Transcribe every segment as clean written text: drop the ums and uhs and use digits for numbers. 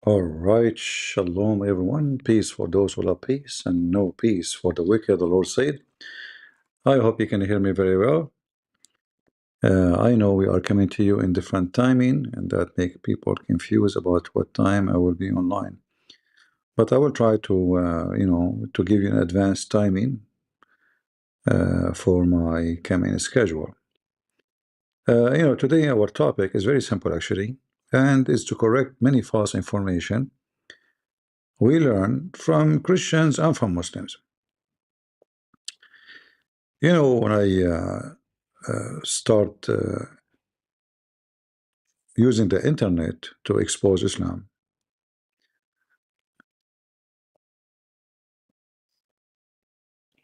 All right, shalom everyone. Peace for those who love peace, and no peace for the wicked, the Lord said. I hope you can hear me very well. I know we are coming to you in different timing, and that make people confused about what time I will be online. But I will try to, to give you an advanced timing for my coming schedule. Today our topic is very simple actually, and is to correct many false information we learn from Christians and from Muslims. When I start using the internet to expose Islam,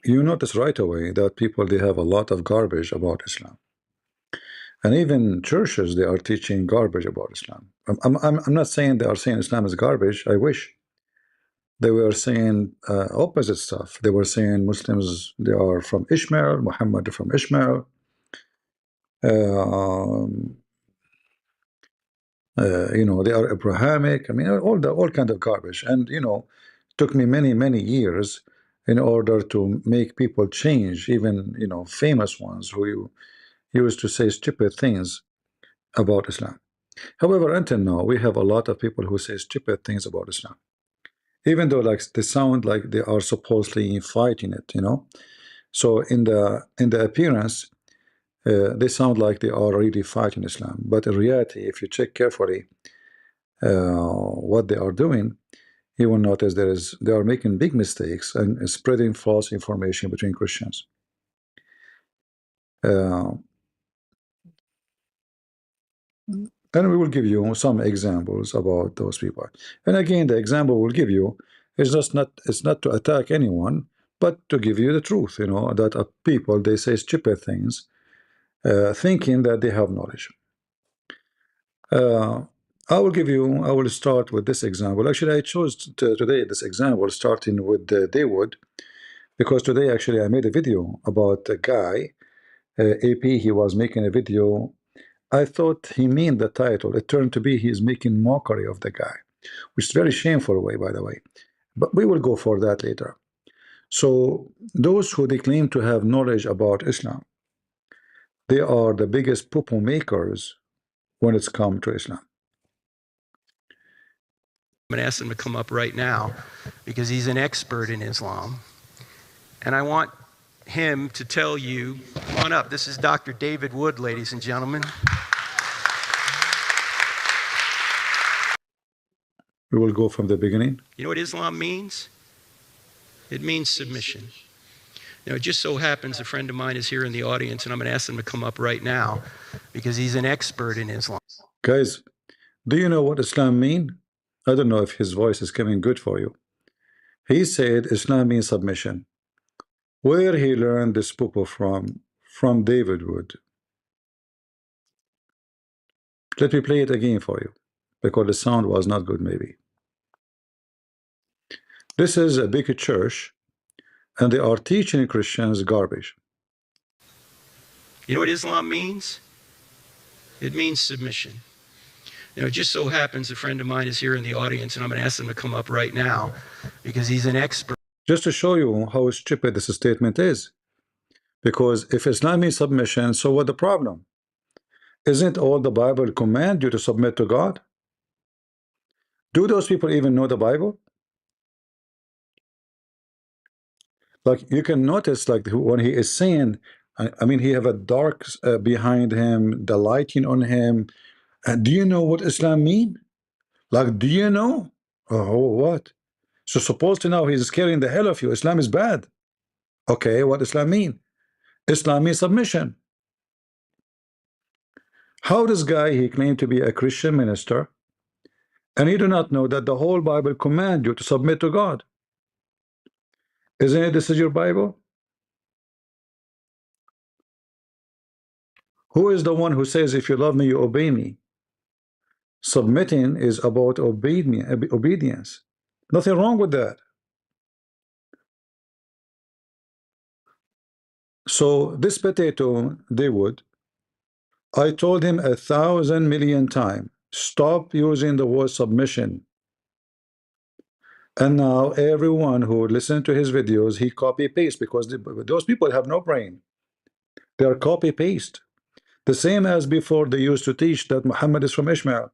you notice right away that people, they have a lot of garbage about Islam, and even churches, they are teaching garbage about Islam. I'm not saying they are saying Islam is garbage. I wish they were saying opposite stuff. They were saying Muslims, they are from Ishmael, Muhammad from Ishmael. Um, they are Abrahamic. I mean, all kind of garbage. And took me many years in order to make people change. Even famous ones who used to say stupid things about Islam. However, until now, we have a lot of people who say stupid things about Islam, even though like they sound like they are supposedly fighting it. So in the appearance, they sound like they are really fighting Islam. But in reality, if you check carefully what they are doing, you will notice they are making big mistakes and spreading false information between Christians. Uh, and we will give you some examples about those people. And again, the example we'll give you is just not it's not to attack anyone, but to give you the truth. That people, they say stupid things, thinking that they have knowledge. Uh, I will start with this example. Actually, I chose today this example starting with Dawood, because today actually I made a video about a guy, AP. He was making a video. I thought he meant the title. It turned to be he is making mockery of the guy, which is very shameful way, by the way. But we will go for that later. So those who they claim to have knowledge about Islam, they are the biggest poo-poo makers when it's come to Islam. I'm going to ask him to come up right now because he's an expert in Islam. And I want him to tell you, come on up, this is Dr. David Wood, ladies and gentlemen. We will go from the beginning. You know what Islam means? It means submission. Now, it just so happens a friend of mine is here in the audience, and I'm going to ask him to come up right now because he's an expert in Islam. Guys, do you know what Islam mean? I don't know if his voice is coming good for you. He said Islam means submission. Where he learned this poo-poo from? From David Wood. Let me play it again for you, because the sound was not good maybe. This is a big church, and they are teaching Christians garbage. You know what Islam means? It means submission. It just so happens a friend of mine is here in the audience, and I'm going to ask him to come up right now because he's an expert. Just to show you how stupid this statement is. Because if Islam means submission, so what the problem? Isn't all the Bible command you to submit to God? Do those people even know the Bible? Like you can notice, like when he is saying, I mean, he have a dark behind him, the lighting on him. Do you know what Islam mean? Like, do you know? Oh, what? So supposed to now he's scaring the hell of you. Islam is bad. Okay, what Islam mean? Islam means submission. How this guy, he claimed to be a Christian minister, and he do not know that the whole Bible command you to submit to God? Isn't it this is your Bible? Who is the one who says, if you love me, you obey me? Submitting is about obedience. Nothing wrong with that. So this potato, Dawood, I told him 1,000 million times, stop using the word submission. And now everyone who listens to his videos, he copy paste because those people have no brain. They are copy paste. The same as before they used to teach that Muhammad is from Ishmael.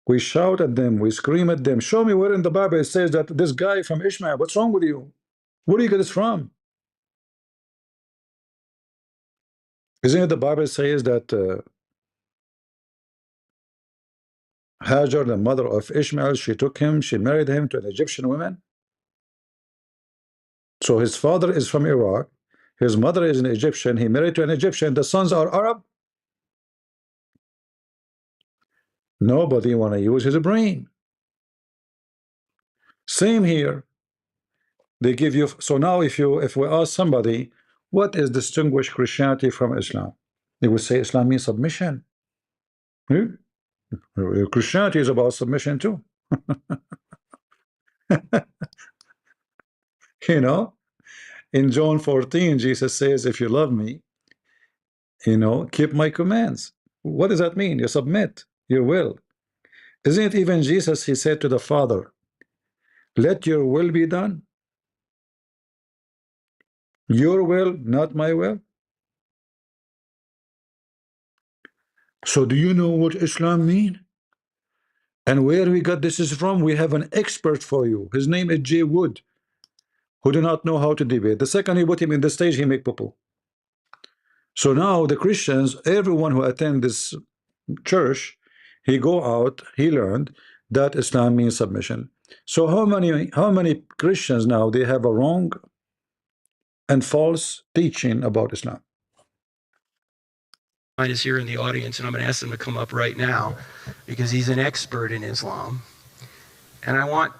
We shout at them, we scream at them. Show me where in the Bible it says that this guy from Ishmael, what's wrong with you? Where do you get this from? Isn't it the Bible says that Hajar, the mother of Ishmael, she took him, she married him to an Egyptian woman? So his father is from Iraq, his mother is an Egyptian, he married to an Egyptian, the sons are Arab? Nobody want to use his brain. Same here. They give you, so now if we ask somebody what is distinguished Christianity from Islam, they would say Islam means submission. Hmm? Christianity is about submission too. You know, in John 14, Jesus says, if you love me, keep my commands. What does that mean? You submit your will. Isn't it even Jesus? He said to the Father, let your will be done. Your will, not my will. So do you know what Islam means? And where we got this is from? We have an expert for you. His name is Jay Wood, who do not know how to debate. The second he put him in the stage, he make poo. So now the Christians, everyone who attend this church, he go out, he learned that Islam means submission. So how many Christians now they have a wrong and false teaching about Islam? Is here in the audience, and I'm going to ask him to come up right now because he's an expert in Islam. And I want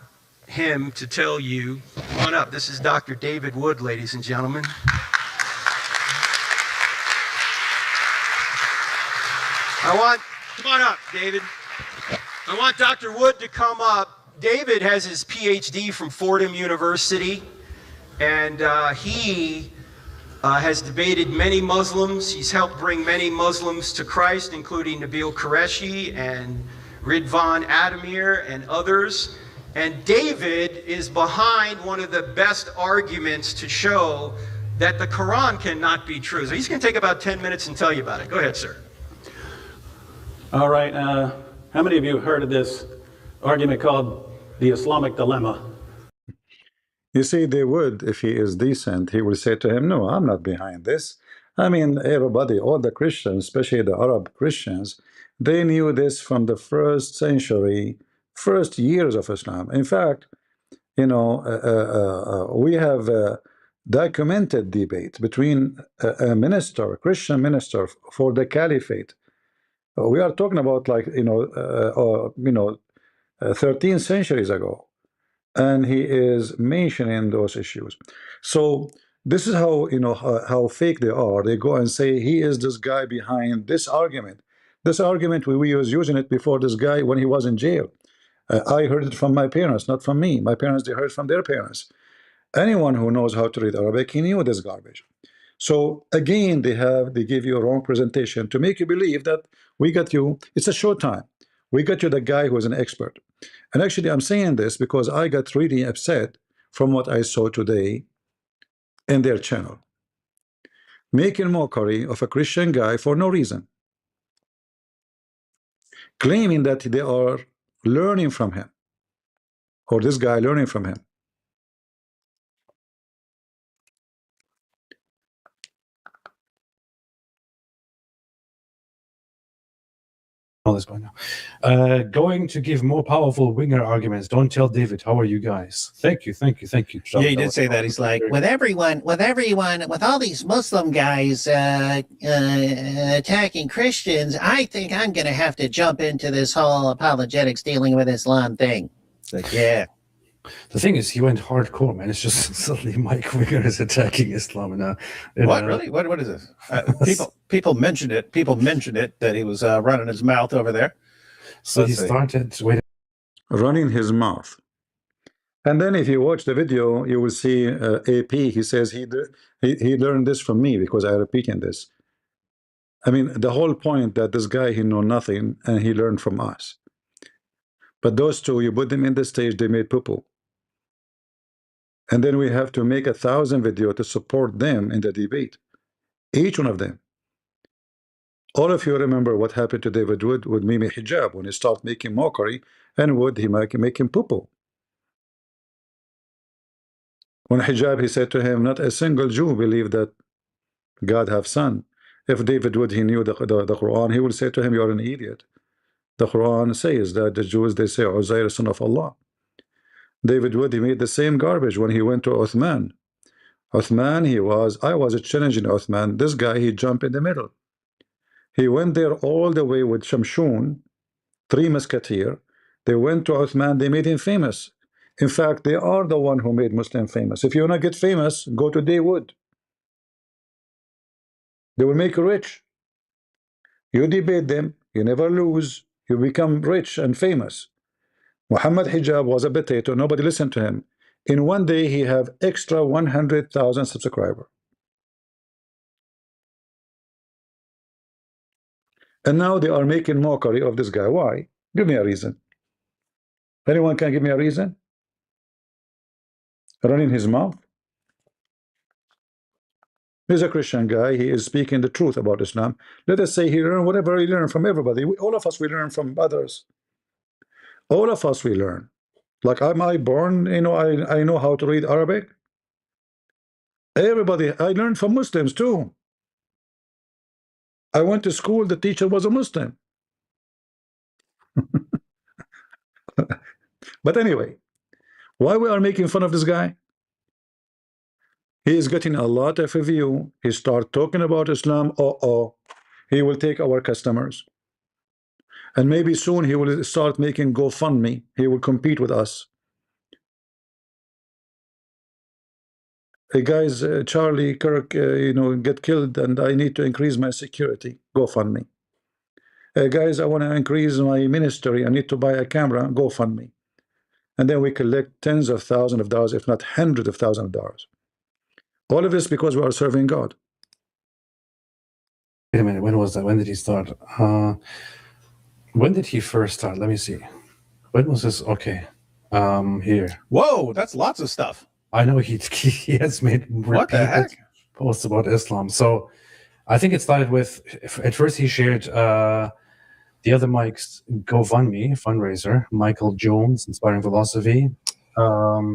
him to tell you, come on up, this is Dr. David Wood, ladies and gentlemen. Come on up, David. I want Dr. Wood to come up. David has his PhD from Fordham University, and he has debated many Muslims. He's helped bring many Muslims to Christ, including Nabil Qureshi and Ridvan Adamir and others. And David is behind one of the best arguments to show that the Quran cannot be true. So he's going to take about 10 minutes and tell you about it. Go ahead, sir. All right. How many of you have heard of this argument called the Islamic dilemma? You see, they would, if he is decent, he will say to him, no, I'm not behind this. I mean, everybody, all the Christians, especially the Arab Christians, they knew this from the first century, first years of Islam. In fact, we have documented debate between a minister, a Christian minister for the caliphate. We are talking about 13 centuries ago, and he is mentioning those issues. So this is how fake they are. They go and say he is this guy behind this argument. This argument we was using it before this guy when he was in jail. I heard it from my parents, not from me. My parents, they heard from their parents. Anyone who knows how to read Arabic, he knew this garbage. So again, they give you a wrong presentation to make you believe that we got you. It's a short time. We got you the guy who is an expert. And actually, I'm saying this because I got really upset from what I saw today in their channel, making mockery of a Christian guy for no reason, claiming that they are learning from him, or this guy learning from him. All this by now. Going to give more powerful winger arguments. Don't tell David. How are you guys? Thank you. Yeah, he did say that. He's like, with all these Muslim guys attacking Christians, I think I'm going to have to jump into this whole apologetics dealing with Islam thing. It's like, yeah. The thing is, he went hardcore, man. It's just suddenly Mike Winger is attacking Islam. What really? What is this? People mentioned it. People mentioned it that he was running his mouth over there. So he started running his mouth. And then if you watch the video, you will see AP. He says he learned this from me because I repeating this. I mean, the whole point that this guy, he know nothing and he learned from us. But those two, you put them in the stage, they made poo-poo. And then we have to make 1,000 videos to support them in the debate. Each one of them. All of you remember what happened to David Wood with Mimi Hijab when he started making mockery, and Wood, he make him poo-poo. When Hijab, he said to him, not a single Jew believed that God have son. If David Wood, he knew the Quran, he would say to him, you're an idiot. The Quran says that the Jews, they say Uzair, son of Allah. David Wood, he made the same garbage when he went to Uthman. Uthman, I was challenging Uthman. This guy, he jumped in the middle. He went there all the way with Shamshun, 3 musketeers. They went to Uthman, they made him famous. In fact, they are the one who made Muslim famous. If you want to get famous, go to Dawood. They will make you rich. You debate them, you never lose, you become rich and famous. Muhammad Hijab was a potato, nobody listened to him. In one day, he have extra 100,000 subscribers. And now they are making mockery of this guy. Why? Give me a reason. Anyone can give me a reason? Running his mouth? He's a Christian guy. He is speaking the truth about Islam. Let us say he learned whatever he learned from everybody. All of us, we learn from others. All of us, we learn. Like, am I born, I know how to read Arabic? Everybody, I learned from Muslims too. I went to school, the teacher was a Muslim. But anyway, why we are making fun of this guy? He is getting a lot of review. He start talking about Islam. He will take our customers. And maybe soon he will start making GoFundMe. He will compete with us. Hey guys, Charlie Kirk, get killed, and I need to increase my security. GoFundMe. Guys, I want to increase my ministry. I need to buy a camera. GoFundMe. And then we collect tens of thousands of dollars, if not hundreds of thousands of dollars. All of this because we are serving God. Wait a minute, when was that? When did he start? When did he first start? Let me see. When was this? Okay. Here. Whoa, that's lots of stuff. I know he has made What the heck? posts about Islam. So I think it started with, at first he shared the other Mike's GoFundMe fundraiser, Michael Jones, Inspiring Philosophy.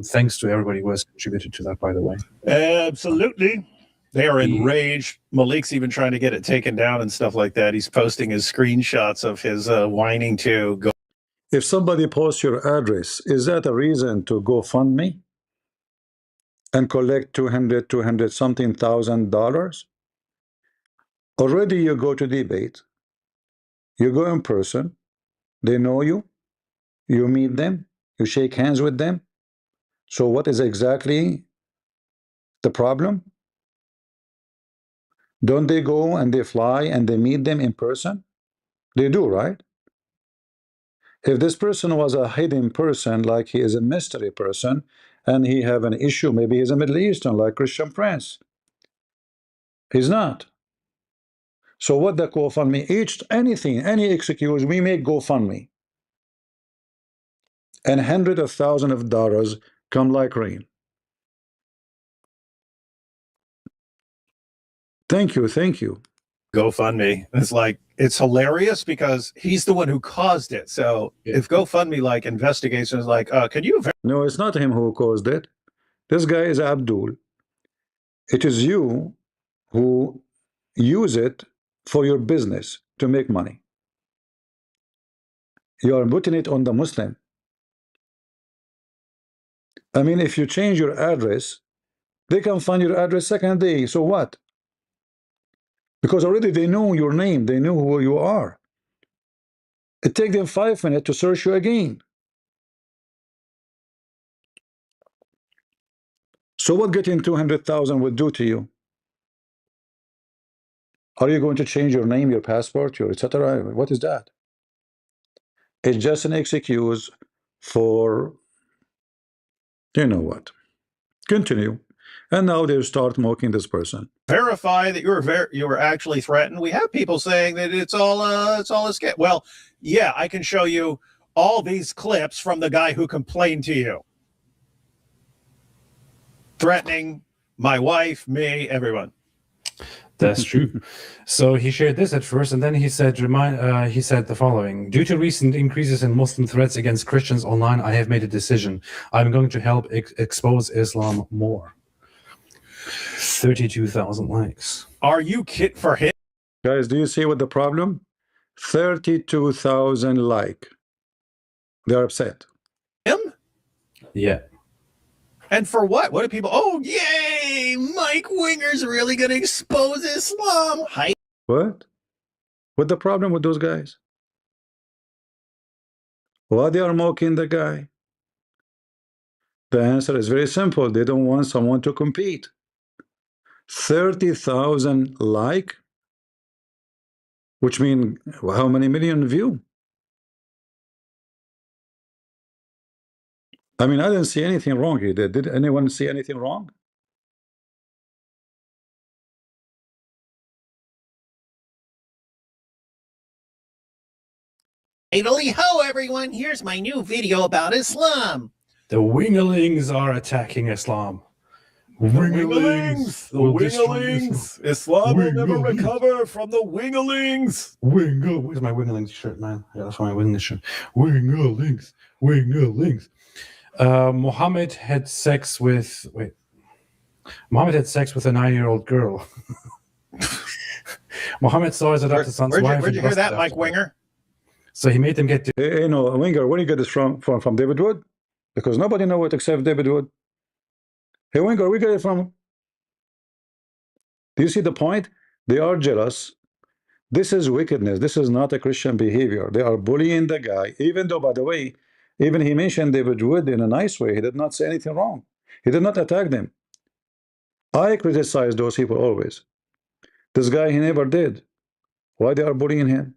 Thanks to everybody who has contributed to that, by the way. Absolutely. They are enraged. Malik's even trying to get it taken down and stuff like that. He's posting his screenshots of his whining to go. If somebody posts your address, is that a reason to GoFundMe and collect 200 something thousand dollars? Already you go to debate, you go in person, they know you, you meet them, you shake hands with them. So what is exactly the problem? Don't they go and they fly and they meet them in person? They do, right? If this person was a hidden person, like he is a mystery person, and he have an issue, maybe he's a Middle Eastern, like Christian Prince. He's not. So what the GoFundMe? Any excuse, we make GoFundMe. And hundreds of thousands of dollars come like rain. Thank you, thank you. GoFundMe. It's like, it's hilarious because he's the one who caused it. So if GoFundMe like investigates and is like, can you? No, it's not him who caused it. This guy is Abdul. It is you who use it for your business to make money. You are putting it on the Muslim. I mean, if you change your address, they can find your address second day. So what? Because already they know your name. They know who you are. It takes them 5 minutes to search you again. So what getting 200,000 would do to you? Are you going to change your name, your passport, your etc.? What is that? It's just an excuse for, you know what. Continue. and now they start mocking this person. Verify that you were actually threatened. We have people saying that it's all a scam. Well, yeah, I can show you all these clips from the guy who complained to you, threatening my wife, me, everyone. That's true. So he shared this at first, and then he said, he said the following: due to recent increases in Muslim threats against Christians online, I have made a decision. I'm going to help expose Islam more. 32,000 likes. Are you kidding for him? Guys, do you see what the problem? 32,000 like. They're upset. Yeah. And for what? What do people? Oh, yay! Mike Winger's really going to expose Islam. What? What's the problem with those guys? Why they are mocking the guy? The answer is very simple. They don't want someone to compete. 30,000 like, which means how many million view? I mean, I didn't see anything wrong here. Did anyone see anything wrong? Idly ho, everyone! Here's my new video about Islam. The Wingalings are attacking Islam. The Wingalings. Islam will never recover from the Wingalings. Where's my Wingalings shirt, man? I gotta find my Wingalings shirt. Wingalings. Muhammad had sex with a 9-year-old girl. Muhammad saw his adopted son's wife. Where'd you hear that, Mike Winger? So he made them get to. You know, Winger, where do you get this from David Wood? Because nobody knows it except David Wood. Hey, Winger, we get it from. Do you see the point? They are jealous. This is wickedness. This is not a Christian behavior. They are bullying the guy, even though, by the way, even he mentioned David Wood in a nice way. He did not say anything wrong. He did not attack them. I criticize those people always. This guy, he never did. Why they are bullying him?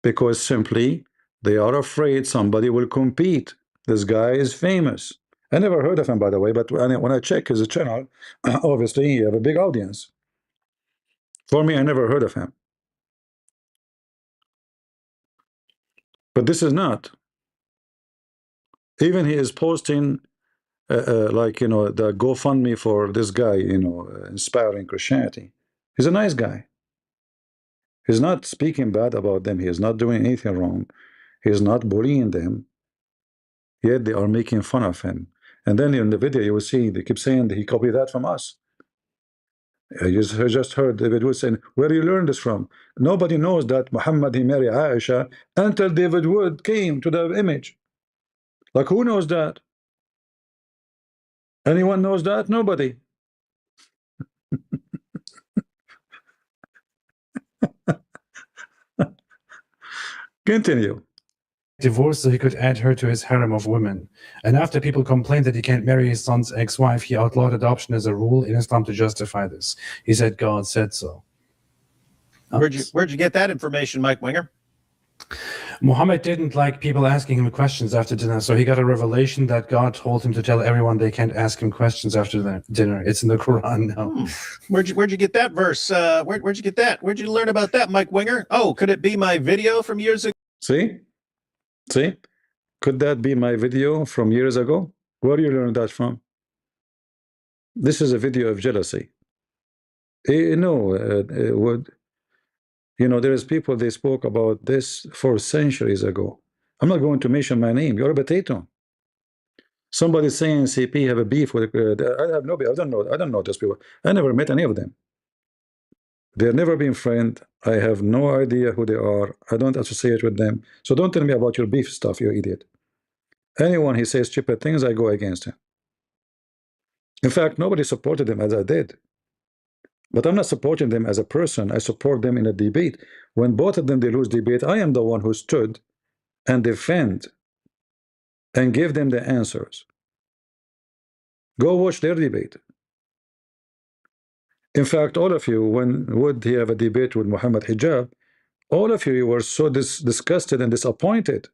Because simply they are afraid somebody will compete. This guy is famous. I never heard of him, by the way, but when I check his channel, obviously he have a big audience. For me, I never heard of him. But this is not. Even he is posting like, you know, the GoFundMe for this guy, you know, inspiring Christianity. He's a nice guy. He's not speaking bad about them. He is not doing anything wrong. He is not bullying them. Yet they are making fun of him. And then in the video, you will see they keep saying that he copied that from us. I just heard David Wood saying, where do you learn this from? Nobody knows that Muhammad he married Aisha until David Wood came to the image. Like, who knows that? Anyone knows that? Nobody. Continue. Divorce so he could add her to his harem of women. And after people complained that he can't marry his son's ex-wife, he outlawed adoption as a rule in Islam to justify this. He said God said so. Where'd you get that information, Mike Winger? Muhammad didn't like people asking him questions after dinner, so he got a revelation that God told him to tell everyone they can't ask him questions after the dinner. It's in the Quran now. Where'd you get that verse? Where'd you get that? Where'd you learn about that, Mike Winger? Oh, could it be my video from years ago? See? Could that be my video from years ago? Where do you learn that from? This is a video of jealousy. Would you know, there is people, they spoke about this for centuries ago. I'm not going to mention my name. You're a potato. Somebody saying CP have a beef with I have no beef. I don't know those people. I never met any of them. They've never been friend. I have no idea who they are. I don't associate with them. So don't tell me about your beef stuff, you idiot. Anyone who says stupid things, I go against him. In fact, nobody supported him as I did. But I'm not supporting them as a person. I support them in a debate. When both of them, they lose debate, I am the one who stood and defend and give them the answers. Go watch their debate. In fact, all of you, when would he have a debate with Muhammad Hijab, all of you were so disgusted and disappointed.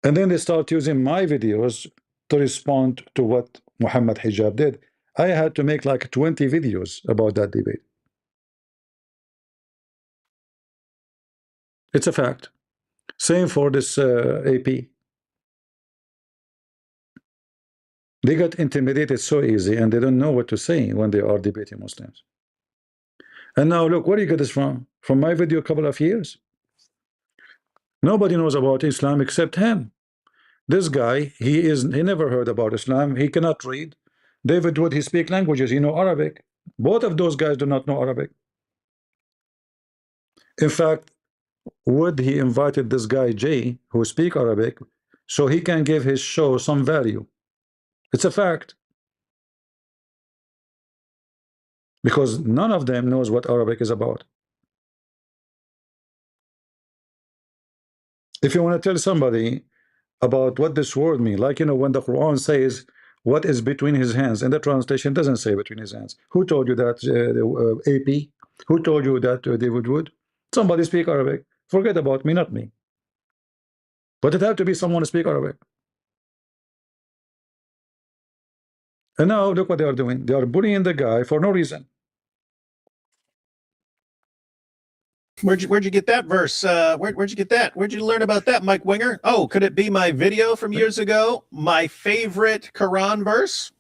And then they start using my videos to respond to what Muhammad Hijab did. I had to make like 20 videos about that debate. It's a fact. Same for this AP. They got intimidated so easy, and they don't know what to say when they are debating Muslims. And now look, where do you get this from? From my video a couple of years. Nobody knows about Islam except him. This guy, he never heard about Islam. He cannot read. David Wood, he speak languages. You know Arabic. Both of those guys do not know Arabic. In fact, Wood, he invited this guy Jay, who speak Arabic, so he can give his show some value. It's a fact. Because none of them knows what Arabic is about. If you want to tell somebody about what this word means, like, you know, when the Quran says what is between his hands, and the translation doesn't say between his hands. Who told you that, AP? Who told you that, David Wood? Somebody speak Arabic. Forget about me, not me. But it had to be someone who speak Arabic. And now look what they are doing. They are bullying the guy for no reason. Where'd you get that verse? Where'd you get that? Where'd you learn about that, Mike Winger? Oh, could it be my video from years ago? My favorite Quran verse?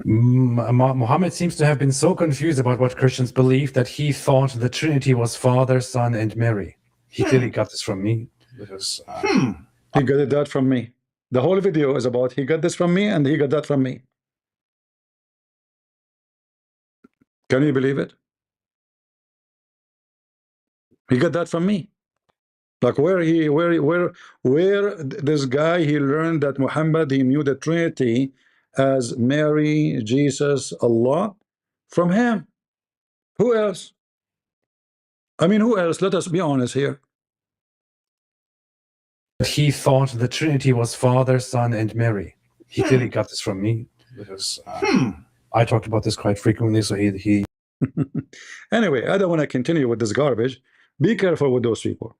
Muhammad seems to have been so confused about what Christians believe that he thought the Trinity was Father, Son, and Mary. He clearly got this from me. Because, He got that from me. The whole video is about he got this from me and he got that from me. Can you believe it? He got that from me. Like where this guy, he learned that Muhammad, he knew the Trinity as Mary, Jesus, Allah, from him. Who else? I mean, who else? Let us be honest here. he thought the Trinity was Father, Son, and Mary. He clearly got this from me. Because I talked about this quite frequently, so he Anyway, I don't want to continue with this garbage. Be careful with those people.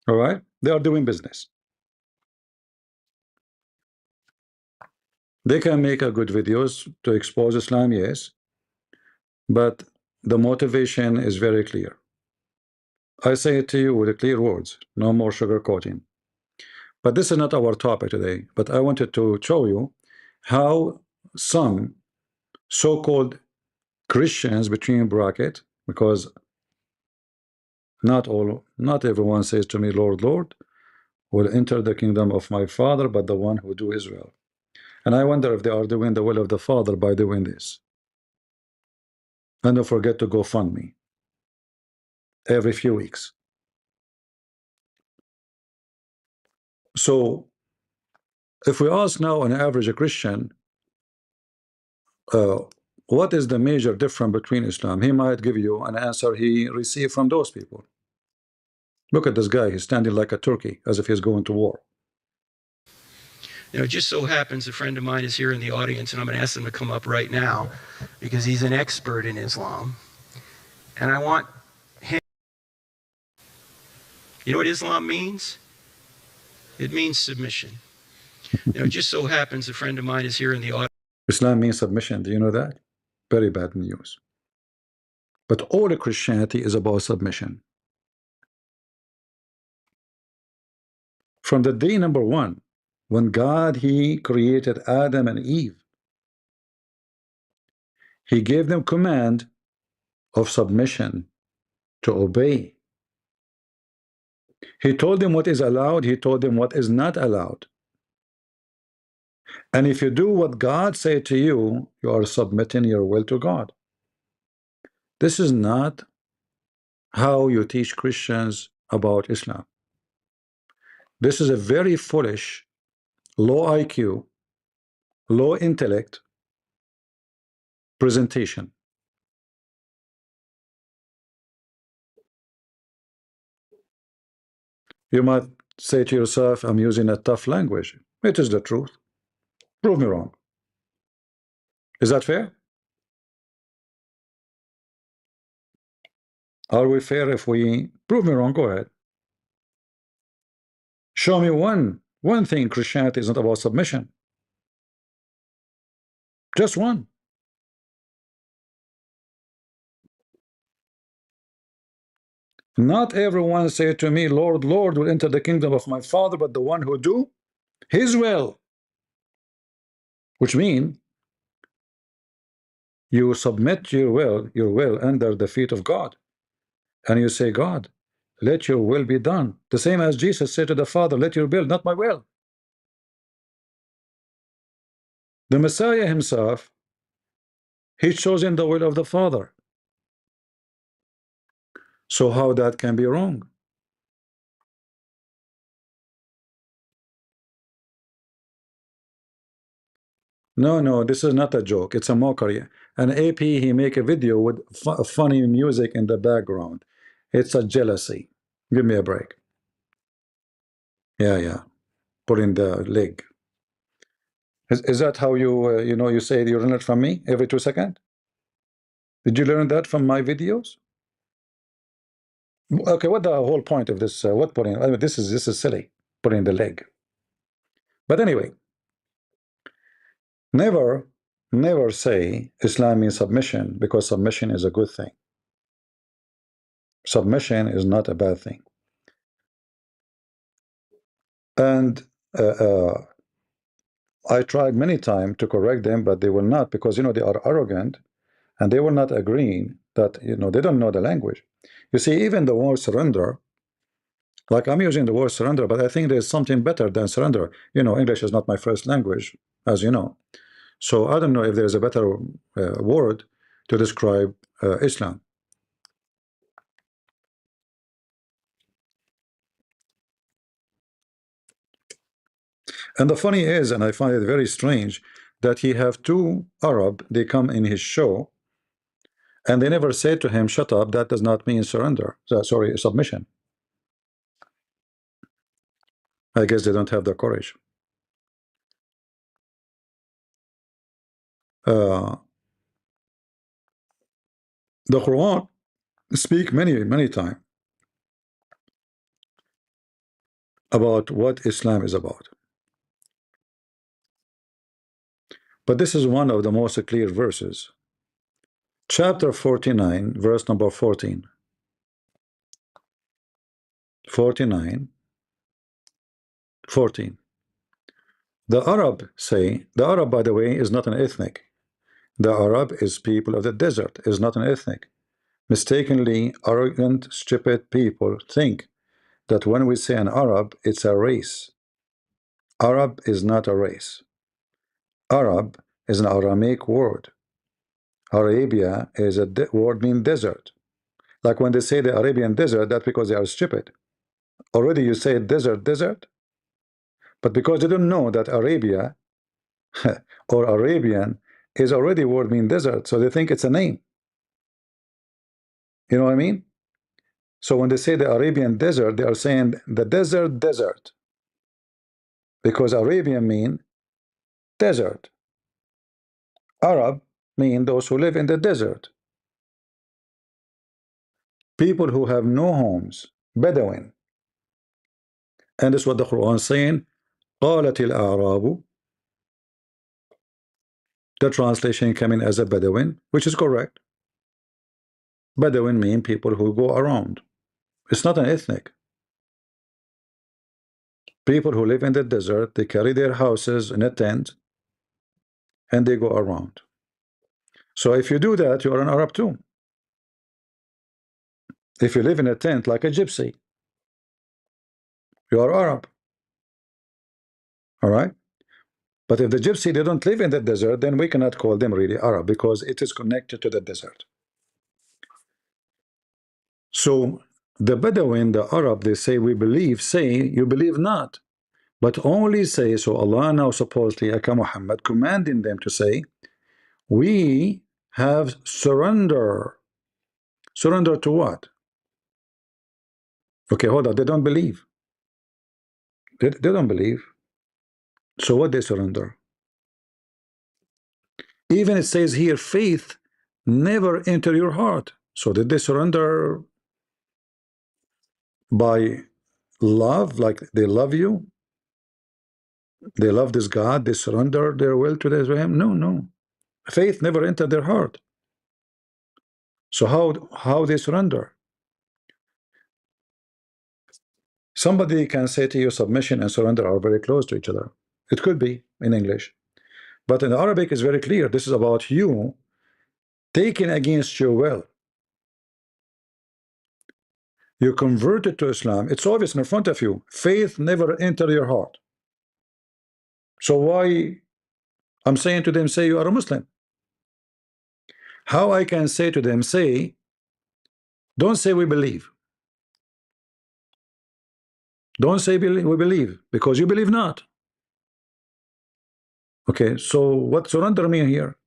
All right? They are doing business. They can make a good videos to expose Islam, yes, but the motivation is very clear. I say it to you with clear words, no more sugarcoating. But this is not our topic today, but I wanted to show you how some so-called Christians, between bracket, because not everyone says to me, Lord, Lord, will enter the kingdom of my Father, but the one who do his will. And I wonder if they are doing the will of the Father by doing this. And don't forget to go fund me every few weeks. So if we ask now an average Christian, what is the major difference between Islam? He might give you an answer he received from those people. Look at this guy, he's standing like a turkey, as if he's going to war. You know, it just so happens a friend of mine is here in the audience, and I'm going to ask him to come up right now because he's an expert in Islam. And I want him. You know what Islam means? It means submission. You know, it just so happens a friend of mine is here in the audience. Islam means submission. Do you know that? Very bad news. But all of Christianity is about submission. From the day number one, when God, he created Adam and Eve, he gave them command of submission to obey. He told them what is allowed, he told them what is not allowed. And if you do what God said to you, you are submitting your will to God. This is not how you teach Christians about Islam. This is a very foolish, low IQ, low intellect presentation. You might say to yourself, I'm using a tough language. It is the truth. Prove me wrong. Is that fair? Are we fair if we prove me wrong? Go ahead. Show me one One thing, Christianity is not about submission. Just one. Not everyone say to me, Lord, Lord, will enter the kingdom of my Father, but the one who do his will. Which means you submit your will under the feet of God. And you say, God, let your will be done. The same as Jesus said to the Father, let your will, not my will. The Messiah himself, he chosen the will of the Father. So how that can be wrong? No, no, this is not a joke. It's a mockery. And AP, he make a video with funny music in the background. It's a jealousy. Give me a break. Yeah, yeah. Put in the leg. Is that how you, you say you learn it from me every 2 seconds? Did you learn that from my videos? Okay, what the whole point of this? What putting? I mean, this is silly. Putting the leg. But anyway, never, never say Islam means submission, because submission is a good thing. Submission is not a bad thing. And I tried many times to correct them, but they will not, because they are arrogant, and they will not agree that they don't know the language. You see, even the word surrender, like I'm using the word surrender, but I think there's something better than surrender. English is not my first language, as you know. So I don't know if there's a better word to describe Islam. And the funny is, and I find it very strange, that he have two Arab, they come in his show, and they never say to him, shut up, that does not mean surrender. Sorry, submission. I guess they don't have the courage. The Quran speak many times about what Islam is about. But this is one of the most clear verses. Chapter 49, verse number 14. 49, 14. The Arab, by the way, is not an ethnic. The Arab is people of the desert, is not an ethnic. Mistakenly, arrogant, stupid people think that when we say an Arab, it's a race. Arab is not a race. Arab is an Aramaic word. Arabia is a word mean desert. Like when they say the Arabian desert, that's because they are stupid. Already you say desert, but because they don't know that Arabia or Arabian is already word mean desert, so they think it's a name. You know what I mean? So when they say the Arabian desert, they are saying the desert, because Arabian mean desert. Arab mean those who live in the desert. People who have no homes, Bedouin. And that's what the Quran is saying. قالت الأعراب. The translation coming as a Bedouin, which is correct. Bedouin mean people who go around. It's not an ethnic. People who live in the desert, they carry their houses in a tent and they go around. So if you do that, you are an Arab too. If you live in a tent like a gypsy, you are Arab. All right? But if the gypsy, they don't live in the desert, then we cannot call them really Arab, because it is connected to the desert. So the Bedouin, the Arab, they say we believe, say you believe not, but only say. So Allah now supposedly, Aka Muhammad, commanding them to say, we have surrender. Surrender to what? Okay, hold on, they don't believe. They don't believe. So what they surrender? Even it says here, faith never enter your heart. So did they surrender by love, like they love you? They love this God, they surrender their will to Him. No, no. Faith never entered their heart. So how they surrender? Somebody can say to you submission and surrender are very close to each other. It could be in English. But in Arabic it's very clear. This is about you taking against your will. You converted to Islam. It's obvious in front of you. Faith never entered your heart. So why I'm saying to them, say you are a Muslim? How I can say to them, say, don't say we believe. Don't say we believe, because you believe not. Okay, so what surrender mean here?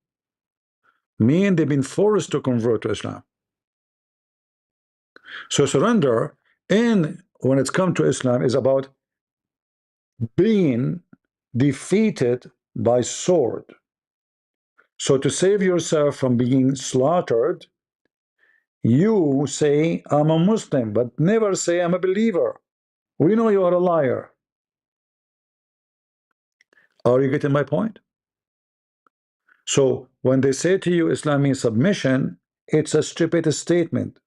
Mean they've been forced to convert to Islam. So surrender, and when it's come to Islam, is about being defeated by sword. So to save yourself from being slaughtered, you say I'm a Muslim, but never say I'm a believer. We know you are a liar. Are you getting my point? So when they say to you Islam means submission, it's a stupid statement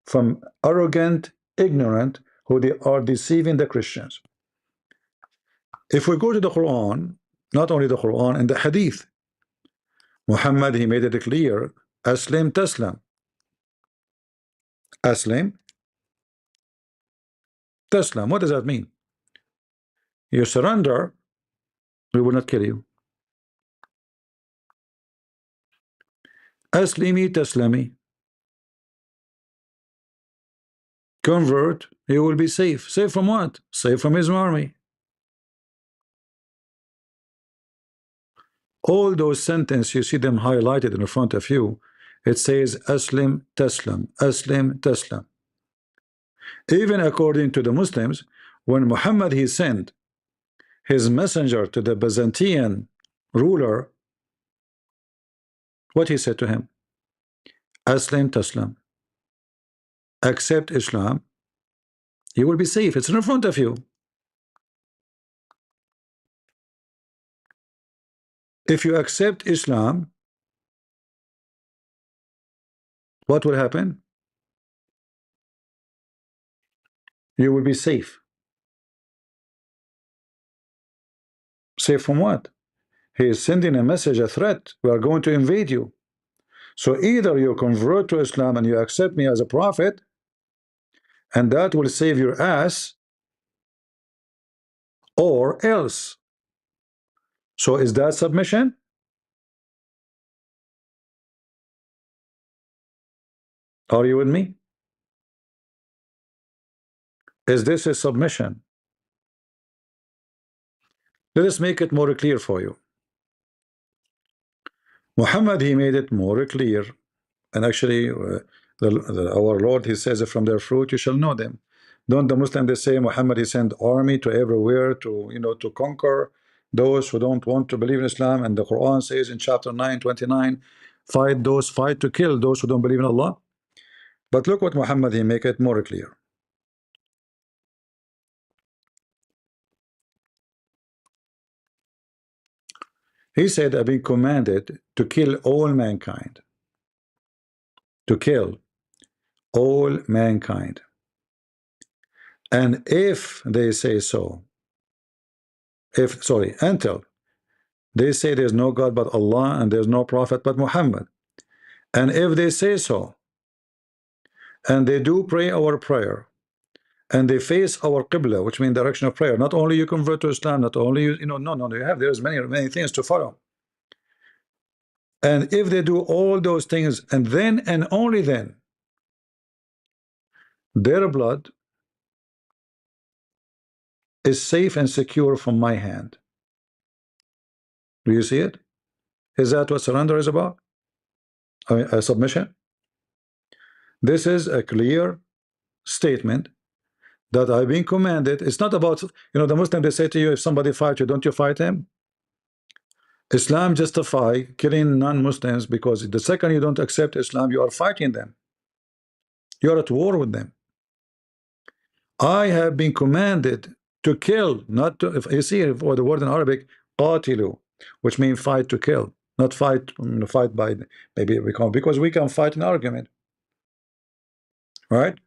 from arrogant, ignorant, who they are deceiving the Christians. If we go to the Quran, not only the Quran and the Hadith, Muhammad, he made it clear, Aslim Taslam. Aslim Taslam. What does that mean? You surrender, we will not kill you. Aslimi Taslami. Convert, you will be safe. Safe from what? Safe from his army. All those sentences, you see them highlighted in front of you. It says Aslim Taslam, Aslim Taslam. Even according to the Muslims, when Muhammad he sent his messenger to the Byzantine ruler, what he said to him? Aslim Taslam. Accept Islam, you will be safe. It's in front of you. If you accept Islam, what will happen? You will be safe. Safe from what? He is sending a message, a threat. We are going to invade you. So either you convert to Islam and you accept me as a prophet, and that will save your ass, or else. So is that submission? Are you with me? Is this a submission? Let us make it more clear for you. Muhammad, he made it more clear, and actually our Lord, he says, from their fruit you shall know them. Don't the Muslims, they say Muhammad, he sent army to everywhere to, to conquer those who don't want to believe in Islam, and the Quran says in chapter 9:29, fight to kill those who don't believe in Allah. But look what Muhammad, he make it more clear. He said, I've been commanded to kill all mankind. To kill all mankind. And if they say so, until they say there's no God but Allah and there's no prophet but Muhammad, and if they say so, and they do pray our prayer, and they face our Qibla, which means direction of prayer, not only you convert to Islam, not only you, there's many things to follow. And if they do all those things, and then and only then, their blood is safe and secure from my hand. Do you see it? Is that what surrender is about? I mean, a submission? This is a clear statement that I've been commanded. It's not about, the Muslim, they say to you, if somebody fights you, don't you fight him? Islam justify killing non-Muslims because the second you don't accept Islam, you are fighting them. You are at war with them. I have been commanded To kill, not to. If you see for the word in Arabic, qatilu, which means fight to kill, not fight. Fight by maybe because we can fight an argument, right?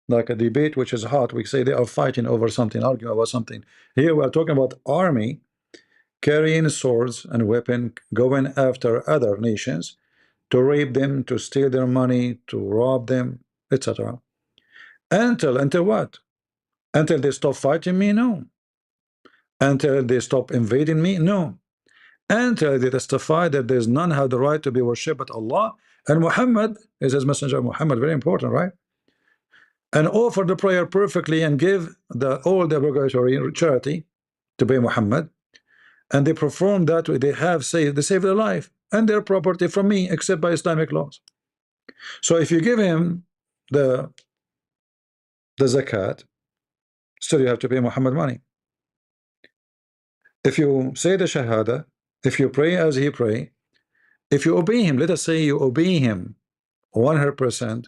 Like a debate which is hot. We say they are fighting over something, arguing about something. Here we are talking about army carrying swords and weapon, going after other nations to rape them, to steal their money, to rob them, etc. Until what? Until they stop fighting me? No. Until they stop invading me? No. Until they testify that there's none have the right to be worshipped but Allah, and Muhammad is his messenger. Muhammad, very important, right? And offer the prayer perfectly and give all the obligatory charity to pay Muhammad, and they perform that way. They save their life and their property from me, except by Islamic laws. So if you give him the zakat, still you have to pay Muhammad money. If you say the shahada, if you pray as he pray, if you obey him, let us say you obey him 100%,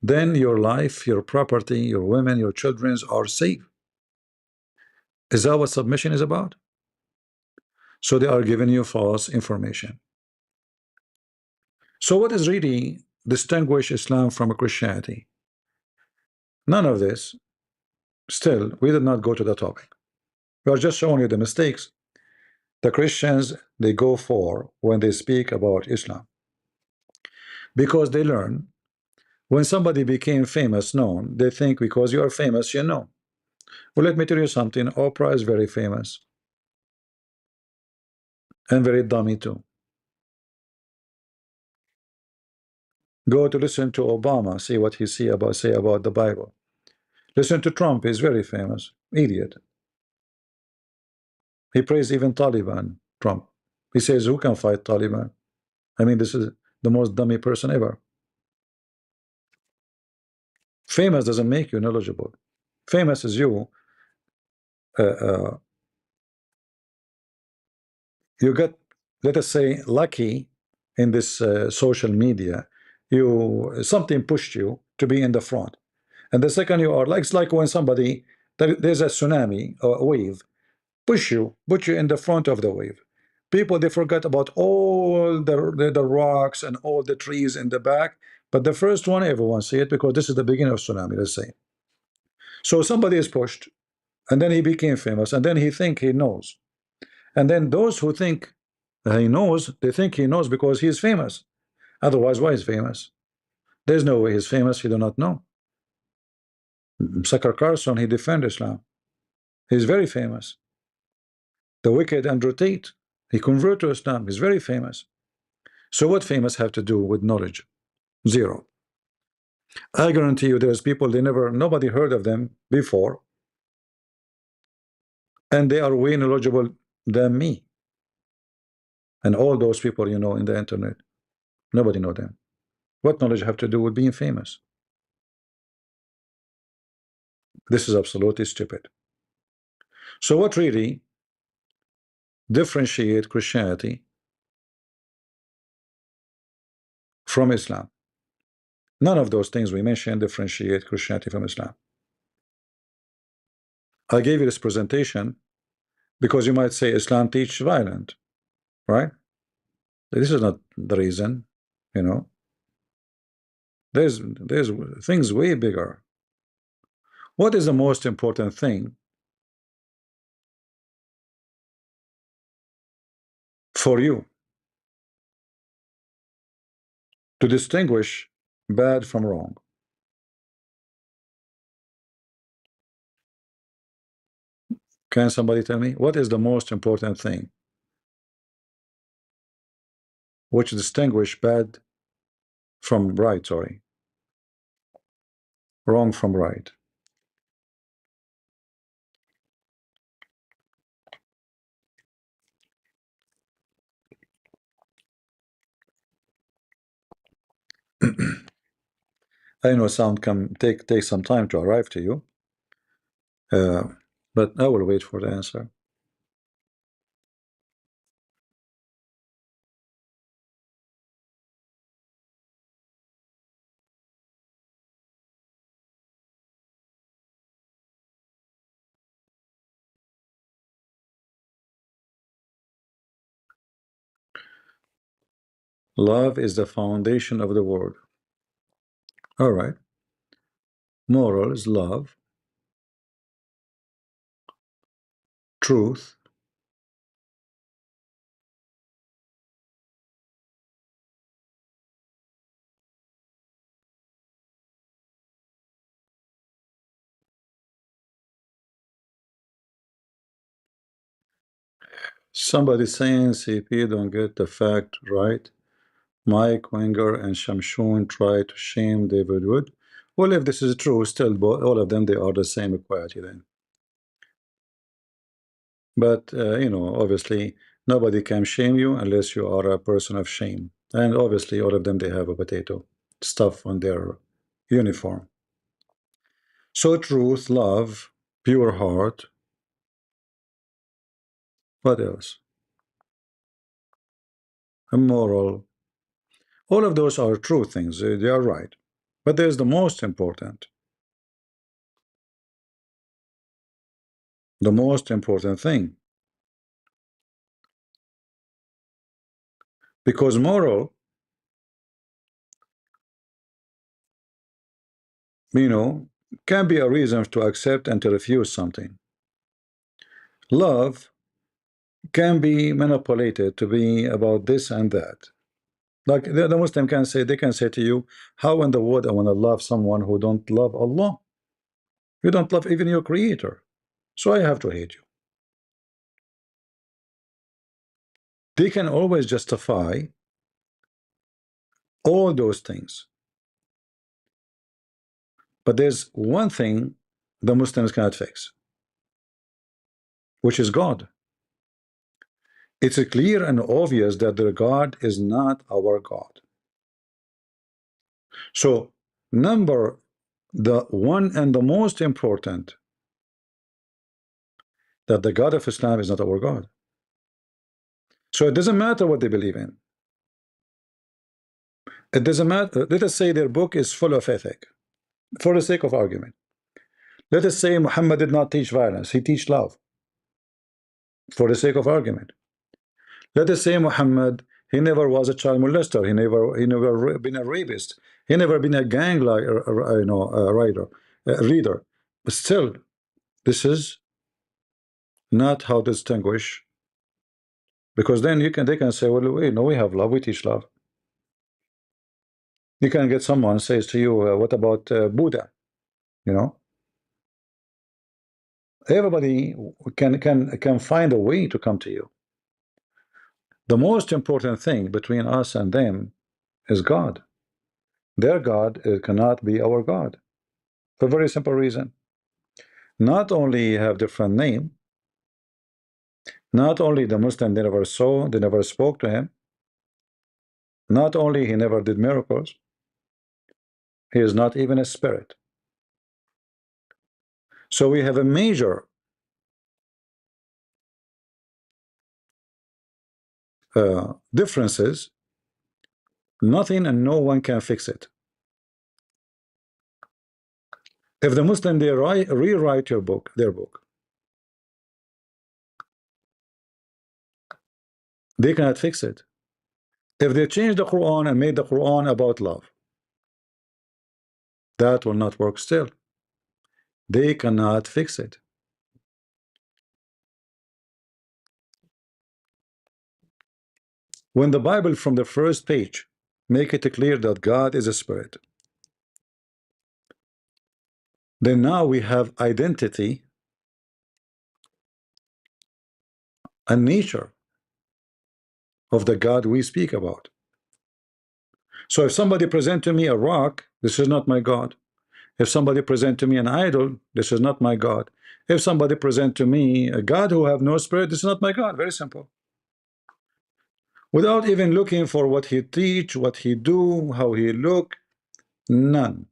then your life, your property, your women, your children are safe. Is that what submission is about? So they are giving you false information. So what is really distinguish Islam from Christianity? None of this. Still, we did not go to the topic. We are just showing you the mistakes the Christians they go for when they speak about Islam, because they learn when somebody became famous, known, they think because you are famous, you know. Well, let me tell you something. Oprah is very famous and very dummy too. Go to listen to Obama, see what he say about the Bible. Listen to Trump, he's very famous, idiot. He praised even Taliban, Trump. He says, who can fight Taliban? I mean, this is the most dummy person ever. Famous doesn't make you knowledgeable. Famous is you. You get, let us say, lucky in this social media. Something pushed you to be in the front, and the second you are like, it's like when somebody there's a tsunami or a wave put you in the front of the wave. People they forget about all the rocks and all the trees in the back, but the first one everyone see it because this is the beginning of tsunami. Let's say so somebody is pushed, and then he became famous, and then he think he knows, and then those who think he knows, they think he knows because he is famous. Otherwise, why is famous? There's no way he's famous. He do not know. Tucker Carlson, he defend Islam. He's very famous. The wicked Andrew Tate, he converted to Islam. He's very famous. So what famous have to do with knowledge? Zero. I guarantee you there's people nobody heard of them before, and they are way knowledgeable than me. And all those people you know in the internet, nobody know them. What knowledge have to do with being famous? This is absolutely stupid. So what really differentiate Christianity from Islam? None of those things we mentioned differentiate Christianity from Islam. I gave you this presentation because you might say Islam teaches violence, right? This is not the reason, you know. There's things way bigger. What is the most important thing for you to distinguish bad from wrong? Can somebody tell me what is the most important thing which distinguish bad from right, sorry, wrong from right? I know sound can take some time to arrive to you, uh, but I will wait for the answer. Love is the foundation of the world. All right. Morals, love, truth. Somebody saying CP don't get the fact right. Mike Wenger and Shamshun try to shame David Wood. Well, if this is true, still all of them, they are the same equality then. But, you know, obviously, nobody can shame you unless you are a person of shame. And obviously, all of them, they have a potato stuff on their uniform. So truth, love, pure heart. What else? Immoral. All of those are true things. They are right. But there's the most important. The most important thing. Because moral, you know, can be a reason to accept and to refuse something. Love can be manipulated to be about this and that. Like the Muslim can say, they can say to you, how in the world I want to love someone who don't love Allah? You don't love even your creator. So I have to hate you. They can always justify all those things. But there's one thing the Muslims cannot fix, which is God. It's clear and obvious that their God is not our God. So, the one and the most important, that the God of Islam is not our God. So it doesn't matter what they believe in. It doesn't matter. Let us say their book is full of ethic, for the sake of argument. Let us say Muhammad did not teach violence, he teach love, for the sake of argument. Let us say Muhammad, he never was a child molester, he never been a rapist, he never been a gang leader. But still, this is not how to distinguish, because then they can say, well, we have love, we teach love. You can get someone says to you, what about Buddha? You know, everybody can find a way to come to you. The most important thing between us and them is God. Their God cannot be our God, for a very simple reason. Not only have different name, not only the Muslim they never saw, they never spoke to him, not only he never did miracles, he is not even a spirit. So we have a major differences. Nothing and no one can fix it. If the Muslim they rewrite their book, they cannot fix it. If they change the Quran and made the Quran about love, that will not work still. They cannot fix it. When the Bible from the first page make it clear that God is a spirit, then now we have identity and nature of the God we speak about. So if somebody present to me a rock, this is not my God. If somebody present to me an idol, this is not my God. If somebody present to me a God who have no spirit, this is not my God. Very simple. Without even looking for what he teach, what he do, how he look, none.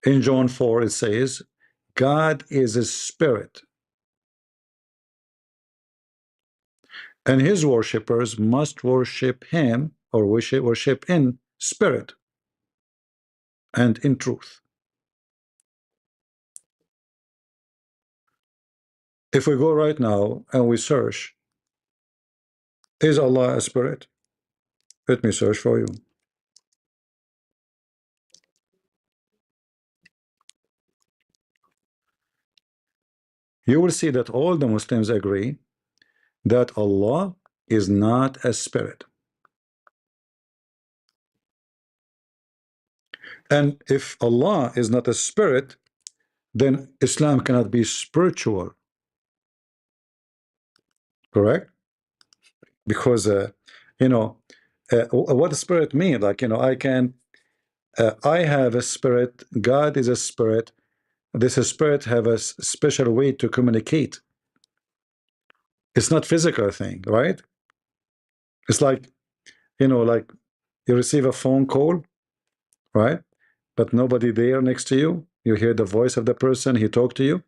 In John 4 it says, God is a spirit, and his worshippers must worship him, or worship in spirit and in truth. If we go right now and we search, is Allah a spirit? Let me search for you. You will see that all the Muslims agree that Allah is not a spirit. And if Allah is not a spirit, then Islam cannot be spiritual, correct? Because, what does spirit mean? Like, I have a spirit, God is a spirit. This spirit have a special way to communicate. It's not physical thing, right? It's like, like you receive a phone call, right? But nobody there next to you. You hear the voice of the person, he talked to you.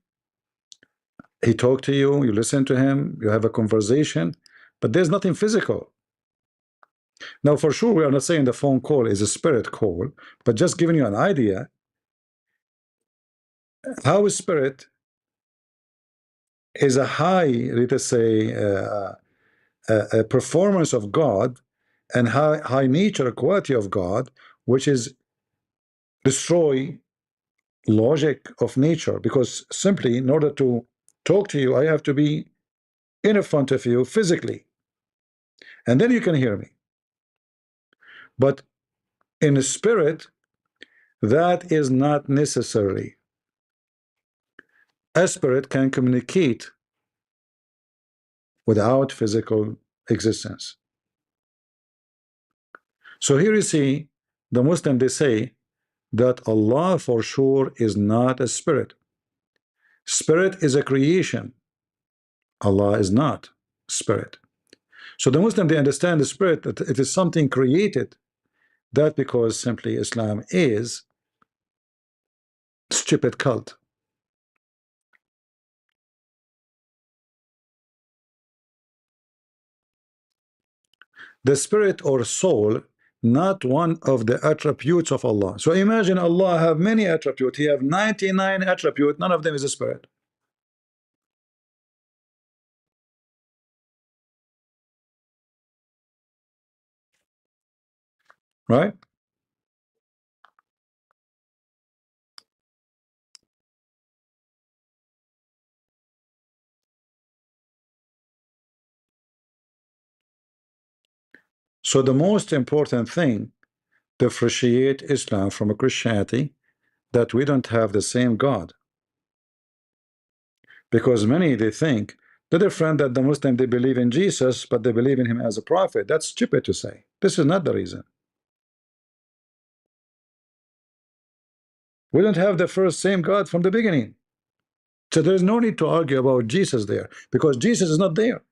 He talked to you, you listen to him, you have a conversation, but there's nothing physical. Now, for sure, we are not saying the phone call is a spirit call, but just giving you an idea how a spirit is a high, let us say, a performance of God and high nature quality of God, which is destroy logic of nature. Because simply, in order to talk to you, I have to be in front of you physically, and then you can hear me. But in the spirit, that is not necessary. A spirit can communicate without physical existence. So here you see the Muslim, they say that Allah for sure is not a spirit. Spirit is a creation. Allah is not spirit. So the Muslim, they understand the spirit that it is something created. That because simply Islam is stupid cult. The spirit or soul, not one of the attributes of Allah. So imagine Allah have many attributes. He have 99 attributes. None of them is a spirit. Right? So the most important thing to differentiate Islam from Christianity, that we don't have the same God. Because many, they think the different that the Muslim, they believe in Jesus, but they believe in him as a prophet. That's stupid to say. This is not the reason. We don't have the first same God from the beginning. So there's no need to argue about Jesus there, because Jesus is not there.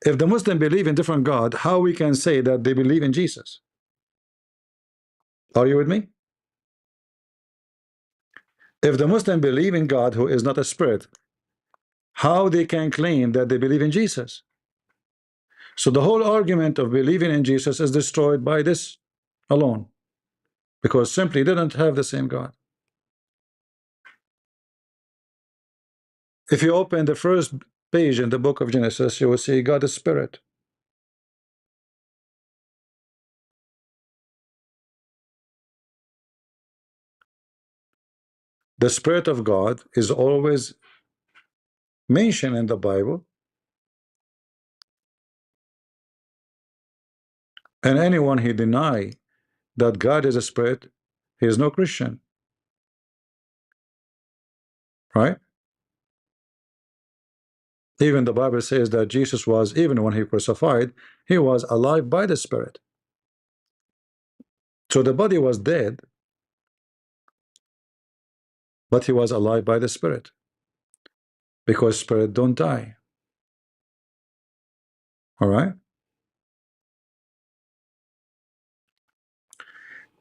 If the Muslim believe in different God, how we can say that they believe in Jesus? Are you with me? If the Muslim believe in God who is not a spirit, how they can claim that they believe in Jesus? So the whole argument of believing in Jesus is destroyed by this alone, because simply they don't have the same God. If you open the first page in the book of Genesis, you will see God is spirit. The spirit of God is always mentioned in the Bible, and anyone who deny that God is a spirit, he is no Christian, right? Even the Bible says that Jesus was, even when he crucified, he was alive by the spirit. So the body was dead, but he was alive by the spirit, because spirit don't die. All right.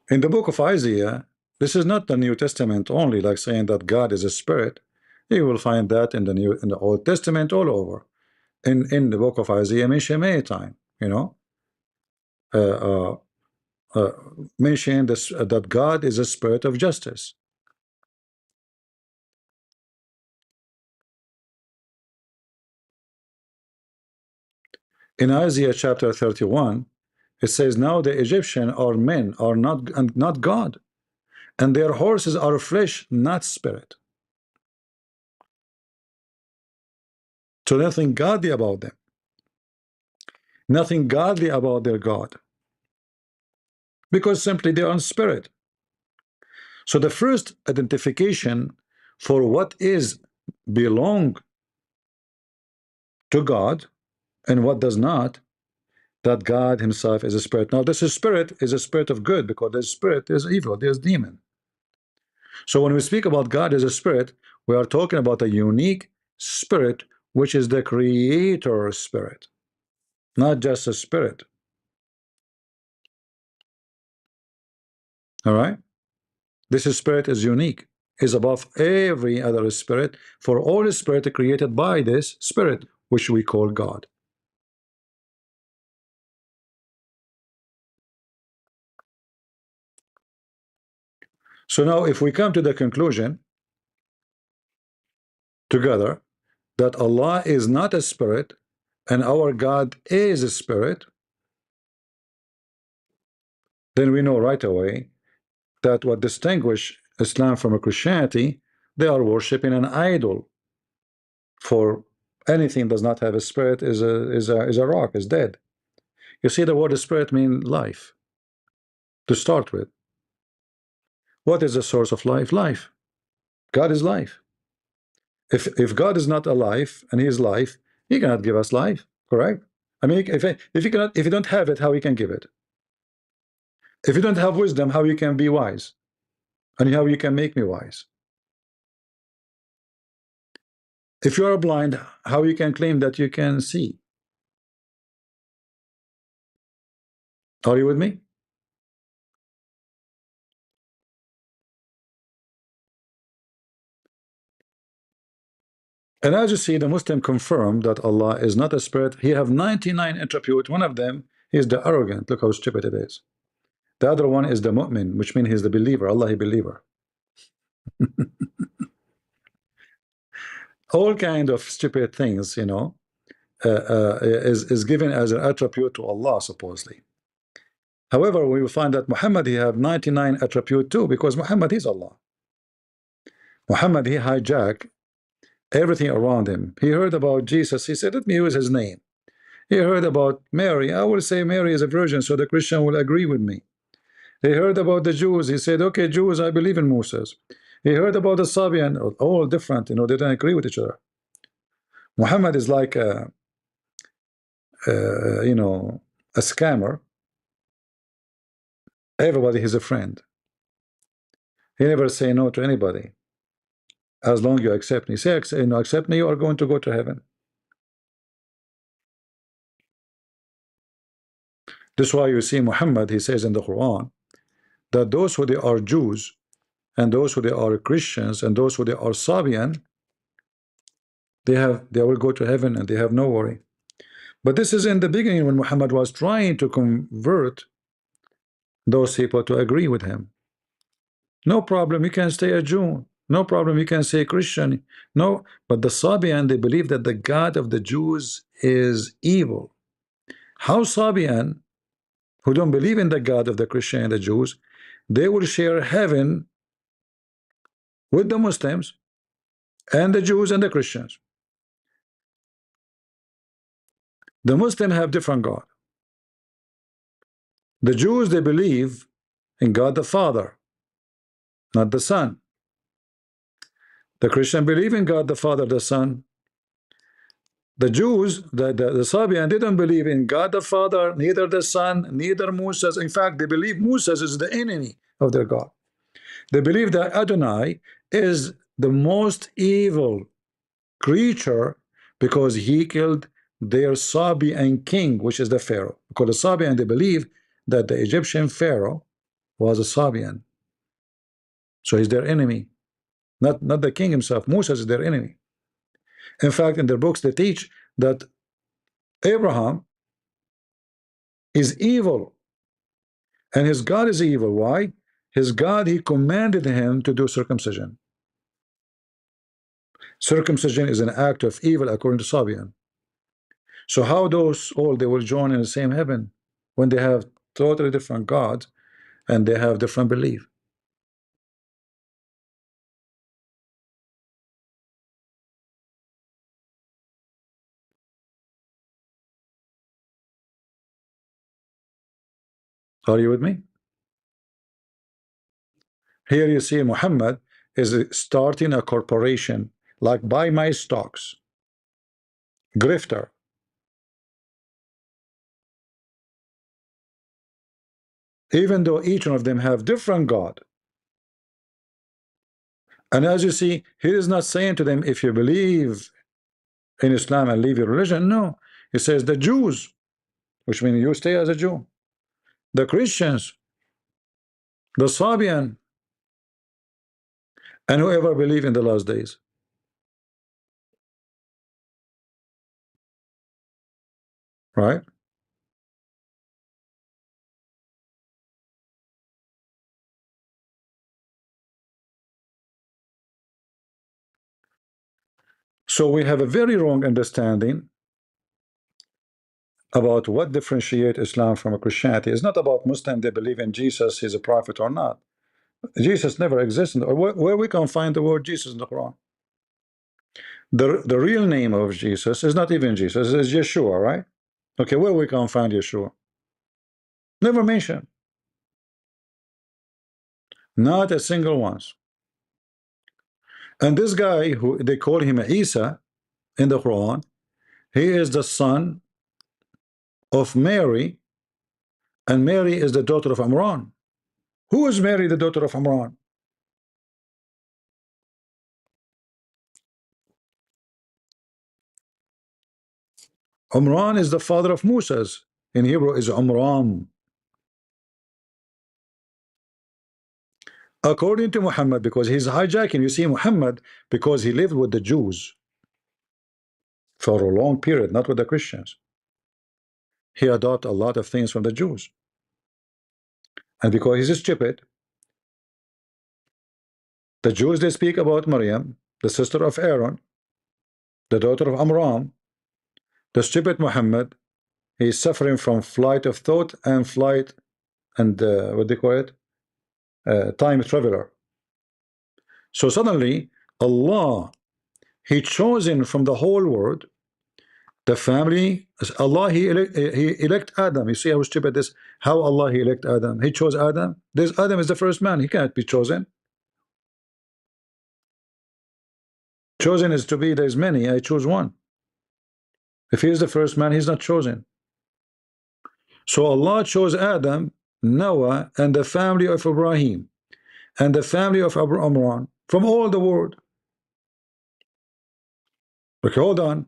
In the book of Isaiah, this is not the New Testament only, like saying that God is a spirit. You will find that in the Old Testament all over. In the book of Isaiah, mentioned many times, uh, uh, uh, mentioned this, that God is a spirit of justice. In Isaiah chapter 31, It says, now the Egyptian are men, are not God, and their horses are flesh, not spirit. So nothing godly about them, nothing godly about their God, because simply they are in spirit. So the first identification for what is belong to God and what does not, that God himself is a spirit. Now this spirit is a spirit of good, because there's spirit, there's evil, there's demon. So when we speak about God as a spirit, we are talking about a unique spirit, which is the creator spirit, not just a spirit. All right, this spirit is unique, is above every other spirit, for all spirit created by this spirit, which we call God. So now if we come to the conclusion together that Allah is not a spirit and our God is a spirit, then we know right away that what distinguish Islam from Christianity, they are worshiping an idol. For anything does not have a spirit is a rock, is dead. You see, the word spirit means life to start with. What is the source of life? Life. God is life. If God is not alive and he is life, he cannot give us life, correct? I mean, if you don't have it, how he can give it? If you don't have wisdom, how you can be wise? And how you can make me wise? If you are blind, how you can claim that you can see? Are you with me? And as you see, the Muslim confirmed that Allah is not a spirit. He have 99 attributes. One of them is the arrogant. Look how stupid it is. The other one is the mu'min, which means he's the believer. Allah, he believer. All kind of stupid things, you know, is given as an attribute to Allah, supposedly. However, we will find that Muhammad, he have 99 attribute too, because Muhammad is Allah. Muhammad, he hijacked everything around him. He heard about Jesus. He said, let me use his name. He heard about Mary. I will say Mary is a virgin, so the Christian will agree with me. He heard about the Jews. He said, okay, Jews, I believe in Moses. He heard about the Sabian, all different, you know, they don't agree with each other. Muhammad is like you know, a scammer. Everybody is a friend. He never say no to anybody. As long you accept me. Say, you know, accept me, you are going to go to heaven. This is why you see Muhammad, he says in the Quran, that those who they are Jews, and those who they are Christians, and those who they are Sabian, they will go to heaven and they have no worry. But this is in the beginning when Muhammad was trying to convert those people to agree with him. No problem, you can stay a Jew. No problem, you can say Christian. No, but the Sabian, they believe that the God of the Jews is evil. How Sabian, who don't believe in the God of the Christian and the Jews, they will share heaven with the Muslims and the Jews and the Christians. The Muslims have different God. The Jews, they believe in God the Father, not the Son. The Christian believe in God the Father, the Son. The Jews, the Sabian, they don't believe in God the Father, neither the Son, neither Moses. In fact, they believe Moses is the enemy of their God. They believe that Adonai is the most evil creature because he killed their Sabian king, which is the Pharaoh. Because the Sabian, they believe that the Egyptian Pharaoh was a Sabian. So he's their enemy. Not the king himself. Moses is their enemy. In fact, in their books, they teach that Abraham is evil and his God is evil. Why? His God, he commanded him to do circumcision. Circumcision is an act of evil according to Sabian. So how those all they will join in the same heaven? when they have totally different gods and they have different belief? Are you with me? Here you see Muhammad is starting a corporation, like buy my stocks, grifter. Even though each one of them have different God. And as you see, he is not saying to them, if you believe in Islam and leave your religion. No, he says the Jews, which means you stay as a Jew, the Christians, the Sabian, and whoever believe in the last days. Right? So we have a very wrong understanding about what differentiate Islam from Christianity. It's not about Muslim, they believe in Jesus, he's a prophet or not. Jesus never existed. Where we can find the word Jesus in the Quran? The real name of Jesus is not even Jesus, it's Yeshua, right? Okay, where we can find Yeshua? Never mentioned. Not a single once. And this guy, who they call him Isa in the Quran, he is the son of Mary, and Mary is the daughter of Imran. Who is Mary, the daughter of Imran? Imran is the father of Moses. In Hebrew is Umram. According to Muhammad, because he's hijacking, you see, Muhammad, because he lived with the Jews for a long period, not with the Christians. He adopted a lot of things from the Jews. And because he's stupid, the Jews, they speak about Maryam, the sister of Aaron, the daughter of Amram. The stupid Muhammad, he's suffering from flight of thought and flight and what they call it, time traveler. So suddenly Allah, he chosen from the whole world the family. Allah, he elect Adam. You see how stupid this, how Allah he elect Adam. He chose Adam. This Adam is the first man, he cannot be chosen. Chosen is to be, there's many, I choose one. If he is the first man, he's not chosen. So Allah chose Adam, Noah, and the family of Ibrahim, and the family of Amran from all the world. Okay, hold on.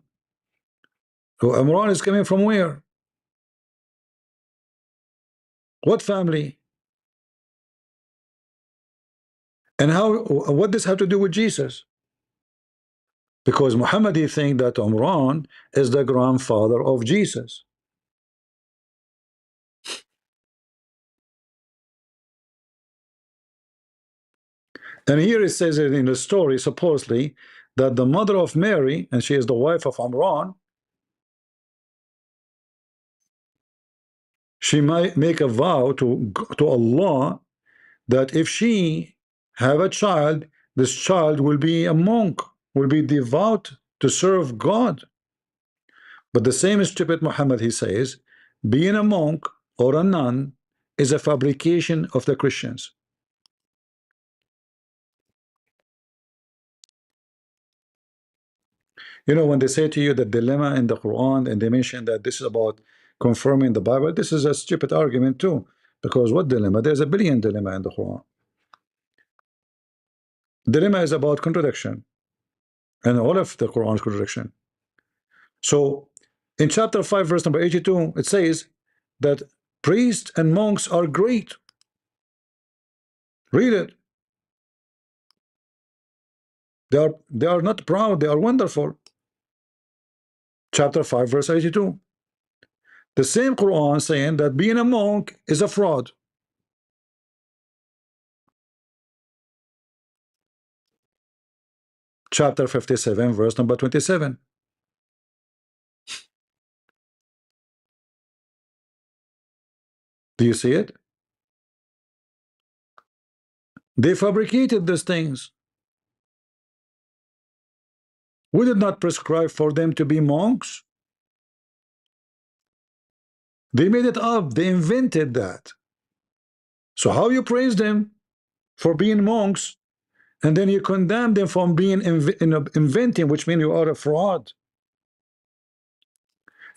So Amran is coming from where? What family? And how? What does have to do with Jesus? Because Muhammad, he think that Amran is the grandfather of Jesus. And here it says it in the story, supposedly, that the mother of Mary, and she is the wife of Amran, she might make a vow to Allah that if she have a child, this child will be a monk, will be devout to serve God. But the same stupid Muhammad, he says, being a monk or a nun is a fabrication of the Christians. You know, when they say to you the dilemma in the Quran, and they mention that this is about confirming the Bible, this is a stupid argument too. Because what dilemma? There's a billion dilemma in the Quran. Dilemma is about contradiction, and all of the Quran is contradiction. So in chapter 5 verse number 82 it says that priests and monks are great. Read it. They are not proud, they are wonderful. Chapter 5 verse 82. The same Quran saying that being a monk is a fraud. Chapter 57 verse number 27. Do you see it? They fabricated these things. We did not prescribe for them to be monks. They made it up. They invented that. So how you praise them for being monks, and then you condemn them from being inventing, which means you are a fraud.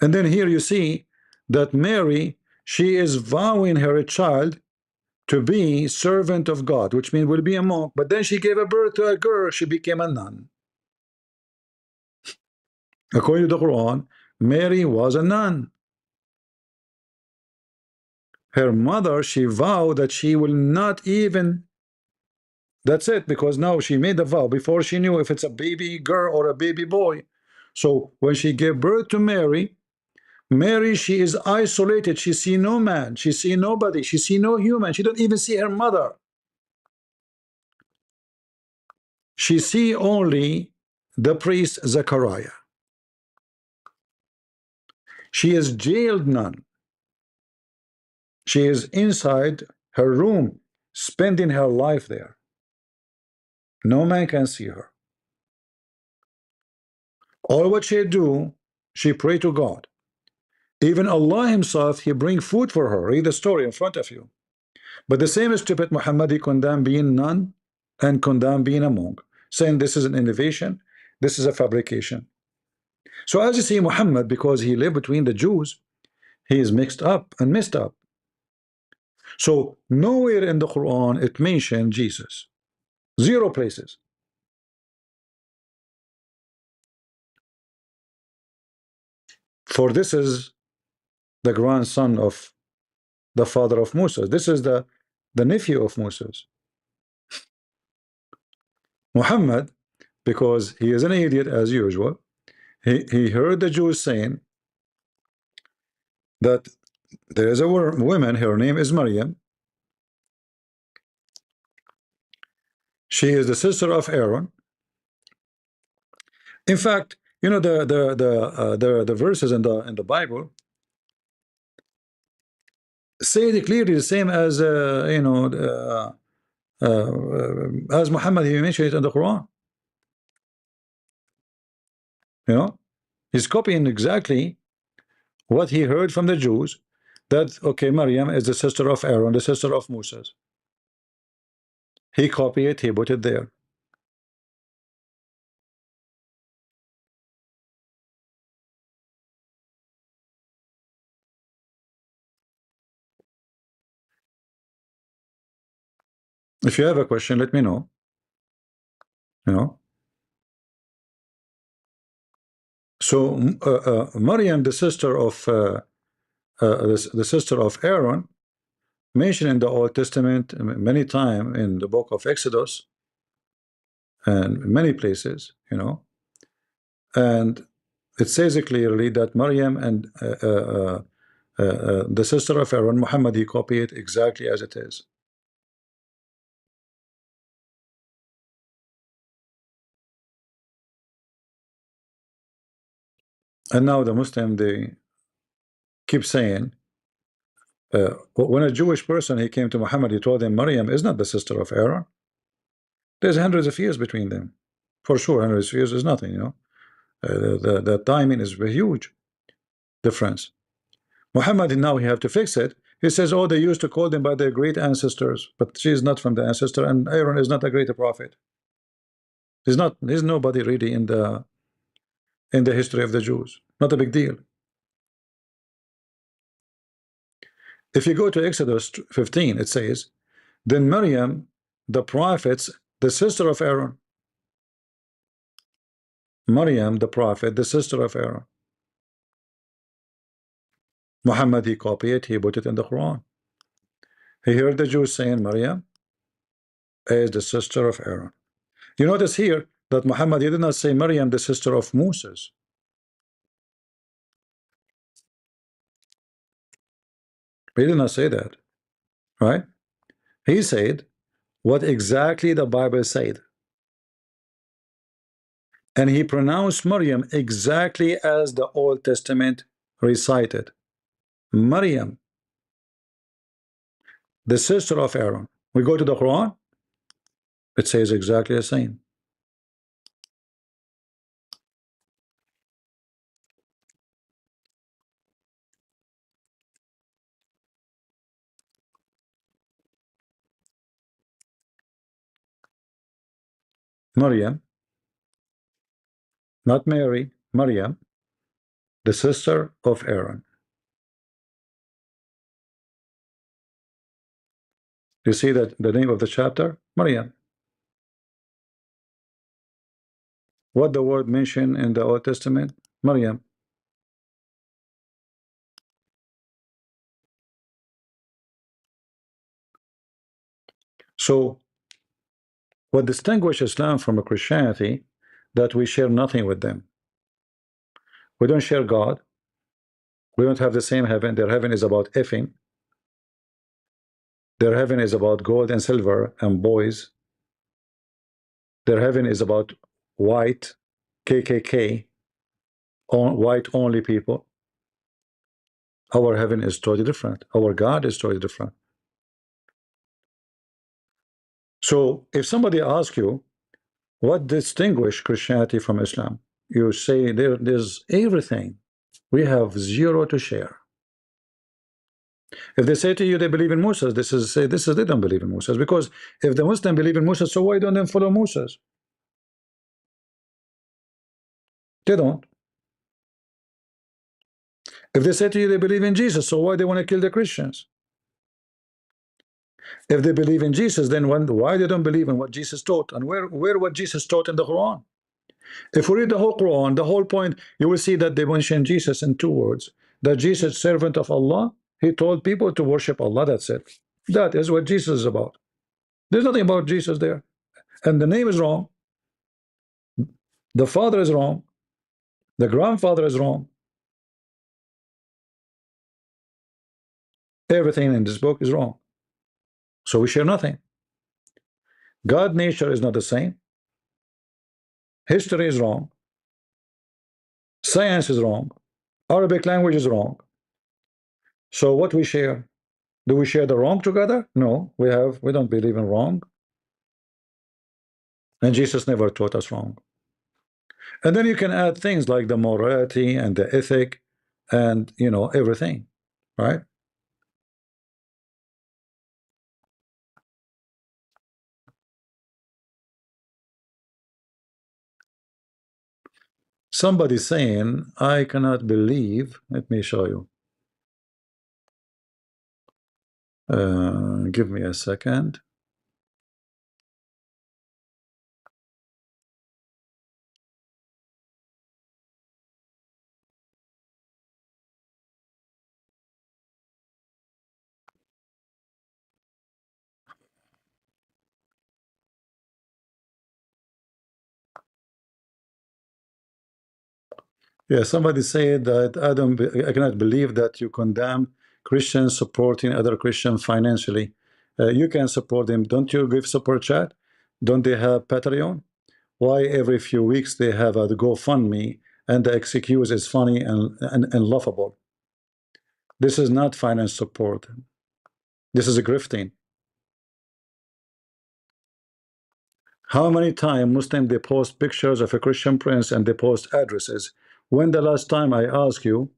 And then here you see that Mary, she is vowing her child to be servant of God, which means will be a monk. But then she gave a birth to a girl. She became a nun. According to the Quran, Mary was a nun. Her mother, she vowed that she will not even, that's it, because now she made the vow before she knew if it's a baby girl or a baby boy. So when she gave birth to Mary, Mary, she is isolated. She see no man. She see nobody. She see no human. She don't even see her mother. She see only the priest Zechariah. She is jailed nun. She is inside her room, spending her life there. No man can see her. All what she do, she pray to God. Even Allah himself, he bring food for her. Read the story in front of you. But the same stupid Muhammad, he condemned being nun and condemned being a monk, saying this is an innovation, this is a fabrication. So as you see, Muhammad, because he lived between the Jews, he is mixed up and messed up. So nowhere in the Quran it mentioned Jesus. Zero places. For this is the grandson of the father of Moses. This is the nephew of Moses. Muhammad, because he is an idiot as usual, he heard the Jews saying that there is a woman, her name is Maryam. She is the sister of Aaron. In fact, you know the verses in the Bible say it clearly the same as as Muhammad, he mentioned it in the Quran. You know, he's copying exactly what he heard from the Jews, that okay, Maryam is the sister of Aaron, the sister of Moses. He copied it, he put it there. If you have a question, let me know. You know, so Maryam, the sister of the sister of Aaron, mentioned in the Old Testament many times in the book of Exodus and many places, you know, and it says clearly that Maryam and the sister of Aaron, Muhammad, he copied it exactly as it is. And now the Muslim, they keep saying, when a Jewish person, he came to Muhammad, he told him Maryam is not the sister of Aaron. There's hundreds of years between them. For sure, hundreds of years is nothing, you know. The timing is a huge difference. Muhammad, now he have to fix it. He says, oh, they used to call them by their great ancestors, but she is not from the ancestor, and Aaron is not a great prophet. He's nobody really in the history of the Jews. Not a big deal. If you go to Exodus 15, it says, then Miriam, the prophets, the sister of Aaron. Maryam, the prophet, the sister of Aaron. Muhammad, he copied it, he put it in the Quran. He heard the Jews saying Maryam is the sister of Aaron. You notice here that Muhammad, he did not say Maryam, the sister of Moses. He did not say that, right? He said what exactly the Bible said. And he pronounced Maryam exactly as the Old Testament recited. Maryam. the sister of Aaron. We go to the Quran, it says exactly the same. Maryam, not Mary, Maryam, the sister of Aaron. You see that the name of the chapter? Maryam. What the word mentioned in the Old Testament? Maryam. So what distinguishes Islam from a Christianity, that we share nothing with them. We don't share God. We don't have the same heaven. Their heaven is about effing. Their heaven is about gold and silver and boys. Their heaven is about white, KKK, white only people. Our heaven is totally different. Our God is totally different. So if somebody asks you, what distinguishes Christianity from Islam? You say there's everything. We have zero to share. If they say to you they believe in Moses, they don't believe in Moses, because if the Muslims believe in Moses, so why don't they follow Moses? They don't. If they say to you they believe in Jesus, so why they want to kill the Christians? If they believe in Jesus, then why they don't believe in what Jesus taught, and where what Jesus taught in the Quran? If we read the whole Quran, the whole point, you will see that they mention Jesus in two words. That Jesus, servant of Allah, he told people to worship Allah. That's it. That is what Jesus is about. There's nothing about Jesus there. And the name is wrong. The father is wrong. The grandfather is wrong. Everything in this book is wrong. So we share nothing. God nature is not the same. History is wrong. Science is wrong. Arabic language is wrong. So what we share? Do we share the wrong together? No, we don't believe in wrong. And Jesus never taught us wrong. And then you can add things like the morality and the ethic and everything, right? Somebody saying, I cannot believe, let me show you. Give me a second. Yeah, somebody said that I cannot believe that you condemn Christians supporting other Christians financially. You can support them. Don't you give super chat? Don't they have Patreon? Why every few weeks they have a GoFundMe and the excuse is funny and laughable? This is not finance support. This is a grifting. How many times Muslims they post pictures of a Christian prince and they post addresses? When the last time I ask you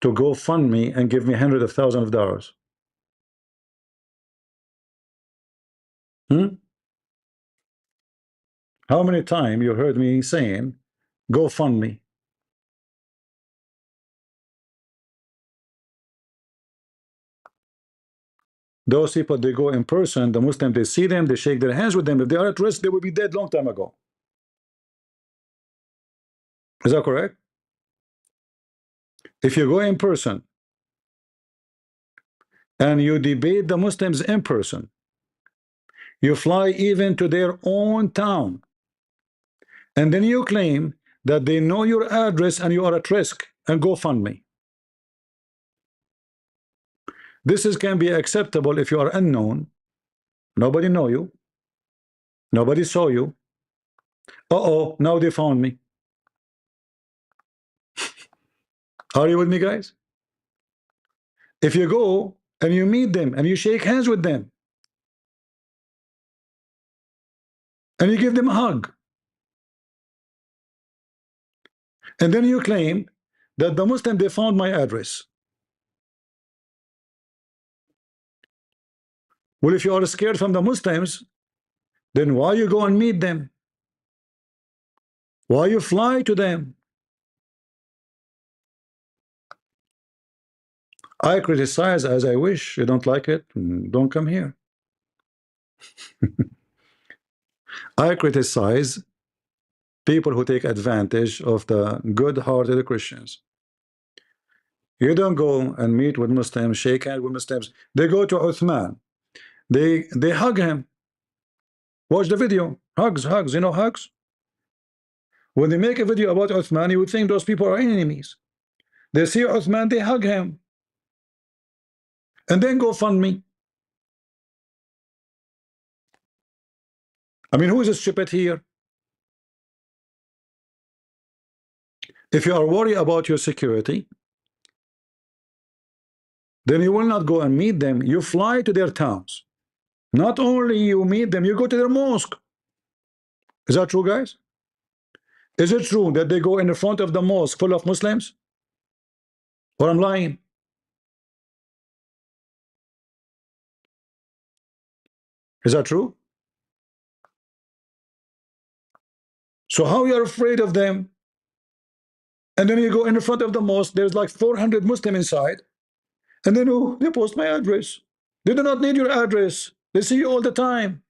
to go fund me and give me hundreds of thousands of dollars? How many times you heard me saying, go fund me? Those people, they go in person, the Muslims, they see them, they shake their hands with them. If they are at risk, they will be dead long time ago. Is that correct? If you go in person and you debate the Muslims in person, you fly even to their own town, and then you claim that they know your address and you are at risk, and go fund me. Can be acceptable if you are unknown. Nobody know you. Nobody saw you. Now they found me. Are you with me, guys? If you go and you meet them and you shake hands with them and you give them a hug, and then you claim that the Muslim, they found my address. Well, if you are scared from the Muslims, then why you go and meet them? Why you fly to them? I criticize as I wish. You don't like it? Don't come here. I criticize people who take advantage of the good-hearted Christians. You don't go and meet with Muslims, shake hands with Muslims. They go to Uthman. They hug him. Watch the video. Hugs, hugs. You know hugs? When they make a video about Uthman, you would think those people are enemies. They see Uthman, they hug him. And then go fund me. I mean, who is stupid here? If you are worried about your security, then you will not go and meet them. You fly to their towns. Not only you meet them, you go to their mosque. Is that true, guys? Is it true that they go in the front of the mosque full of Muslims? Or I'm lying? Is that true? So how you are afraid of them? And then you go in the front of the mosque, there's like 400 Muslims inside. And then oh, they post my address. They do not need your address. They see you all the time.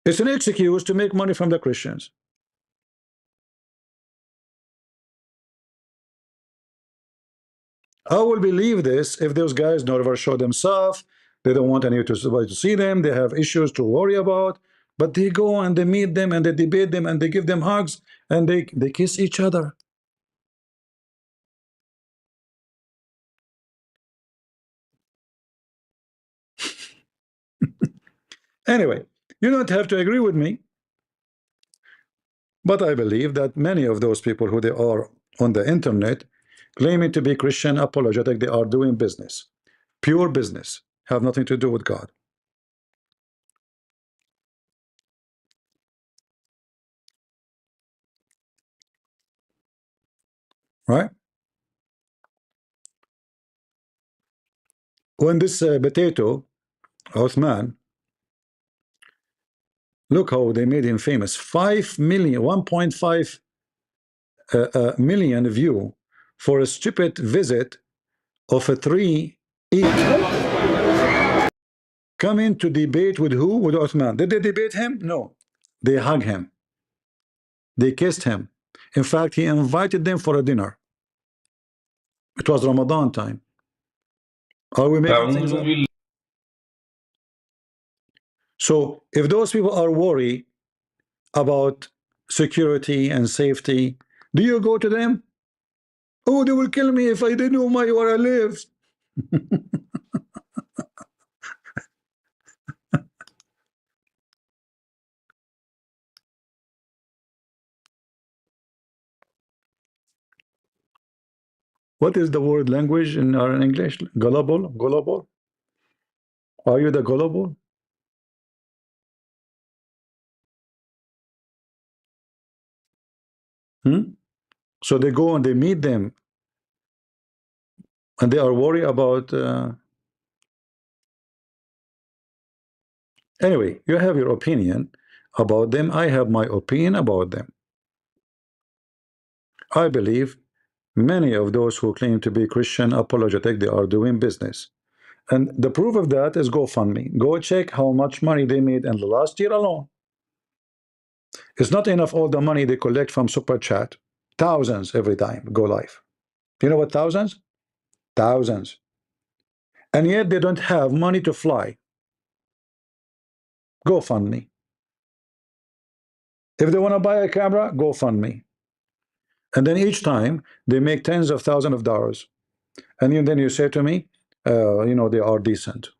It's an excuse to make money from the Christians. I will believe this if those guys never show themselves. They don't want anyone to see them. They have issues to worry about. But they go and they meet them and they debate them and they give them hugs and they kiss each other. Anyway, you don't have to agree with me. But I believe that many of those people who they are on the internet claiming to be Christian apologetic, they are doing business. Pure business. Have nothing to do with God. Right? When this potato, Othman, look how they made him famous. 5 million, 1.5 million view for a stupid visit of a tree coming to debate with who? With Othman. Did they debate him? No. They hug him. They kissed him. In fact, he invited them for a dinner. It was Ramadan time. Are we making things up? So if those people are worried about security and safety, do you go to them? Oh, they will kill me if I didn't know where I live. What is the word language in our English? Gullible? Gullible? Are you the gullible? So they go and they meet them and they are worried about anyway, you have your opinion about them. I have my opinion about them. I believe many of those who claim to be Christian apologetic, they are doing business. And the proof of that is GoFundMe. Go check how much money they made in the last year alone. It's not enough all the money they collect from Super Chat. Thousands every time go live. You know what thousands? Thousands. And yet they don't have money to fly. GoFundMe. If they want to buy a camera, GoFundMe. And then each time they make tens of thousands of dollars. And then you say to me, you know, they are decent.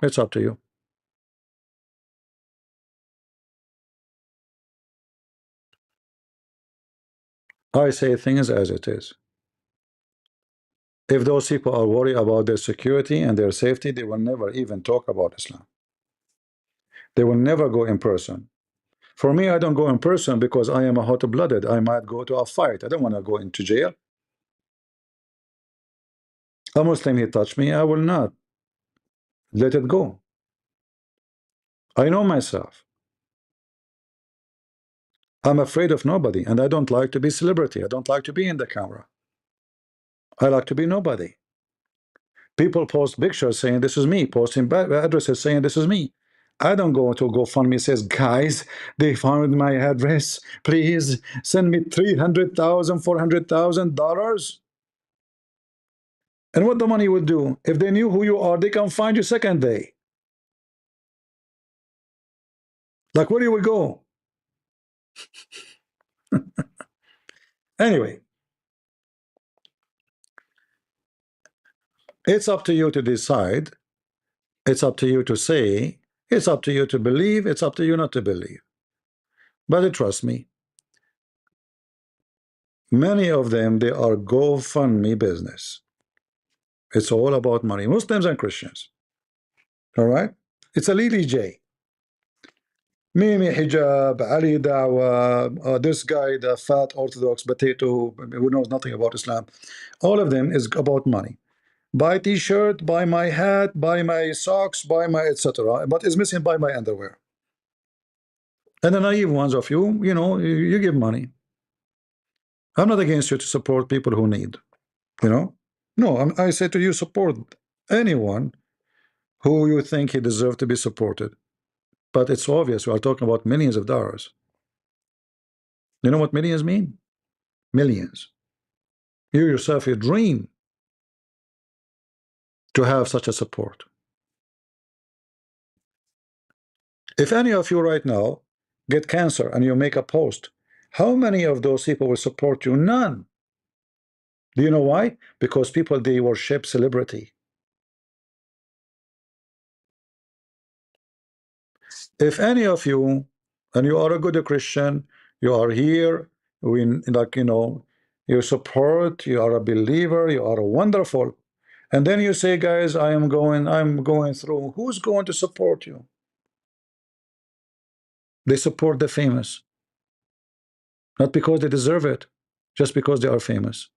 It's up to you. I say things as it is. If those people are worried about their security and their safety, they will never even talk about Islam. They will never go in person. For me, I don't go in person because I am a hot-blooded. I might go to a fight. I don't want to go into jail. A Muslim, he touched me, I will not let it go. I know myself. I'm afraid of nobody, and I don't like to be celebrity. I don't like to be in the camera. I like to be nobody. People post pictures saying this is me, posting addresses saying this is me. I don't go to GoFundMe says, guys, they found my address. Please send me $300,000, $400,000. And what the money would do? If they knew who you are, they can find you second day. Like, where you will go? Anyway, it's up to you to decide. It's up to you to say. It's up to you to believe. It's up to you not to believe. But trust me, many of them, they are GoFundMe business. It's all about money. Muslims and Christians. All right? It's a Lily J. Mimi hijab, Ali da'wah, this guy, the fat Orthodox potato who knows nothing about Islam. All of them is about money. Buy t-shirt, buy my hat, buy my socks, buy my etc. But is missing buy my underwear. And the naive ones of you, you know, you give money. I'm not against you to support people who need, you know. No, I say to you, support anyone who you think he deserves to be supported. But it's obvious we are talking about millions of dollars. You know what millions mean? Millions. You yourself, you dream to have such a support. If any of you right now get cancer and you make a post, how many of those people will support you? None. Do you know why? Because people, they worship celebrity. If any of you, and you are a good Christian, you are here, we like, you know, you support, you are a believer, you are wonderful, and then you say, guys, I'm going through. Who's going to support you? They support the famous, not because they deserve it, just because they are famous.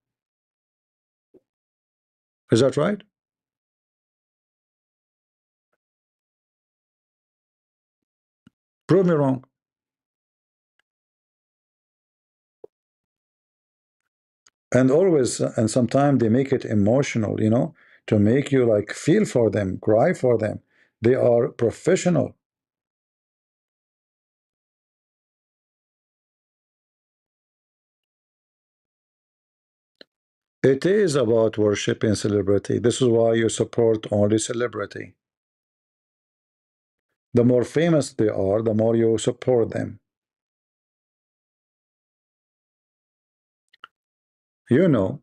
Is that right? Prove me wrong. And always, and sometimes they make it emotional, you know, to make you like feel for them, cry for them. They are professional. It is about worshiping celebrity. This is why you support only celebrity. The more famous they are, the more you support them. You know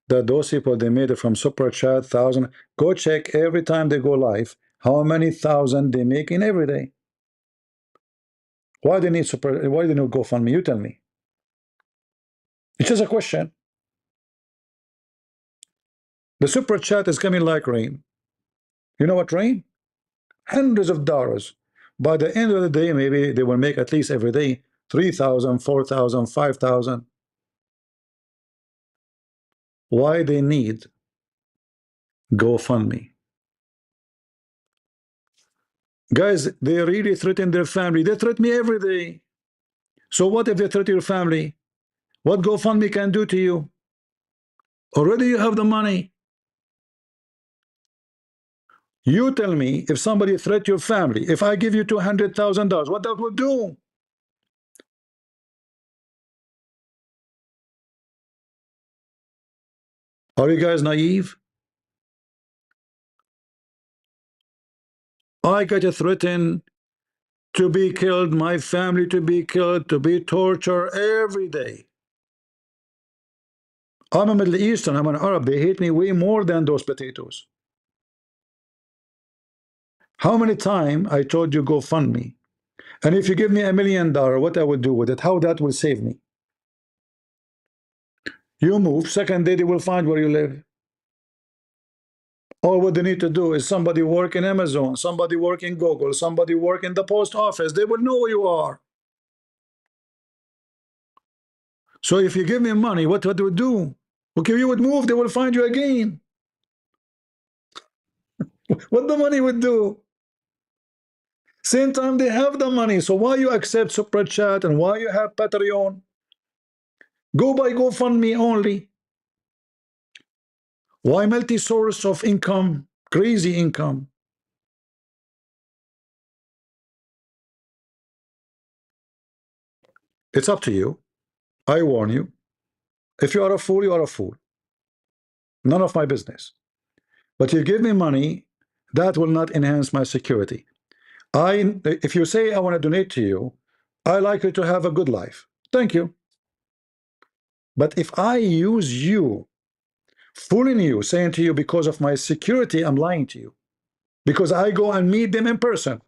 that those people, they made it from super chat, thousand. Go check every time they go live how many thousand they make in every day. Why they need super? Why they need GoFundMe? You tell me. It's just a question. The super chat is coming like rain. You know what rain? Hundreds of dollars. By the end of the day, maybe they will make at least every day 3,000, 4,000, 5,000. Why they need GoFundMe? Guys, they really threaten their family. They threaten me every day. So what if they threaten your family? What GoFundMe can do to you? Already you have the money. You tell me, if somebody threat your family, if I give you $200,000, what that will do? Are you guys naive? I get a threatened to be killed, my family to be killed, to be tortured every day. I'm a Middle Eastern, I'm an Arab. They hate me way more than those potatoes. How many times I told you go fund me? And if you give me $1 million, what I would do with it? How that will save me? You move, second day they will find where you live. All what they need to do is somebody work in Amazon, somebody work in Google, somebody work in the post office. They will know who you are. So if you give me money, what do you do? Okay, you would move, they will find you again. What the money would do? Same time they have the money. So why you accept Super Chat and why you have Patreon? Go by GoFundMe only. Why multi-source of income? Crazy income. It's up to you. I warn you. If you are a fool, you are a fool. None of my business. But you give me money, that will not enhance my security. If you say I want to donate to you, I like you to have a good life. Thank you. But if I use you, fooling you, saying to you because of my security, I'm lying to you. Because I go and meet them in person.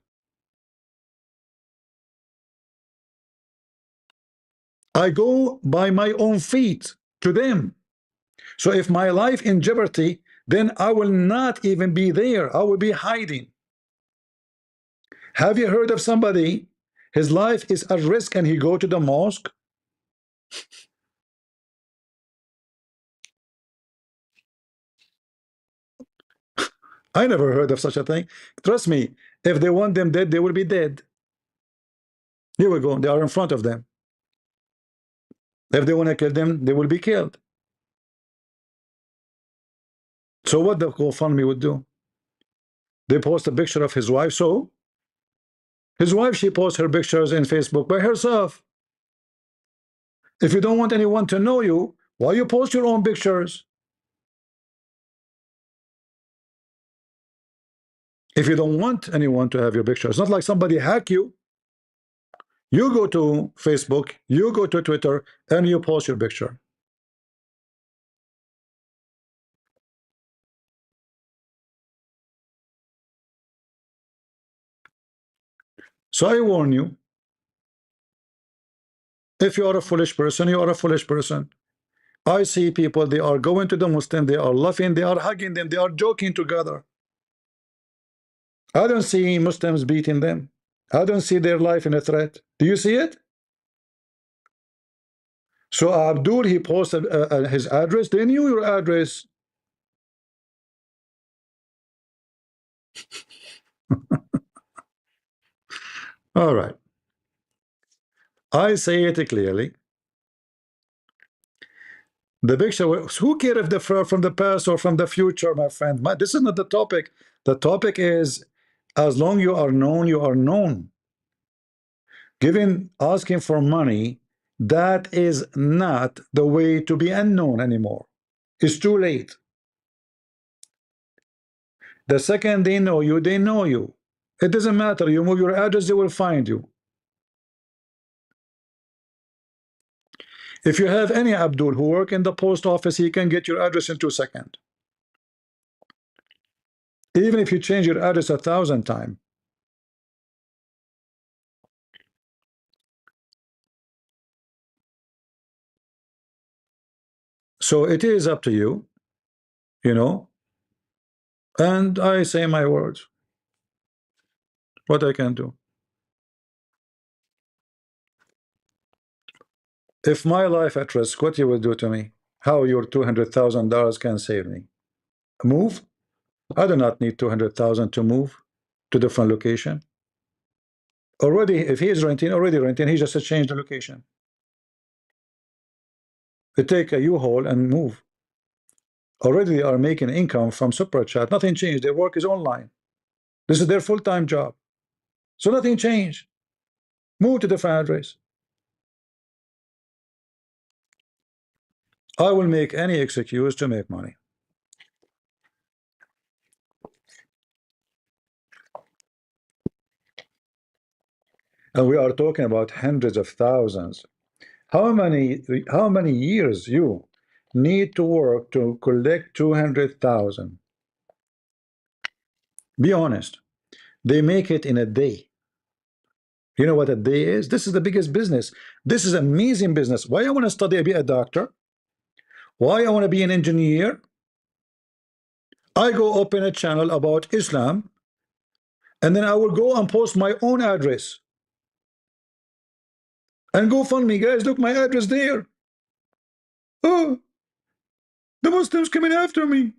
I go by my own feet to them. So if my life in jeopardy, then I will not even be there. I will be hiding. Have you heard of somebody, his life is at risk and he go to the mosque? I never heard of such a thing. Trust me, if they want them dead, they will be dead. Here we go. They are in front of them. If they want to kill them, they will be killed. So what the GoFundMe would do? They post a picture of his wife. So his wife, she posts her pictures in Facebook by herself. If you don't want anyone to know you, why you post your own pictures? If you don't want anyone to have your picture, it's not like somebody hack you. You go to Facebook, you go to Twitter, and you post your picture. So I warn you, if you are a foolish person, you are a foolish person. I see people, they are going to the Muslim, they are laughing, they are hugging them, they are joking together. I don't see Muslims beating them. I don't see their life in a threat. Do you see it? So Abdul, he posted his address. They knew your address. All right. I say it clearly. The picture, who cares if they're from the past or from the future, my friend? This is not the topic. The topic is, as long you are known, you are known. Asking for money, that is not the way to be unknown anymore. It's too late. The second they know you, they know you. It doesn't matter. You move your address, they will find you. If you have any Abdul who work in the post office, he can get your address in 2 seconds. Even if you change your address 1,000 times. So it is up to you, you know, and I say my words, what I can do. If my life at risk, what you will do to me? How your $200,000 can save me? Move? I do not need 200,000 to move to different location. Already, if he is already renting, he just change the location. They take a U-Haul and move. Already they are making income from Super Chat. Nothing changed. Their work is online. This is their full-time job. So nothing changed. Move to different address. I will make any excuse to make money. And we are talking about hundreds of thousands. How many years you need to work to collect 200,000? Be honest. They make it in a day. You know what a day is? This is the biggest business. This is amazing business. Why I want to study, be a doctor? Why I want to be an engineer? I go open a channel about Islam, and then I will go and post my own address and go fund me, guys. Look, my address there. Oh, the Muslims coming after me.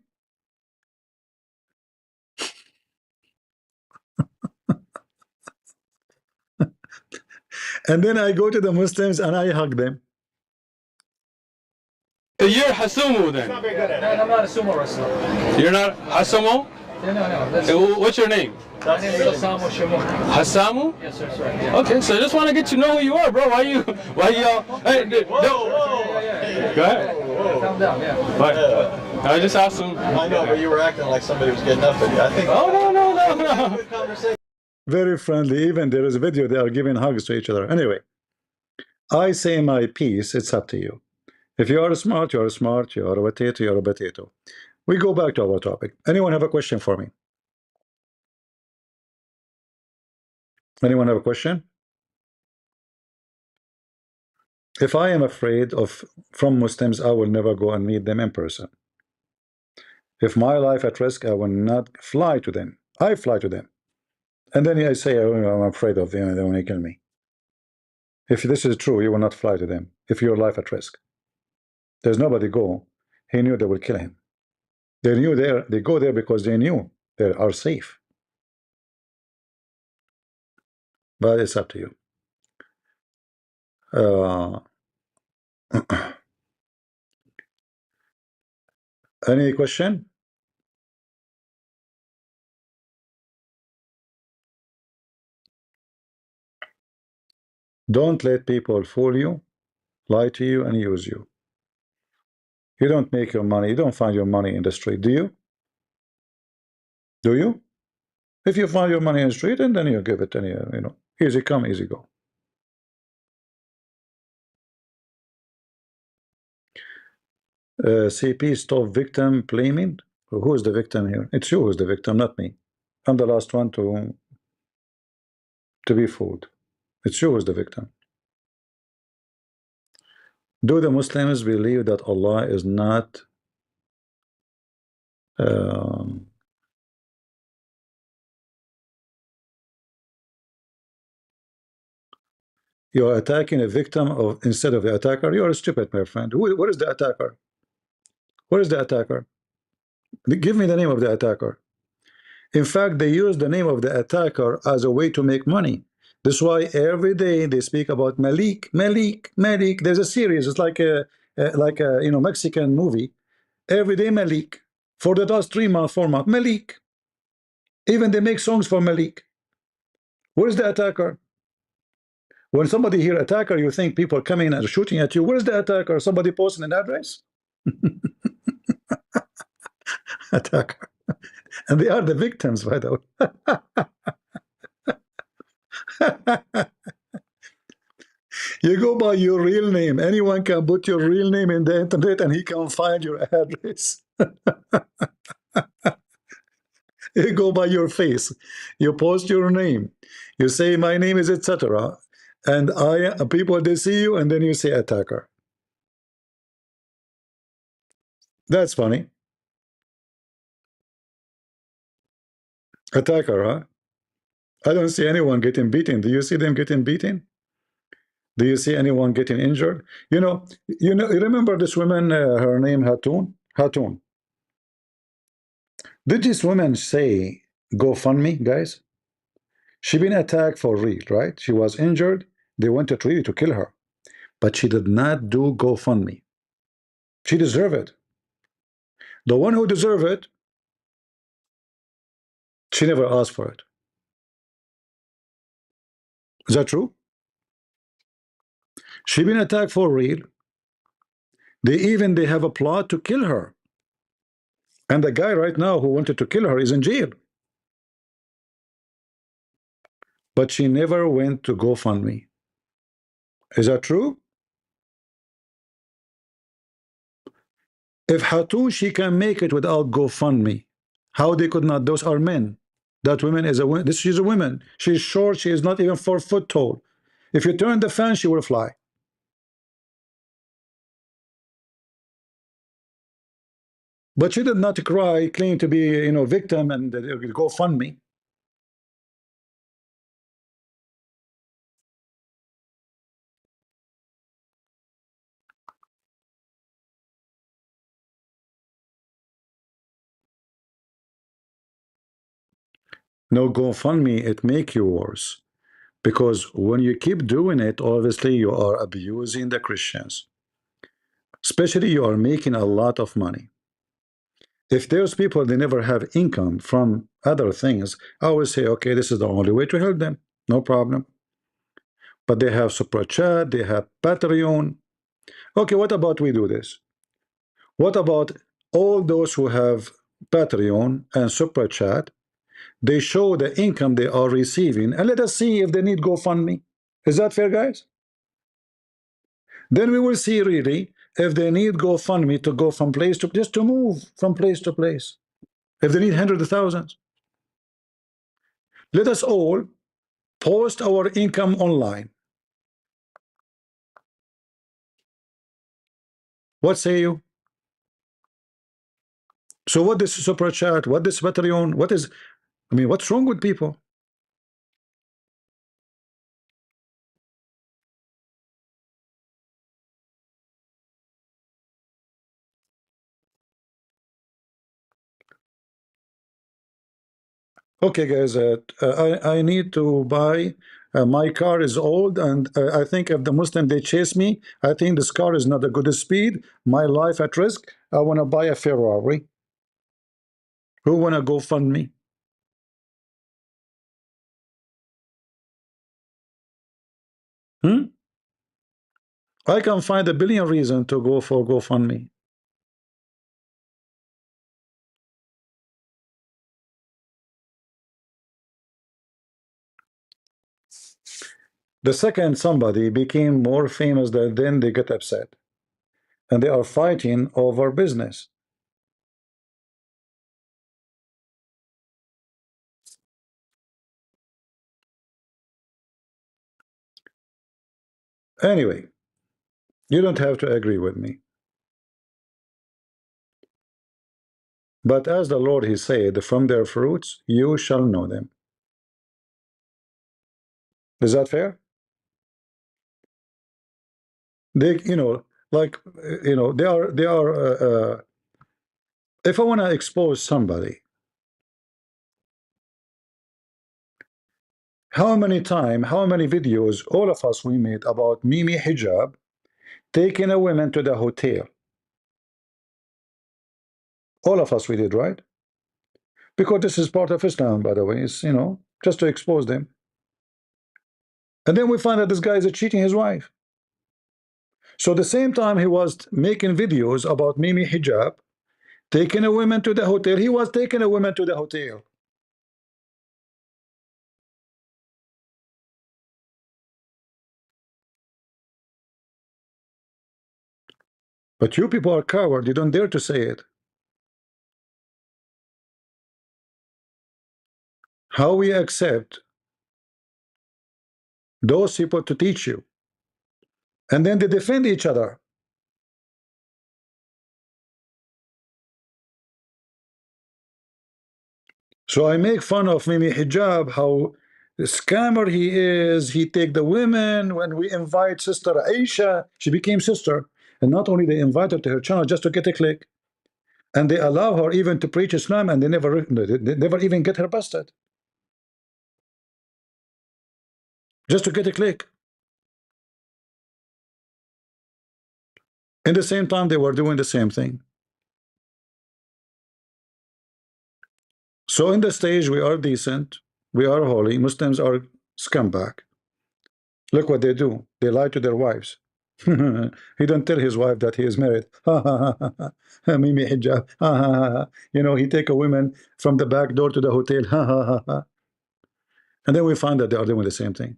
And then I go to the Muslims and I hug them. You're Hasumu then. No, I'm not a sumo wrestler. You're not Hasumo? No. What's your name? My name is Hasamu Shimon. Hasamu? Yes, sir. Right. Yeah. Okay, so I just want to get to know who you are, bro. Why you all... Hey, Whoa. Go ahead. Calm down, yeah. Bye. I just asked him. I know, but you were acting like somebody was getting up at you. I think. Oh, no. Good conversation. Very friendly. Even there is a video, they are giving hugs to each other. Anyway, I say my piece. It's up to you. If you are smart, you are smart. You are a potato, you are a potato. We go back to our topic. Anyone have a question for me? Anyone have a question? If I am afraid from Muslims, I will never go and meet them in person. If my life at risk, I will not fly to them. I fly to them. And then I say, oh, I'm afraid of them, they want to kill me. If this is true, you will not fly to them. If your life at risk. There's nobody go. He knew they will kill him. They knew they go there because they knew they are safe. But it's up to you. Any question? Don't let people fool you, lie to you, and use you. You don't make your money. You don't find your money in the street, do you? Do you? If you find your money in the street, and then you give it, and you know, easy come, easy go. CP, stop victim blaming. Who is the victim here? It's you who's the victim, not me. I'm the last one to be fooled. It's you who's the victim. Do the Muslims believe that Allah is not you're attacking a victim of instead of the attacker? You're stupid, my friend. What is the attacker? What is the attacker? Give me the name of the attacker. In fact, they use the name of the attacker as a way to make money. That's why every day they speak about Malik. There's a series. It's like a you know, Mexican movie. Every day Malik. For the last 3 months, 4 months, Malik. Even they make songs for Malik. Where is the attacker? When somebody hear attacker, you think people coming and shooting at you. Where is the attacker? Somebody posting an address? Attacker. And they are the victims, by the way. You go by your real name. Anyone can put your real name in the internet and he can find your address. You go by your face. You post your name. You say, my name is etc. And people, they see you, and then you say attacker. That's funny. Attacker, huh? I don't see anyone getting beaten. Do you see them getting beaten? Do you see anyone getting injured? You remember this woman, her name Hatun? Hatun. Did this woman say, go fund me, guys? She been attacked for real, right? She was injured. They wanted really to kill her. But she did not do GoFundMe. She deserved it. The one who deserved it, she never asked for it. Is that true? She been attacked for real. They have a plot to kill her. And the guy right now who wanted to kill her is in jail. But she never went to GoFundMe. Is that true? If Hatu, she can make it without GoFundMe, how they could not? Those are men. That woman is a woman. She's a woman. She's short. She is not even 4 foot tall. If you turn the fan, she will fly. But she did not cry, claim to be, victim, and go fund me. No, GoFundMe, it make you worse. Because when you keep doing it, obviously you are abusing the Christians. Especially you are making a lot of money. If there's people they never have income from other things, I always say, okay, this is the only way to help them. No problem. But they have Super Chat, they have Patreon. Okay, what about we do this? What about all those who have Patreon and Super Chat? They show the income they are receiving, and let us see if they need GoFundMe. Is that fair, guys? Then we will see really if they need GoFundMe to go from place to just to move from place to place. If they need hundreds of thousands, let us all post our income online. What say you? So what is Super Chat? What is Patreon? What is, I mean, what's wrong with people? Okay, guys, I need to buy. My car is old, and I think if the Muslim they chase me, I think this car is not a good speed. My life at risk. I want to buy a Ferrari. Who want to go fund me? Hmm? I can find a billion reasons to go for GoFundMe. The second somebody became more famous, then they get upset, and they are fighting over business. Anyway, you don't have to agree with me. But as the Lord he said, from their fruits you shall know them. Is that fair? They, like, they are. If I want to expose somebody, how many videos, all of us we made about Mimi hijab taking a woman to the hotel. All of us we did, right? Because this is part of Islam, by the way. It's, just to expose them. And then we find that this guy is cheating his wife. So the same time he was making videos about Mimi hijab taking a woman to the hotel, he was taking a woman to the hotel. But you people are coward. You don't dare to say it. How we accept those people to teach you, and then they defend each other. So I make fun of Mimi Hijab, how the scammer he is. He take the women. When we invite Sister Aisha, she became sister, and not only they invite her to her channel just to get a click, and they allow her even to preach Islam, and they never even get her busted, just to get a click. In the same time, they were doing the same thing. So in the stage, we are decent, we are holy. Muslims are scumbag. Look what they do. They lie to their wives. He don't tell his wife that he is married. Mimi hijab. He take a woman from the back door to the hotel. And then we find that they are doing the same thing.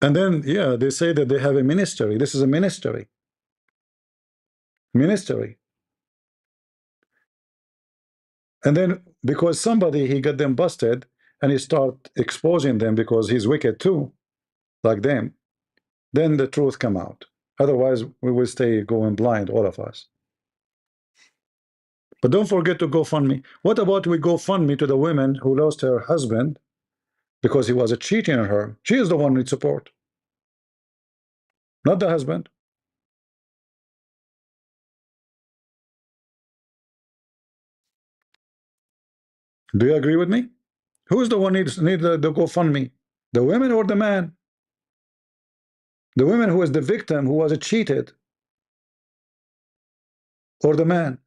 And then, yeah, they say that they have a ministry. This is a ministry. Ministry. And then because somebody, he got them busted, and he start exposing them because he's wicked too, like them. then the truth come out. Otherwise, we will stay going blind, all of us. But don't forget to GoFundMe. What about we GoFundMe to the woman who lost her husband because he was cheating on her? She is the one who needs support, not the husband. Do you agree with me? Who's the one needs the GoFundMe? The women or the man? The woman who is the victim, who was cheated, or the man?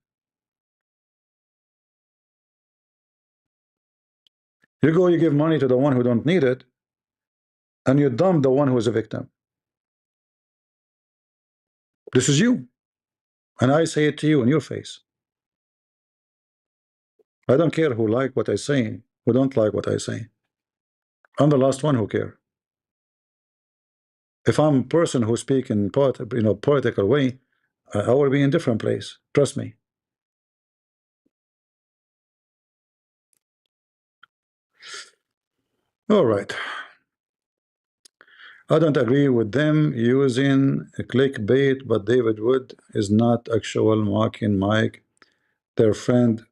You go, you give money to the one who don't need it, and you dump the one who is a victim. This is you, and I say it to you in your face. I don't care who like what I say, who don't like what I say. I'm the last one who care. If I'm a person who speak in political way, I will be in different place. Trust me. All right. I don't agree with them using clickbait, but David Wood is not actual mocking Mike, their friend.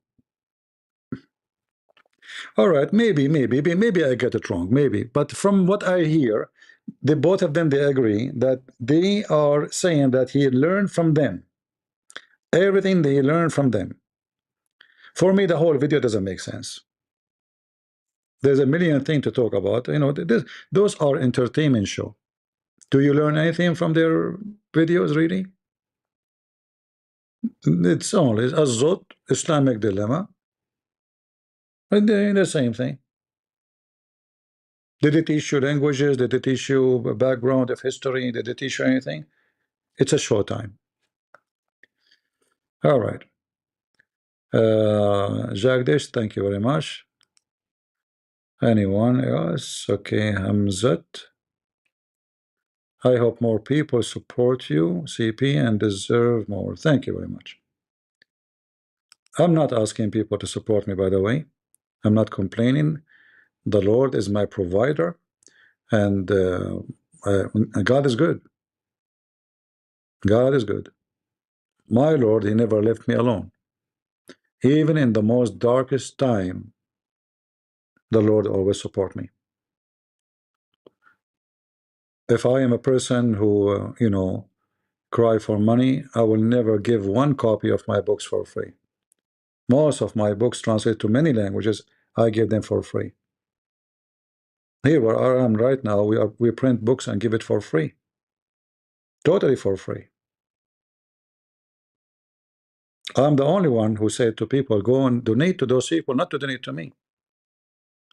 All right, maybe I get it wrong, maybe. But from what I hear, the both of them, they agree that they are saying that he learned from them. Everything they learned from them. For me, the whole video doesn't make sense. There's a million things to talk about. Those are entertainment show. Do you learn anything from their videos, really? It's only Azot, Islamic Dilemma, and they're the same thing. Did it teach you languages? Did it teach you a background of history? Did it teach you anything? It's a short time. All right. Jagdish, thank you very much. Anyone else? Okay, Hamzat. I hope more people support you, CP, and deserve more. Thank you very much. I'm not asking people to support me, by the way. I'm not complaining. The Lord is my provider, and God is good. God is good. My Lord, He never left me alone. Even in the most darkest time, the Lord always support me. If I am a person who, cry for money, I will never give one copy of my books for free. Most of my books translate to many languages. I give them for free. Here where I am right now, we print books and give it for free. Totally for free. I'm the only one who said to people, go and donate to those people, not to donate to me.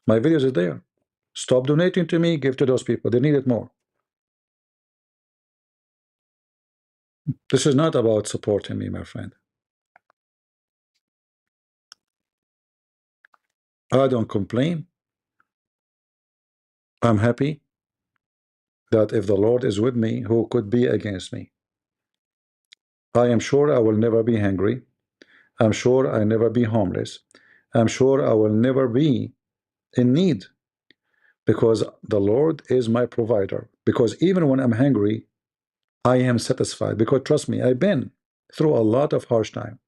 My videos are there. Stop donating to me, give to those people. They need it more. This is not about supporting me, my friend. I don't complain. I'm happy that if the Lord is with me, who could be against me? I am sure I will never be hungry. I'm sure I never be homeless. I'm sure I will never be in need, because the Lord is my provider. Because even when I'm hungry, I am satisfied. Because trust me, I've been through a lot of harsh time.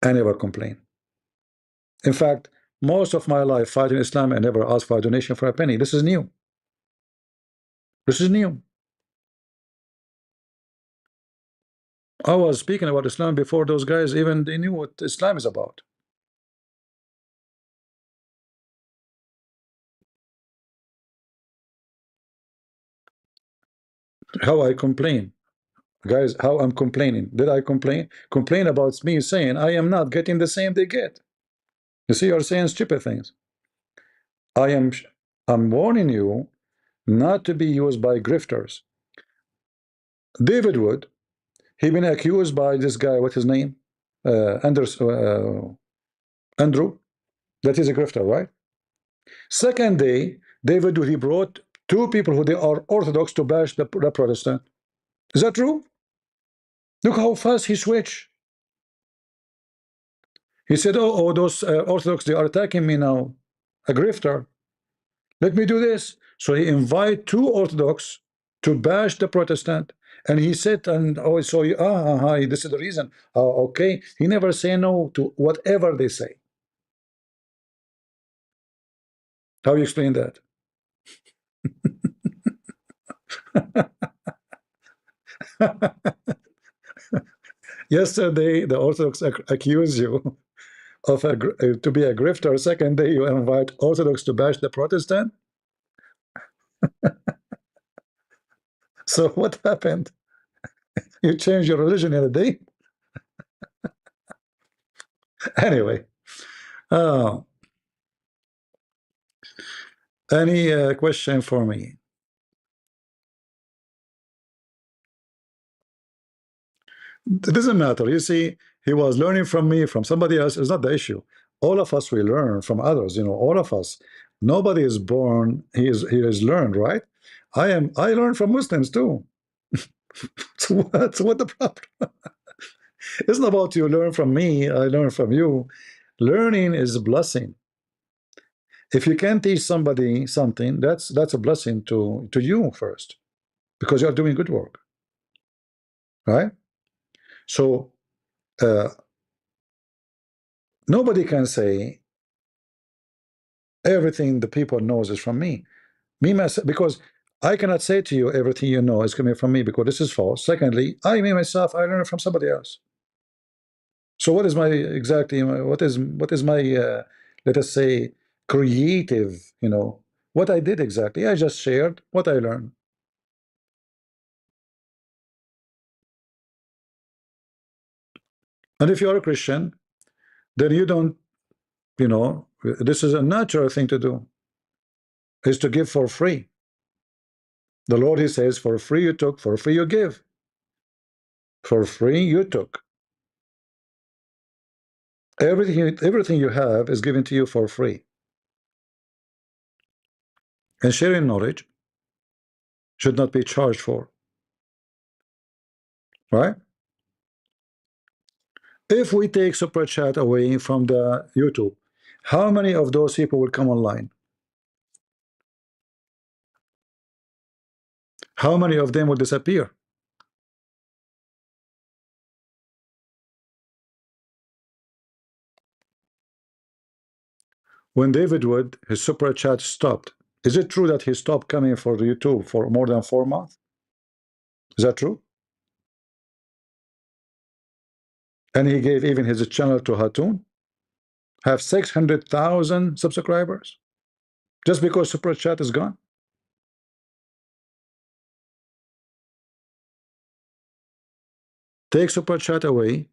I never complain. In fact, most of my life fighting Islam, I never asked for a donation for a penny. This is new. This is new. I was speaking about Islam before those guys even they knew what Islam is about. How I complain, guys, how I'm complaining. Did I complain? Complain about me saying I am not getting the same they get. You see, you're saying stupid things. I'm warning you not to be used by grifters. David Wood, he been accused by this guy, what's his name? Andrew, that is a grifter, right? Second day, David Wood, he brought two people who they are Orthodox to bash the Protestant. Is that true? Look how fast he switched. He said, oh, those Orthodox, they are attacking me now. A grifter. Let me do this. So he invite two Orthodox to bash the Protestant. And he said, and oh, so you, this is the reason. Okay, he never say no to whatever they say. How you explain that? Yesterday, the Orthodox accuse you of to be a grifter. Second day, you invite Orthodox to bash the Protestant. So what happened? You changed your religion in a day? Anyway, uh, any question for me? It doesn't matter. You see, he was learning from me, from somebody else. It's not the issue. All of us, we learn from others. You know, all of us. Nobody is born. He is learned, right? I learn from Muslims too. So what the problem? It's not about you learn from me, I learn from you. Learning is a blessing. If you can teach somebody something, that's a blessing to you first, because you're doing good work, right? So uh, nobody can say everything the people knows is from me myself, because I cannot say to you everything you know is coming from me, because this is false. Secondly, me myself, I learn from somebody else. So what is my exactly what is my let us say creative, what I did exactly? I just shared what I learned. And if you are a Christian, then you don't, this is a natural thing to do, is to give for free. The Lord, he says, for free you took, for free you give. For free you took. Everything you have is given to you for free. And sharing knowledge should not be charged for, right? If we take super chat away from the YouTube, how many of those people will come online? How many of them will disappear? When David Wood, his super chat stopped, is it true that he stopped coming for the YouTube for more than 4 months? Is that true? And he gave even his channel to Hatun, have 600,000 subscribers, just because super chat is gone. Take super chat away,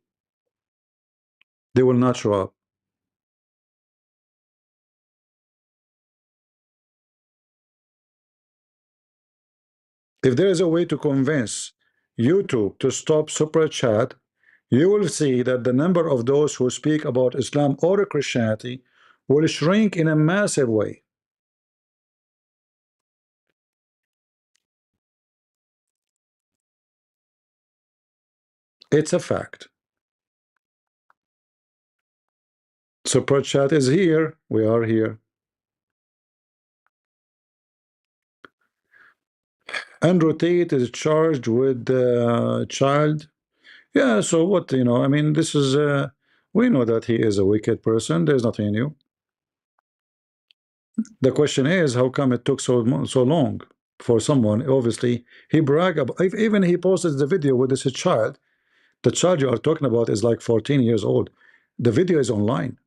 they will not show up. If there is a way to convince YouTube to stop super chat, you will see that the number of those who speak about Islam or Christianity will shrink in a massive way. It's a fact. Super chat is here. We are here. Andrew Tate is charged with child. Yeah, so what, I mean, this is, we know that he is a wicked person. There's nothing new. The question is, how come it took so long for someone? Obviously, he bragged about, even he posted the video with this child. The child you are talking about is like 14 years old. The video is online.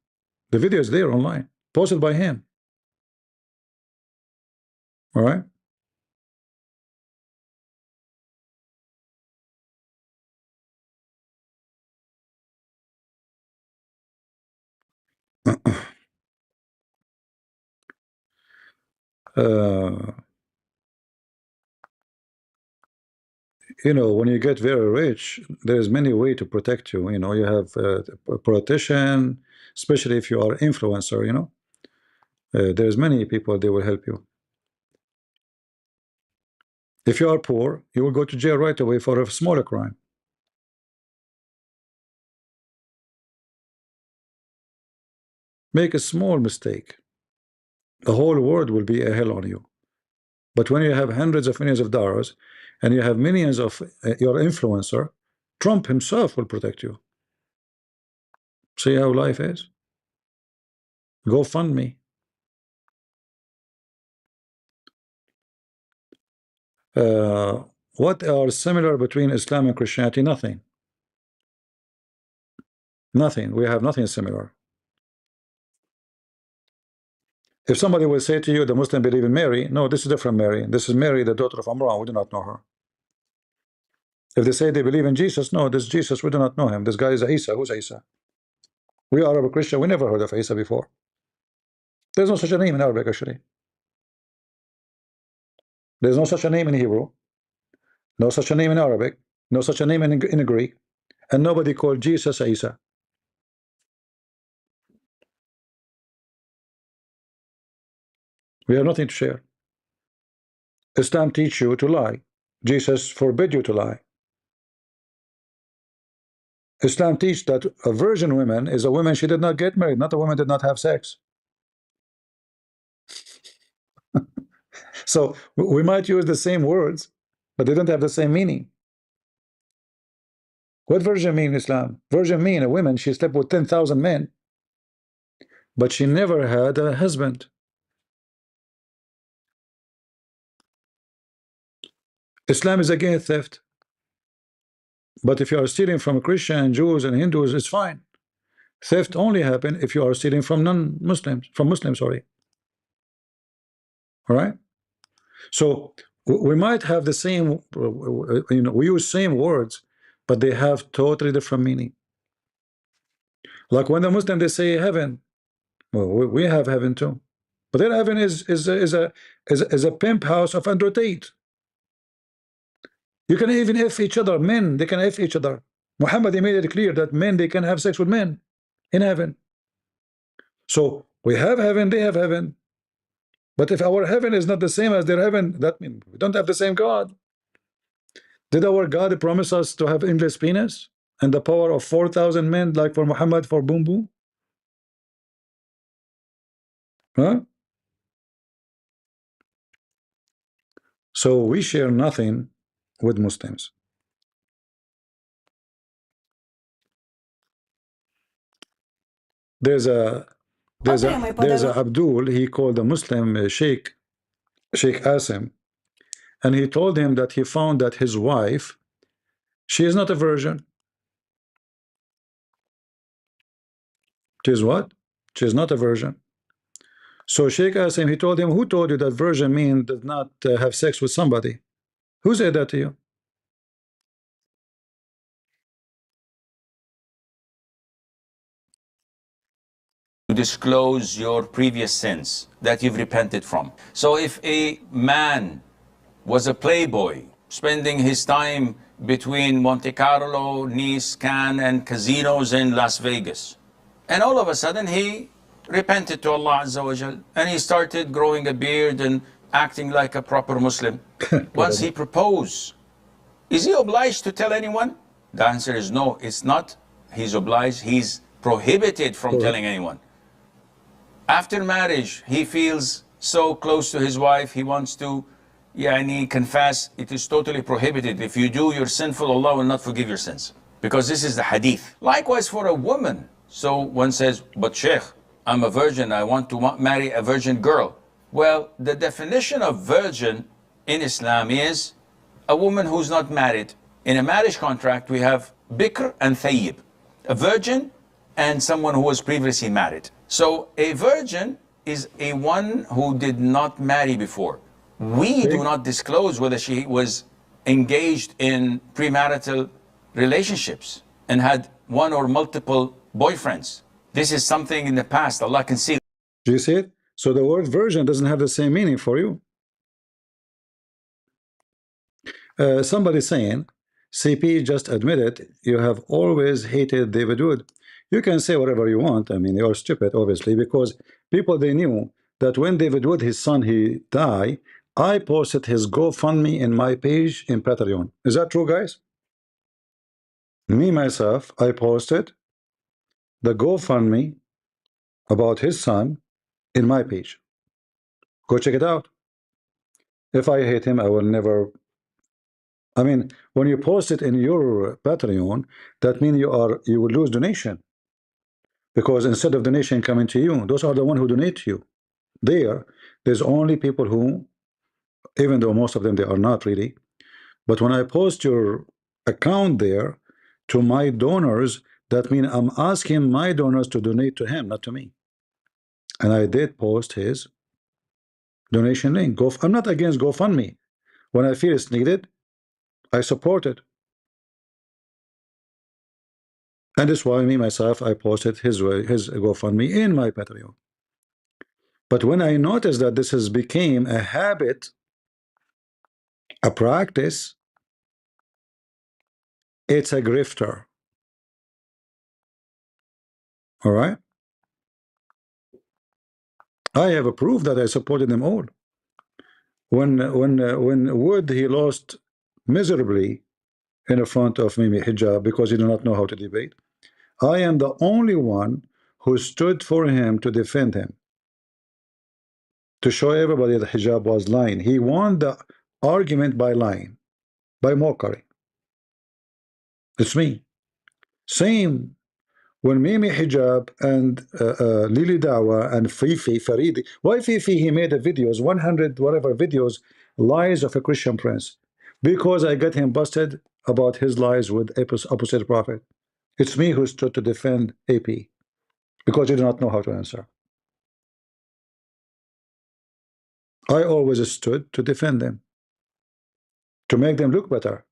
The video is there online, posted by him. All right. uh, when you get very rich, there's many way to protect you. You have a protection, especially if you are influencer. There's many people, they will help you. If you are poor, you will go to jail right away for a smaller crime. Make a small mistake, the whole world will be a hell on you. But when you have hundreds of millions of dollars and you have millions of your influencer, Trump himself will protect you. See how life is? Go fund me. What are similar between Islam and Christianity? Nothing. Nothing. We have nothing similar. If somebody will say to you, the Muslim believe in Mary, no, this is different Mary. This is Mary, the daughter of Amran. We do not know her. If they say they believe in Jesus, no, this Jesus, we do not know him. This guy is Isa. Who's Isa? We are Arab Christian. We never heard of Isa before. There's no such a name in Arabic, actually. There's no such a name in Hebrew. No such a name in Arabic. No such a name in Greek. And nobody called Jesus Isa. We have nothing to share. Islam teach you to lie. Jesus forbid you to lie. Islam teach that a virgin woman is a woman she did not get married, not a woman did not have sex. So we might use the same words, but they don't have the same meaning. What virgin mean in Islam? Virgin mean a woman, she slept with 10,000 men, but she never had a husband. Islam is against theft. But if you are stealing from Christians, Jews, and Hindus, it's fine. Theft only happen if you are stealing from non-Muslims, from Muslims, sorry. All right? So we might have the same, we use same words, but they have totally different meaning. Like when the Muslim they say heaven, well, we have heaven too, but their heaven is a pimp house of Andrew Tate. You can even F each other, men they can F each other. Muhammad he made it clear that men they can have sex with men in heaven. So we have heaven, they have heaven. But if our heaven is not the same as their heaven, that means we don't have the same God. Did our God promise us to have endless penis and the power of 4,000 men like for Muhammad for boom boom? Huh? So we share nothing with Muslims. There's a Abdul, he called a Muslim Sheikh Asim, and he told him that he found that his wife, she is not a virgin. She is what? She is not a virgin. So Sheikh Asim, he told him, who told you that virgin mean does not have sex with somebody? Who said that to you? To disclose your previous sins that you've repented from. So if a man was a playboy, spending his time between Monte Carlo, Nice, Cannes, and casinos in Las Vegas, and all of a sudden he repented to Allah Azza wa Jal, and he started growing a beard and acting like a proper Muslim. Once he proposed, is he obliged to tell anyone? The answer is no, it's not. He's obliged, he's prohibited from telling anyone. After marriage, he feels so close to his wife, he wants to confess. It is totally prohibited. If you do, you're sinful, Allah will not forgive your sins. Because this is the hadith. Likewise for a woman. So one says, but Sheikh, I'm a virgin, I want to marry a virgin girl. Well, the definition of virgin in Islam is a woman who's not married. In a marriage contract, we have bikr and thayyib, a virgin and someone who was previously married. So a virgin is a one who did not marry before. We do not disclose whether she was engaged in premarital relationships and had one or multiple boyfriends. This is something in the past. Allah can see. Do you see it? So the word virgin doesn't have the same meaning for you. Somebody saying, CP just admitted you have always hated David Wood. You can say whatever you want. I mean, you're stupid, obviously, because people, they knew that when David Wood, his son, he died, I posted his GoFundMe in my page in Patreon. Is that true, guys? Me, myself, I posted the GoFundMe about his son in my page. Go check it out. If I hate him, I will never. I mean, when you post it in your Patreon, that means you will lose donation, because instead of donation coming to you, those are the one who donate to you. There's only people who, even though most of them they are not really, but when I post your account there to my donors, that means I'm asking my donors to donate to him, not to me. And I did post his donation link. I'm not against GoFundMe. When I feel it's needed, I support it. And that's why me myself I posted his GoFundMe in my Patreon. But when I noticed that this has become a habit, a practice, it's a grifter. All right. I have a proof that I supported them all. When Wood he lost miserably in front of Mimi Hijab because he did not know how to debate, I am the only one who stood for him to defend him, to show everybody that Hijab was lying. He won the argument by lying, by mockery. It's me. Same when Mimi Hijab and Lily Dawa and Fifi Faridi. Why Fifi? He made a videos, 100 whatever videos, lies of a Christian prince, because I got him busted about his lies with opposite prophet. It's me who stood to defend AP because he did not know how to answer. I always stood to defend them, to make them look better.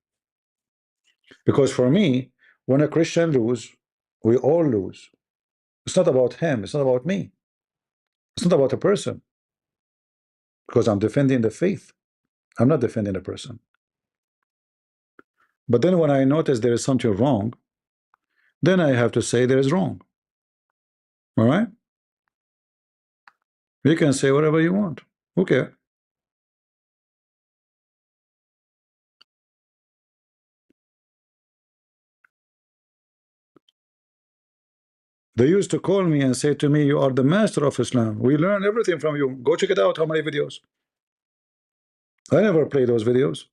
Because for me, when a Christian lose, we all lose. It's not about him. It's not about me. It's not about a person. Because I'm defending the faith. I'm not defending a person. But then when I notice there is something wrong, then I have to say there is wrong. All right? You can say whatever you want. Okay. They used to call me and say to me, you are the master of Islam. We learn everything from you. Go check it out. How many videos? I never play those videos.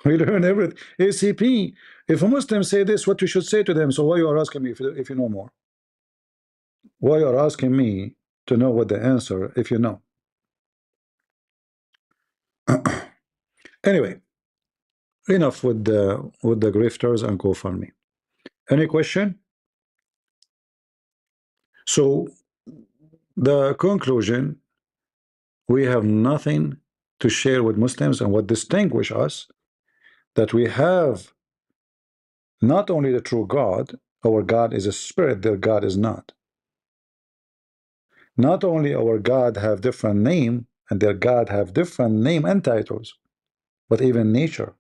We learn everything. ACP. If a Muslim say this, what you should say to them. So why you are asking me if you know more? Why you are asking me to know what the answer if you know? Anyway, enough with the grifters and GoFundMe. Any question? So the conclusion, we have nothing to share with Muslims, and what distinguish us, that we have not only the true God, our God is a spirit, their God is not. Not only our God have different name, and their God have different name and titles, but even nature.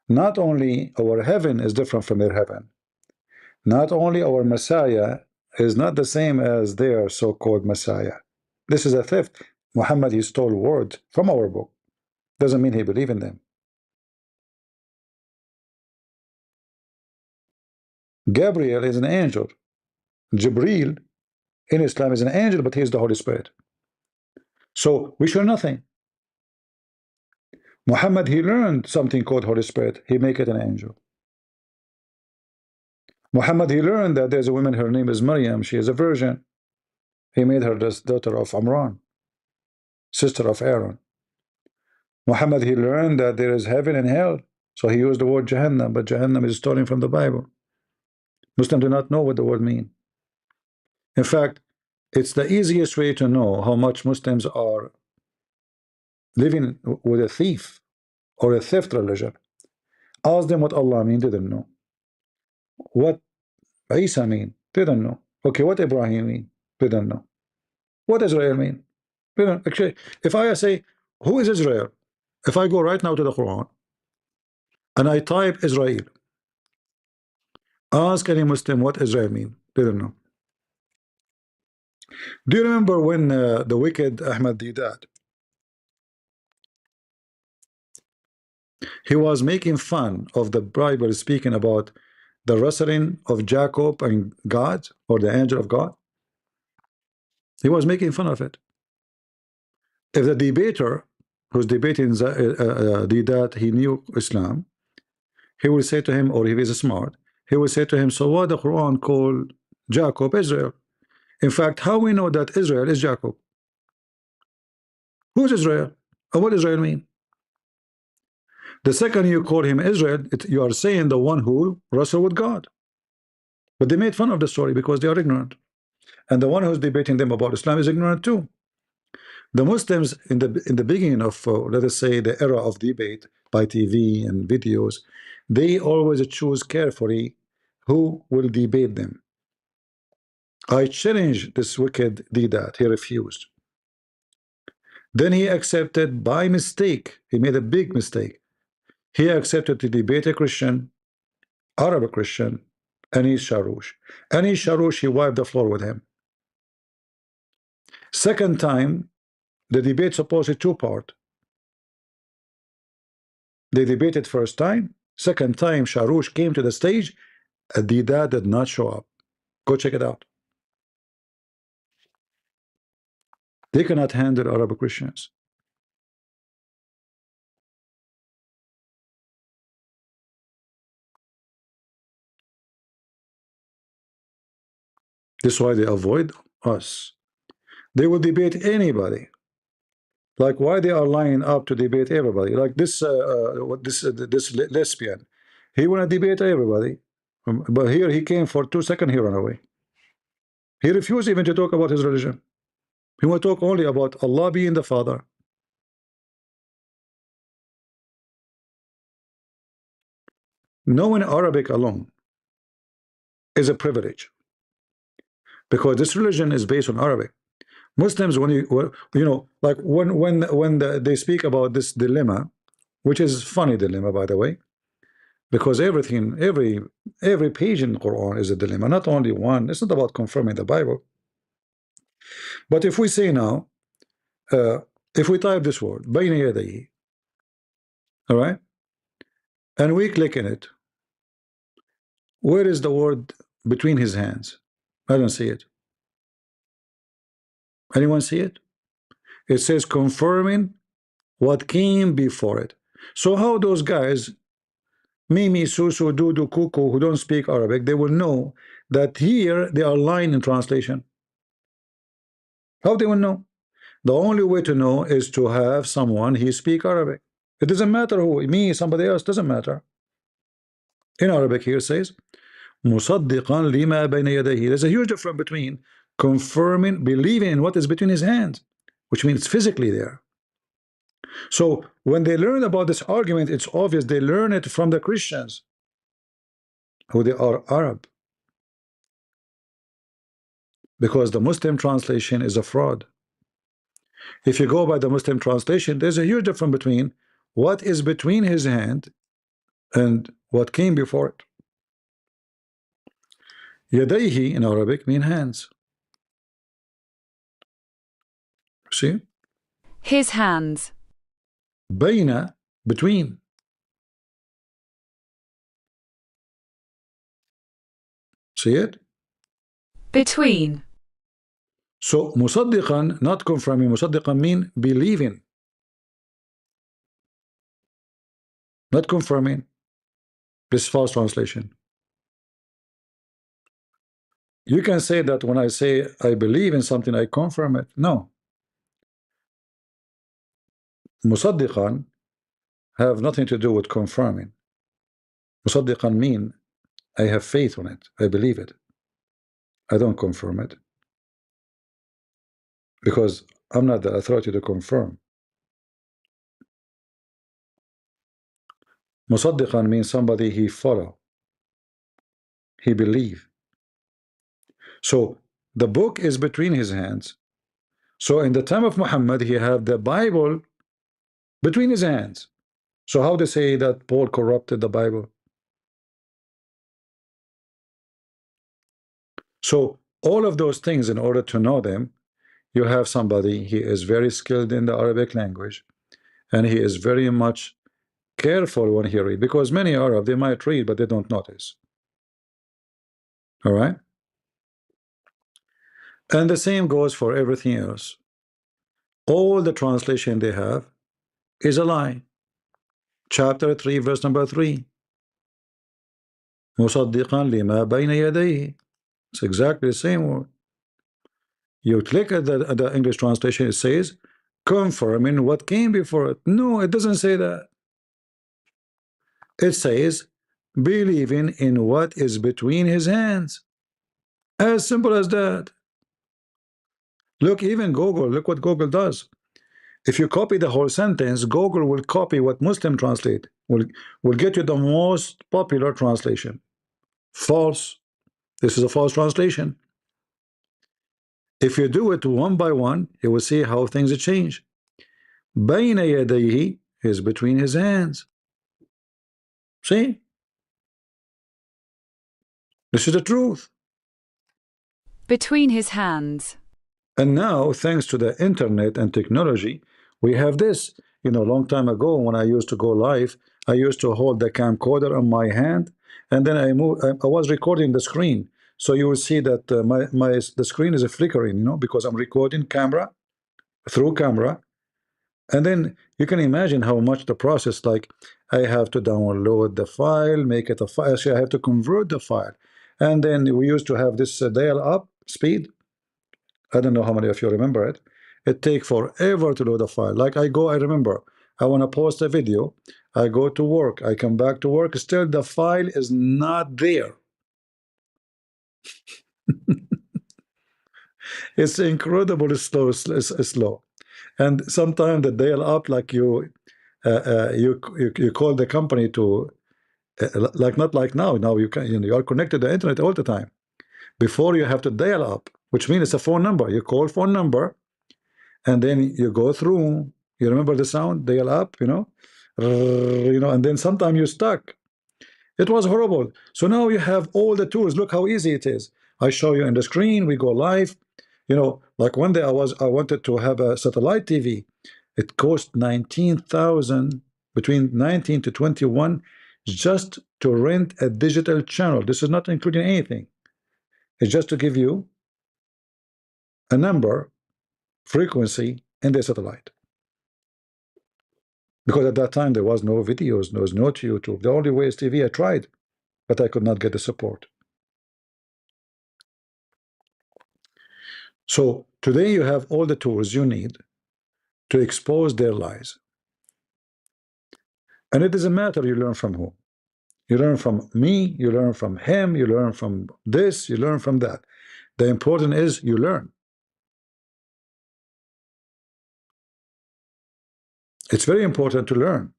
Not only our heaven is different from their heaven. Not only our Messiah is not the same as their so-called Messiah. This is a theft. Muhammad, he stole words from our book. Doesn't mean he believe in them. Gabriel is an angel. Jibril in Islam is an angel, but he is the Holy Spirit. So we share nothing. Muhammad, he learned something called Holy Spirit. He make it an angel. Muhammad, he learned that there's a woman, her name is Maryam. She is a virgin. He made her the daughter of Amran, sister of Aaron. Muhammad, he learned that there is heaven and hell. So he used the word Jahannam, but Jahannam is stolen from the Bible. Muslims do not know what the word means. In fact, it's the easiest way to know how much Muslims are living with a thief or a theft religion. Ask them what Allah mean, they didn't know. What Isa mean, they don't know. Okay, what Ibrahim mean, they don't know. What Israel mean, they don't. Actually, if I say, who is Israel? If I go right now to the Quran and I type Israel, ask any Muslim what Israel mean, they don't know. Do you remember when the wicked Ahmad Didat, he was making fun of the Bible speaking about the wrestling of Jacob and God, or the angel of God? He was making fun of it. If the debater who's debating that he knew Islam, he will say to him, or if he's smart, he will say to him, so why the Quran called Jacob Israel? In fact, how we know that Israel is Jacob? Who's Israel? And what Israel mean? The second you call him Israel, you are saying the one who wrestled with God. But they made fun of the story because they are ignorant. And the one who's debating them about Islam is ignorant too. The Muslims in the beginning of let us say the era of debate by TV and videos, they always choose carefully who will debate them. I challenged this wicked Didat. He refused. Then he accepted by mistake. He made a big mistake. He accepted to debate a Christian, Arab Christian, Anis Sharoush. Anis Sharoush, he wiped the floor with him. Second time, the debate supposed two-part. They debated first time. Second time, Sharoush came to the stage. Didat did not show up. Go check it out. They cannot handle Arab Christians. This is why they avoid us. They will debate anybody. Like why they are lining up to debate everybody? Like this this lesbian, he want to debate everybody, but here he came for 2 seconds. He ran away. He refused even to talk about his religion. He want to talk only about Allah being the Father. Knowing Arabic alone is a privilege because this religion is based on Arabic. Muslims, when you know, like they speak about this dilemma, which is funny dilemma, by the way, because everything, every page in the Quran is a dilemma, not only one. It's not about confirming the Bible. But if we say now, if we type this word, bayna yadayhi, all right, and we click in it, where is the word between his hands? I don't see it. Anyone see it? It says confirming what came before it. So how those guys, Mimi, Susu, Dudu, Kuku, who don't speak Arabic, they will know that here they are lying in translation? How they will know? The only way to know is to have someone he speak Arabic. It doesn't matter who, me, somebody else, doesn't matter. In Arabic here it says مصدقا لما بين يديه. There's a huge difference between confirming, believing in what is between his hands, which means physically there. So when they learn about this argument, it's obvious they learn it from the Christians, who they are Arab, because the Muslim translation is a fraud. If you go by the Muslim translation, there's a huge difference between what is between his hand and what came before it. Yadayhi in Arabic mean hands. See? His hands. Bayna, between. See it? Between. So musaddiqan, not confirming, musaddiqan mean believing, not confirming. This false translation. You can say that when I say I believe in something, I confirm it. No. Musaddiqan have nothing to do with confirming. Musaddiqan mean I have faith on it. I believe it. I don't confirm it, because I'm not the authority to confirm. Musaddiqan means somebody he follow, he believe. So the book is between his hands. So in the time of Muhammad, he had the Bible between his hands. So how they say that Paul corrupted the Bible? So all of those things, in order to know them, you have somebody, he is very skilled in the Arabic language, and he is very much careful when he read, because many Arab, they might read, but they don't notice. All right? And the same goes for everything else. All the translation they have is a lie. Chapter 3, verse number 3. مصدقا لما بين يديه. It's exactly the same word. You click at the English translation, it says confirming what came before it. No, it doesn't say that. It says believing in what is between his hands. As simple as that. Look, even Google, look what Google does. If you copy the whole sentence, Google will copy what Muslim translate, will get you the most popular translation. False. This is a false translation. If you do it one by one, you will see how things change. بين يديه is between his hands. See? This is the truth. Between his hands. And now, thanks to the internet and technology, we have this. You know, a long time ago when I used to go live, I used to hold the camcorder on my hand, and then I was recording the screen. So you will see that the screen is flickering, you know, because I'm recording through camera. And then you can imagine how much the process, like I have to download the file, make it a file, so I have to convert the file. And then we used to have this dial-up speed. I don't know how many of you remember it. It takes forever to load a file. Like I remember, I want to post a video. I go to work. I come back to work. Still, the file is not there. It's incredibly slow. And sometimes the dial up, like you call the company to, like not like now. Now you can, you are connected to the internet all the time. Before you have to dial up, which means it's a phone number. You call phone number, and then you go through. You remember the sound, dial up, and then sometimes you're stuck. It was horrible. So now you have all the tools. Look how easy it is. I show you on the screen. We go live. Like one day I wanted to have a satellite TV. It cost 19,000, between 19 to 21, just to rent a digital channel. This is not including anything. It's just to give you a number, frequency, and the satellite. Because at that time there was no videos, there was no YouTube. The only way is TV. I tried, but I could not get the support. So today you have all the tools you need to expose their lies. And it doesn't matter you learn from who. You learn from me, you learn from him, you learn from this, you learn from that. The important is you learn. It's very important to learn.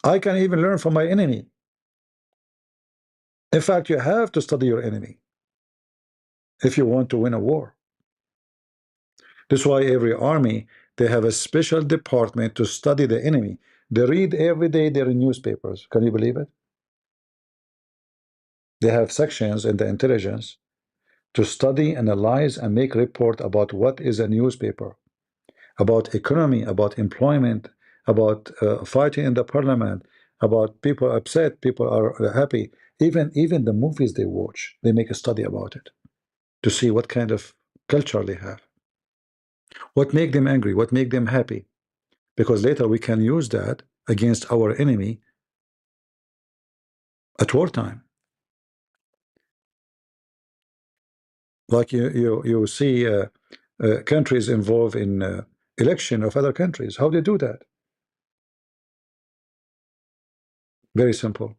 I can even learn from my enemy. In fact, you have to study your enemy if you want to win a war. This is why every army, they have a special department to study the enemy. They read every day their newspapers. Can you believe it? They have sections in the intelligence to study, analyze, and make report about what is a newspaper, about economy, about employment, about fighting in the parliament, about people upset, people are happy. Even the movies they watch, they make a study about it to see what kind of culture they have, what make them angry, what make them happy, because later we can use that against our enemy at wartime. Like you see countries involved in election of other countries. How they do that? Very simple.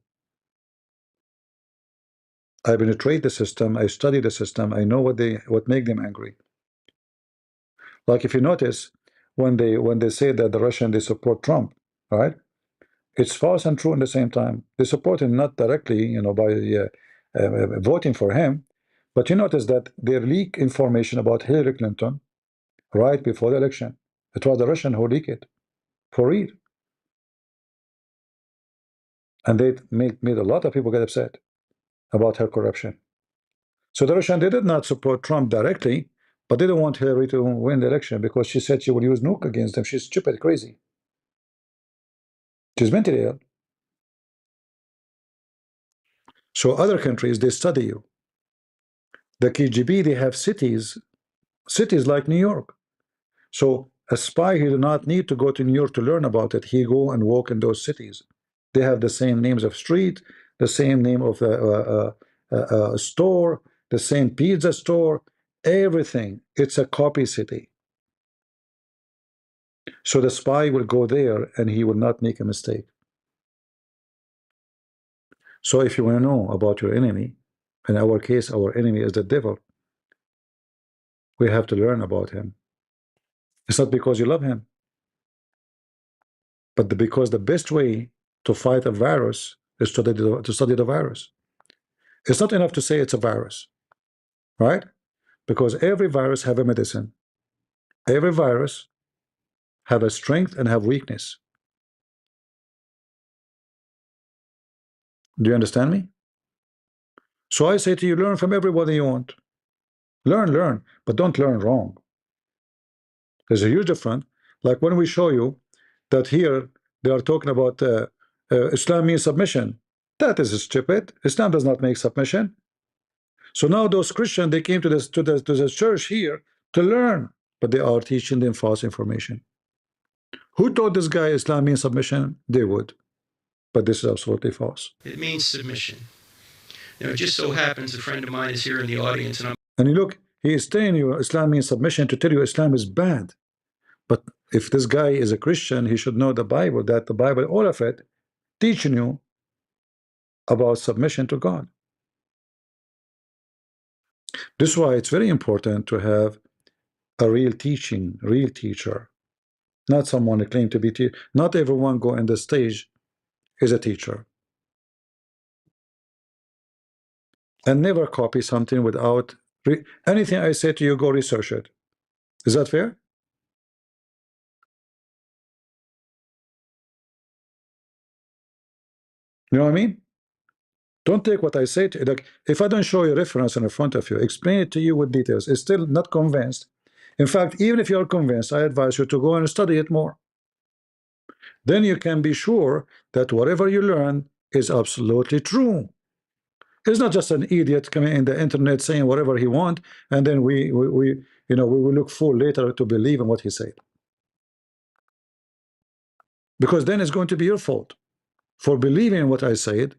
I penetrate the system. I study the system. I know what make them angry. Like if you notice, when they say that the Russian they support Trump, right? It's false and true at the same time. They support him not directly, by voting for him, but you notice that they leak information about Hillary Clinton right before the election. It was the Russian who leaked it, for real. And they made a lot of people get upset about her corruption. So the Russian, they did not support Trump directly, but they don't want Hillary to win the election because she said she would use nuke against them. She's stupid, crazy. She's mentally ill. So other countries, they study you. The KGB, they have cities like New York. So a spy, he do not need to go to New York to learn about it. He go and walk in those cities. They have the same names of street, the same name of store, the same pizza store, everything. It's a copy city. So the spy will go there and he will not make a mistake. So if you want to know about your enemy, in our case, our enemy is the devil, we have to learn about him. It's not because you love him, but because the best way to fight a virus is to study the virus. It's not enough to say it's a virus, right? Because every virus have a medicine. Every virus have a strength and have weakness. Do you understand me? So I say to you, learn from everybody you want. Learn, but don't learn wrong. There's a huge difference. Like when we show you that here they are talking about Islam means submission. That is stupid. Islam does not make submission. So now those Christians, they came to the church here to learn, but they are teaching them false information. Who taught this guy Islam means submission? They would, but this is absolutely false. It means submission. It just so happens a friend of mine is here in the audience, and you look, he is telling you Islam means submission to tell you Islam is bad. But if this guy is a Christian, he should know the Bible, that the Bible, all of it, teaching you about submission to God. This is why it's very important to have a real teacher, not someone who claim to be teacher. Not everyone go on the stage is a teacher. And never copy something without anything I say to you, go research it. Is that fair? You know what I mean? Don't take what I say to you. Like, if I don't show you a reference in front of you, explain it to you with details, it's still not convinced. In fact, even if you're convinced, I advise you to go and study it more. Then you can be sure that whatever you learn is absolutely true. It's not just an idiot coming in the internet saying whatever he want, and then we will look fool later to believe in what he said. Because then it's going to be your fault for believing in what I said,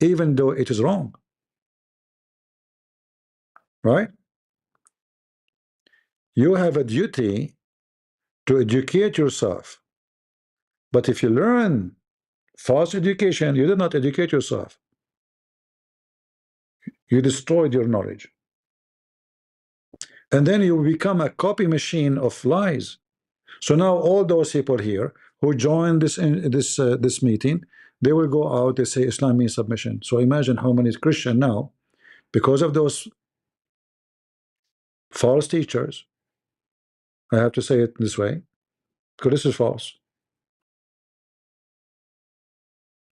even though it is wrong. Right? You have a duty to educate yourself. But if you learn false education, you did not educate yourself. You destroyed your knowledge. And then you become a copy machine of lies. So now all those people here who join this meeting, they will go out, they say Islam means submission. So imagine how many Christians now, because of those false teachers, I have to say it this way, because this is false.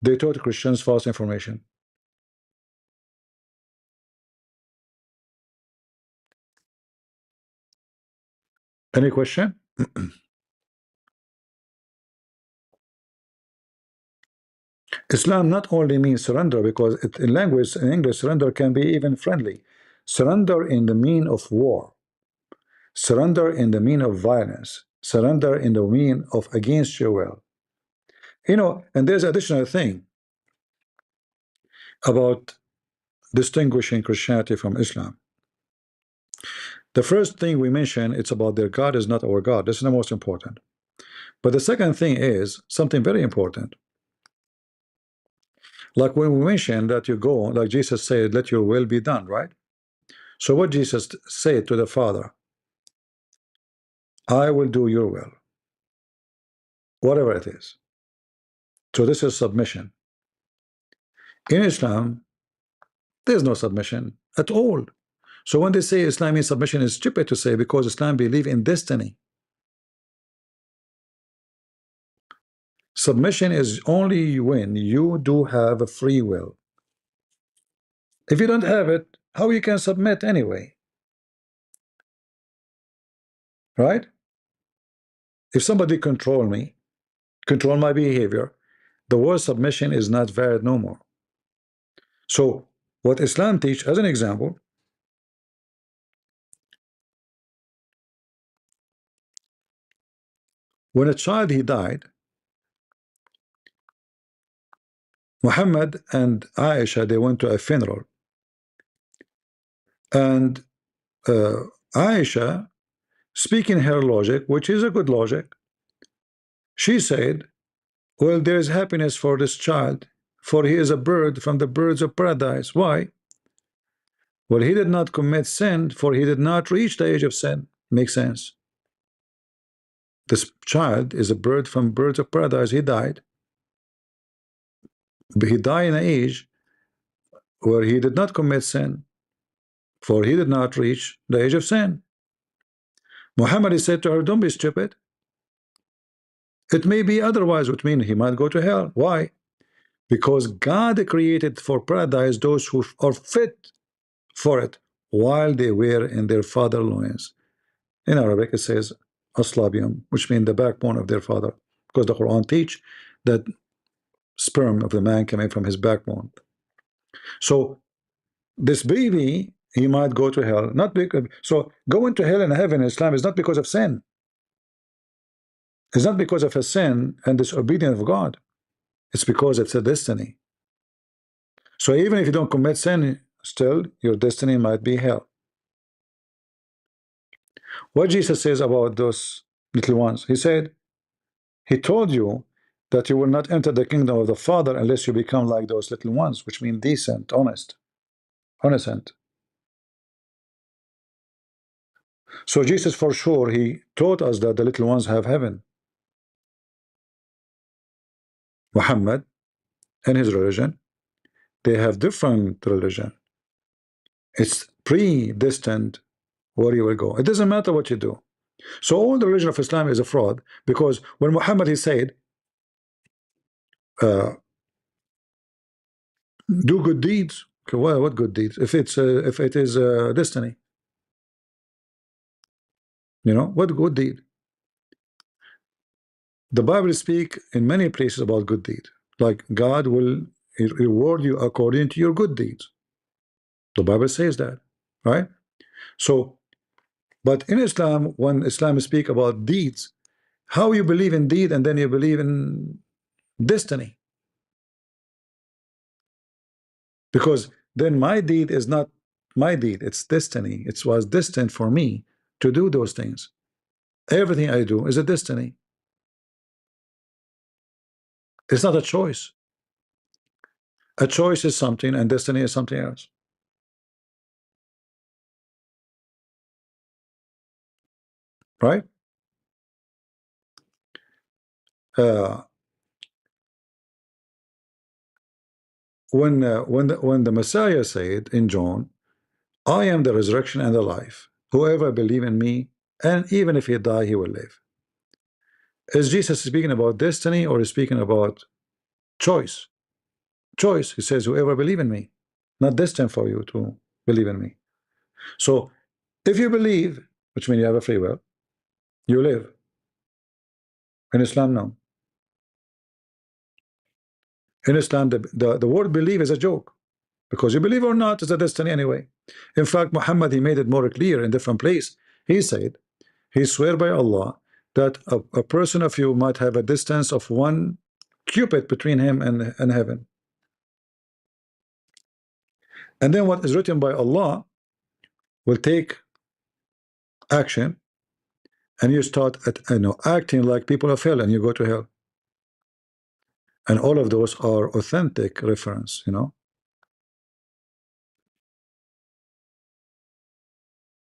They taught Christians false information. Any question? Islam not only means surrender, because in language, in English, surrender can be even friendly. Surrender in the mean of war. Surrender in the mean of violence. Surrender in the mean of against your will. And there's additional thing about distinguishing Christianity from Islam. The first thing we mention, it's about their God is not our God. This is the most important. But the second thing is something very important. Like when we mention that you go, like Jesus said, let your will be done, right? So what Jesus said to the Father, I will do your will, whatever it is. So this is submission. In Islam, there's no submission at all. So when they say Islam means submission, is stupid to say, because Islam believe in destiny. Submission is only when you do have a free will. If you don't have it, how you can submit anyway? Right? If somebody control me, control my behavior, the word submission is not valid no more. So what Islam teach, as an example, when a child he died, Muhammad and Aisha, they went to a funeral, and Aisha, speaking her logic, which is a good logic, she said, well, there is happiness for this child, for he is a bird from the birds of paradise. Why? Well, he did not commit sin, for he did not reach the age of sin. Makes sense. This child is a bird from birds of paradise. He died, but he died in an age where he did not commit sin, for he did not reach the age of sin. Muhammad, he said to her, don't be stupid. It may be otherwise, which means he might go to hell. Why? Because God created for paradise those who are fit for it while they were in their father loins. In Arabic it says aslabium, which means the backbone of their father, because the Quran teach that sperm of the man coming from his backbone. So this baby, he might go to hell, not because, so going to hell and heaven in Islam is not because of sin. It's not because of a sin and disobedience of God. It's because it's a destiny. So even if you don't commit sin, still your destiny might be hell. What Jesus says about those little ones, he said, he told you that you will not enter the kingdom of the Father unless you become like those little ones, which mean decent, honest, innocent. So Jesus, for sure, he taught us that the little ones have heaven. Muhammad and his religion, they have different religion. It's predestined where you will go. It doesn't matter what you do. So all the religion of Islam is a fraud, because when Muhammad, he said, do good deeds. Okay, well, what good deeds? If it is destiny, you know, what good deed? The Bible speak in many places about good deed, like God will reward you according to your good deeds. The Bible says that, right? So, but in Islam, when Islam speak about deeds, how you believe in deed and then you believe in destiny, because then my deed is not my deed, it's destiny. It was destined for me to do those things. Everything I do is a destiny. It's not a choice. A choice is something and destiny is something else. Right? Uh, when the Messiah said in John, I am the resurrection and the life. Whoever believe in me, and even if he die, he will live. Is Jesus speaking about destiny or is speaking about choice? Choice. He says, whoever believe in me, not destined for you to believe in me. So if you believe, which means you have a free will, you live. In Islam, no. In Islam, the word believe is a joke, because you believe or not is a destiny anyway. In fact, Muhammad, he made it more clear in different place. He said, he swear by Allah that a person of you might have a distance of 1 cubit between him and heaven. And then what is written by Allah will take action, and you start acting like people of hell, and you go to hell. And all of those are authentic reference, you know.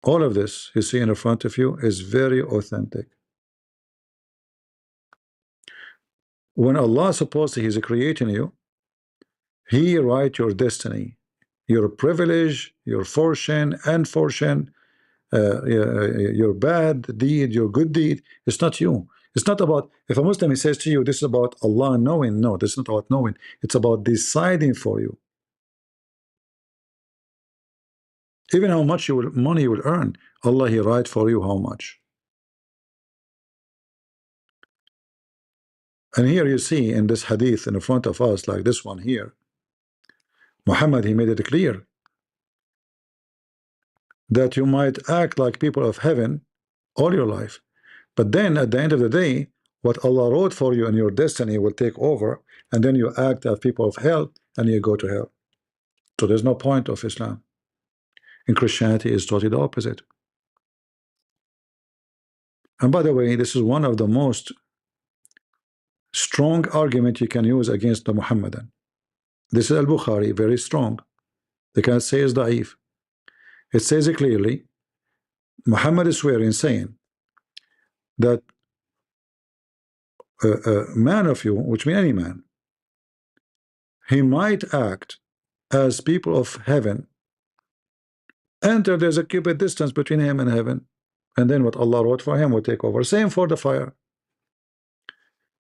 All of this you see in front of you is very authentic. When Allah supposedly He's creating you, He write your destiny, your privilege, your fortune, and fortune, your bad deed, your good deed. It's not you. It's not about, if a Muslim he says to you, this is about Allah knowing. No, this is not about knowing. It's about deciding for you. Even how much money you will earn, Allah He write for you how much. And here you see in this hadith in front of us, like this one here, Muhammad, he made it clear that you might act like people of heaven all your life, but then at the end of the day, what Allah wrote for you and your destiny will take over, and then you act as people of hell and you go to hell. So there's no point of Islam. In Christianity is totally the opposite. And by the way, this is one of the most strong argument you can use against the Muhammadan. This is Al-Bukhari, very strong. They can't say it's da'if. It says it clearly. Muhammad is swearing, saying that a man of you, which means any man, he might act as people of heaven, enter, there's a cubit distance between him and heaven, and then what Allah wrote for him will take over. Same for the fire.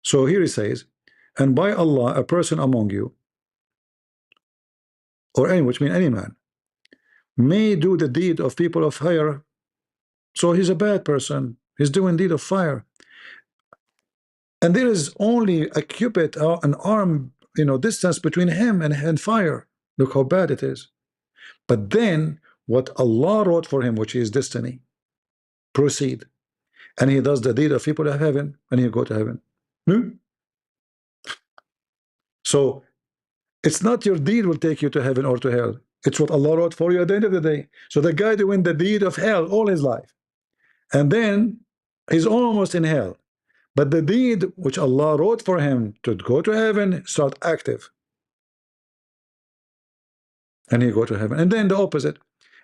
So here he says, and by Allah, a person among you, or any, which means any man, may do the deed of people of fire. So he's a bad person. He's doing deed of fire. And there is only a cubit, an arm, distance between him and fire. Look how bad it is. But then what Allah wrote for him, which is destiny, proceed. And he does the deed of people of heaven, and he go to heaven. So it's not your deed will take you to heaven or to hell. It's what Allah wrote for you at the end of the day. So the guy doing the deed of hell all his life, and then he's almost in hell. But the deed which Allah wrote for him to go to heaven start active, and he go to heaven. And then the opposite.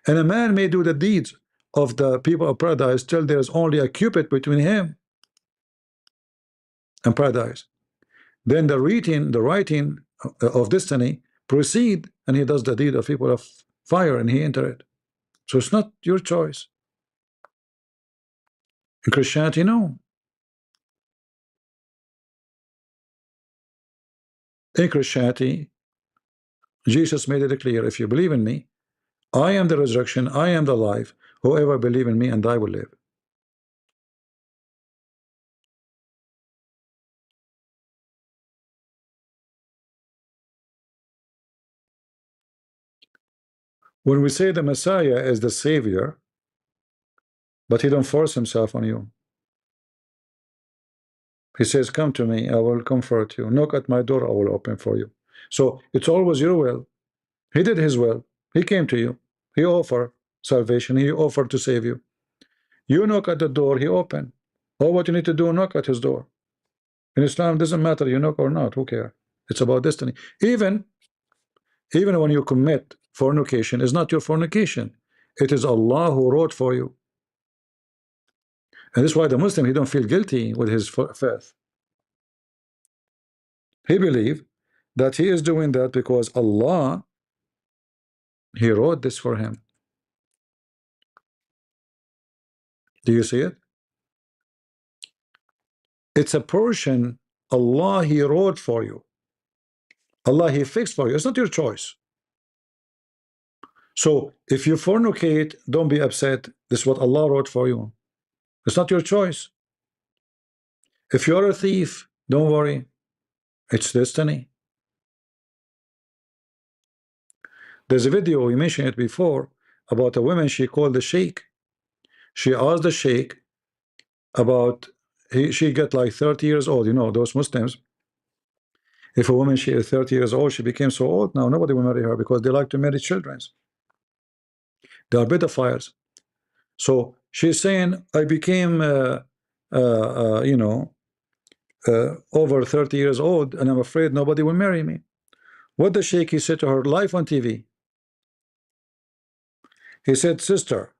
And a man may do the deeds of the people of paradise till there is only a cubit between him and paradise. Then the writing of destiny proceed, and he does the deed of people of fire, and he enter it. So it's not your choice. In Christianity, no. In Christianity, Jesus made it clear, if you believe in me, I am the resurrection, I am the life. Whoever believe in me and I will live. When we say the Messiah is the Savior, but he don't force himself on you. He says, come to me, I will comfort you. Knock at my door, I will open for you. So it's always your will. He did his will. He came to you. He offered salvation. He offered to save you. You knock at the door, he opened. All what you need to do, knock at his door. In Islam, it doesn't matter you knock or not. Who cares? It's about destiny. Even when you commit fornication, it's not your fornication. It is Allah who wrote for you. And this is why the Muslim, he don't feel guilty with his faith. He believes that he is doing that because Allah, he wrote this for him. Do you see it? It's a portion Allah, he wrote for you. Allah, he fixed for you. It's not your choice. So if you fornicate, don't be upset. This is what Allah wrote for you. It's not your choice. If you're a thief, don't worry. It's destiny. There's a video, we mentioned it before, about a woman she called the sheikh. She asked the sheikh about, she got like 30 years old. You know, those Muslims, if a woman, she is 30 years old, she became so old now, nobody will marry her because they like to marry children. They are pedophiles. So she's saying, I became, over 30 years old, and I'm afraid nobody will marry me. What the sheikh, he said to her live on TV. He said, sister,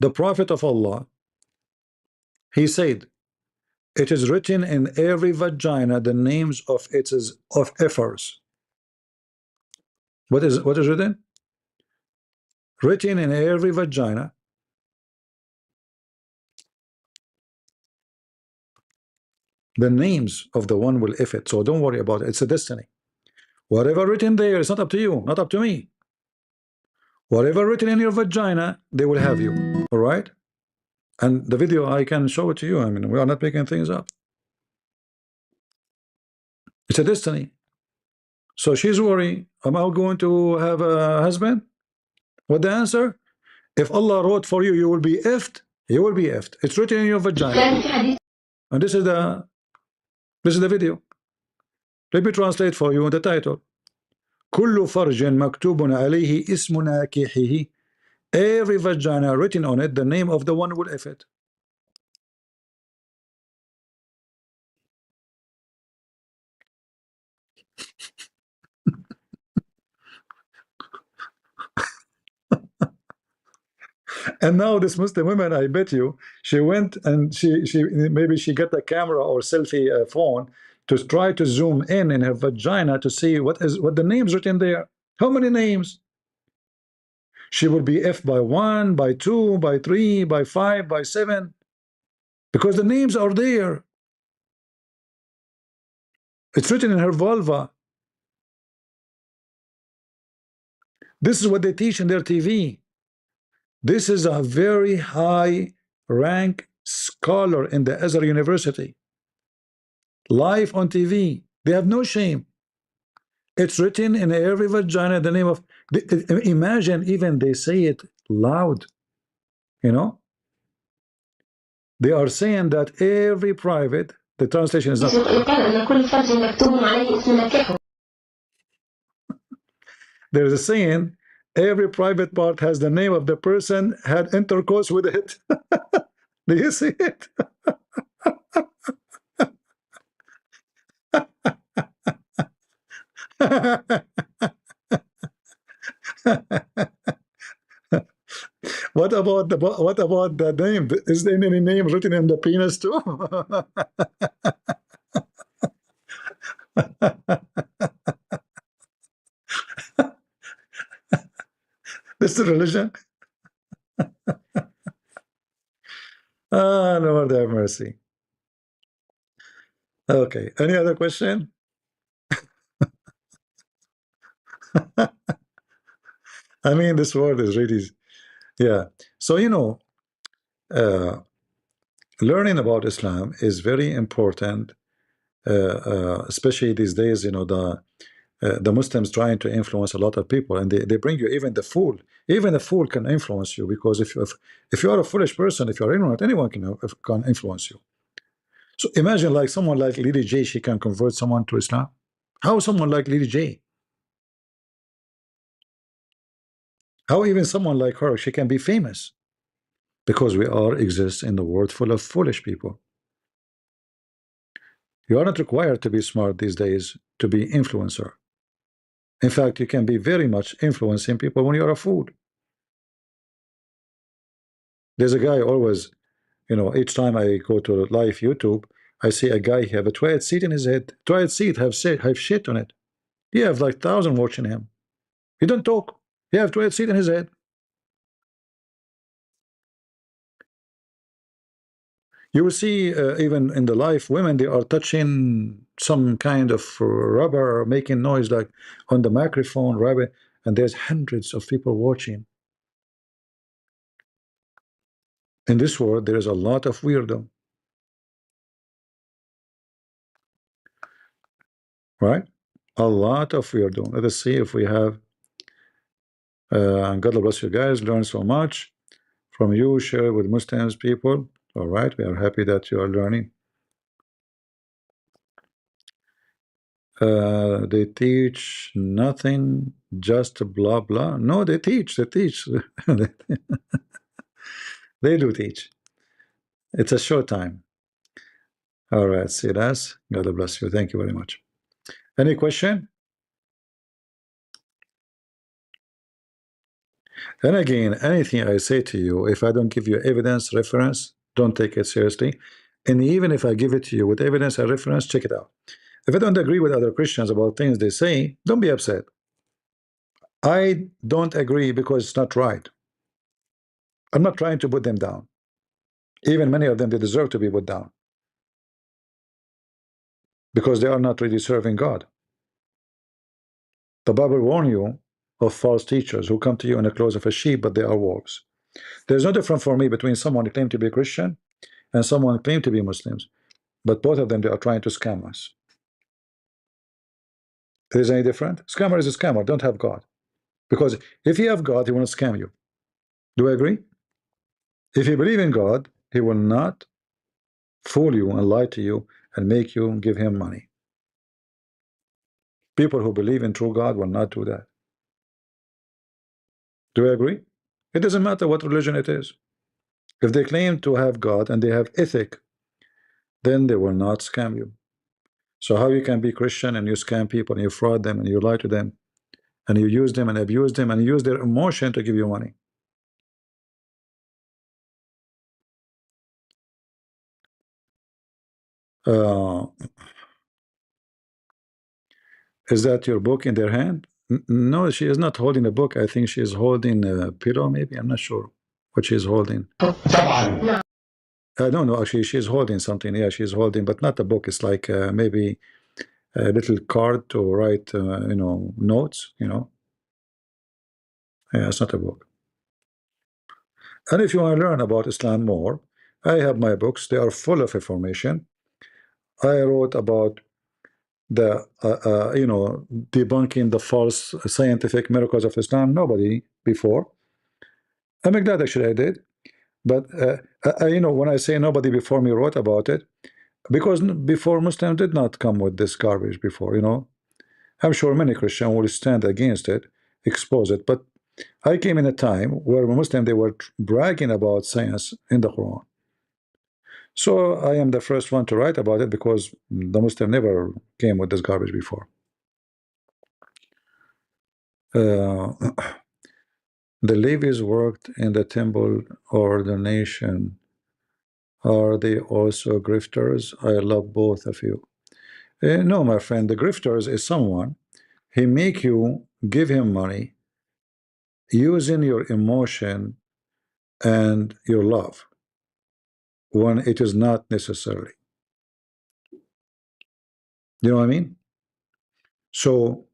the Prophet of Allah, he said, it is written in every vagina the names of its of efforts. What is written? Written in every vagina the names of the one will if it. So don't worry about it. It's a destiny. Whatever written there, it's not up to you, not up to me. Whatever written in your vagina, they will have you. All right? And the video, I can show it to you. I mean, we are not making things up. It's a destiny. So she's worried, am I going to have a husband? What the answer? If Allah wrote for you, you will be ifed, You will be effed. It's written in your vagina. And this is the video. Let me translate for you the title. كل فرج مكتوب عليه اسم ناكحه. Every vagina written on it the name of the one who will F it. And now this Muslim woman, I bet you, she went and she maybe she got a camera or selfie phone to try to zoom in her vagina to see what the names written there. How many names? She will be F by 1, by 2, by 3, by 5, by 7, because the names are there. It's written in her vulva. This is what they teach in their TV. This is a very high rank scholar in the Azhar University. Live on TV. They have no shame. It's written in every vagina the name of. Imagine even they say it loud. You know, they are saying that every private. The translation is not. There is a saying, every private part has the name of the person had intercourse with it. Do you see it? What about the name? Is there any name written in the penis too? This is religion. Ah, Lord have mercy. Okay, any other question? I mean, this word is really, yeah. So, you know, learning about Islam is very important, especially these days. You know, the Muslims trying to influence a lot of people, and they bring you even the fool. Even a fool can influence you, because if you are a foolish person, if you are ignorant, anyone can influence you. So imagine like someone like Lady J, she can convert someone to Islam. How someone like Lady J? How even someone like her, she can be famous? Because we are exist in the world full of foolish people. You are not required to be smart these days to be influencer. In fact, you can be very much influencing people when you're a fool. There's a guy always, you know, each time I go to live YouTube, I see a guy have a toilet seat in his head. Toilet seat have shit on it. He have like 1,000 watching him. He don't talk. He have toilet seat in his head. You will see even in the live, women, they are touching some kind of rubber or making noise like on the microphone, rubber, and there's hundreds of people watching. In this world, there is a lot of weirdo. Right? A lot of weirdo. Let us see if we have. God bless you guys. Learn so much from you. Share with Muslims people. All right. We are happy that you are learning. They teach nothing, just blah blah. No, they teach. They teach. They do teach. It's a short time. All right. See that. God bless you. Thank you very much. Any question? And again, anything I say to you, if I don't give you evidence, reference, don't take it seriously. And even if I give it to you with evidence and reference, check it out. If I don't agree with other Christians about things they say, don't be upset. I don't agree because it's not right. I'm not trying to put them down. Even many of them, they deserve to be put down, because they are not really serving God. The Bible warns you of false teachers who come to you in the clothes of a sheep, but they are wolves. There's no difference for me between someone who claims to be a Christian and someone who claims to be Muslims. But both of them, they are trying to scam us. There is any different? Scammer is a scammer. Don't have God. Because if you have God, he will not scam you. Do I agree? If you believe in God, he will not fool you and lie to you and make you give him money. People who believe in true God will not do that. Do you agree? It doesn't matter what religion it is. If they claim to have God and they have ethic, then they will not scam you. So how you can be Christian and you scam people and you fraud them and you lie to them and you use them and abuse them and use their emotion to give you money? Uh, is that your book in their hand? No, she is not holding a book. I think she is holding a pillow, maybe. I'm not sure what she is holding. No, no, actually, she's holding something. Yeah, she's holding, but not a book. It's like maybe a little card to write, notes. Yeah, it's not a book. And if you want to learn about Islam more, I have my books. They are full of information. I wrote about the, debunking the false scientific miracles of Islam. Nobody before. I'm glad actually I did. But, when I say nobody before me wrote about it, because before Muslims did not come with this garbage before, I'm sure many Christians will stand against it, expose it. But I came in a time where Muslims, they were bragging about science in the Quran. So I am the first one to write about it because the Muslim never came with this garbage before. Uh, the Levites worked in the temple or the nation. Are they also grifters? I love both of you. No, my friend, the grifters is someone, he make you give him money using your emotion and your love when it is not necessary. You know what I mean? So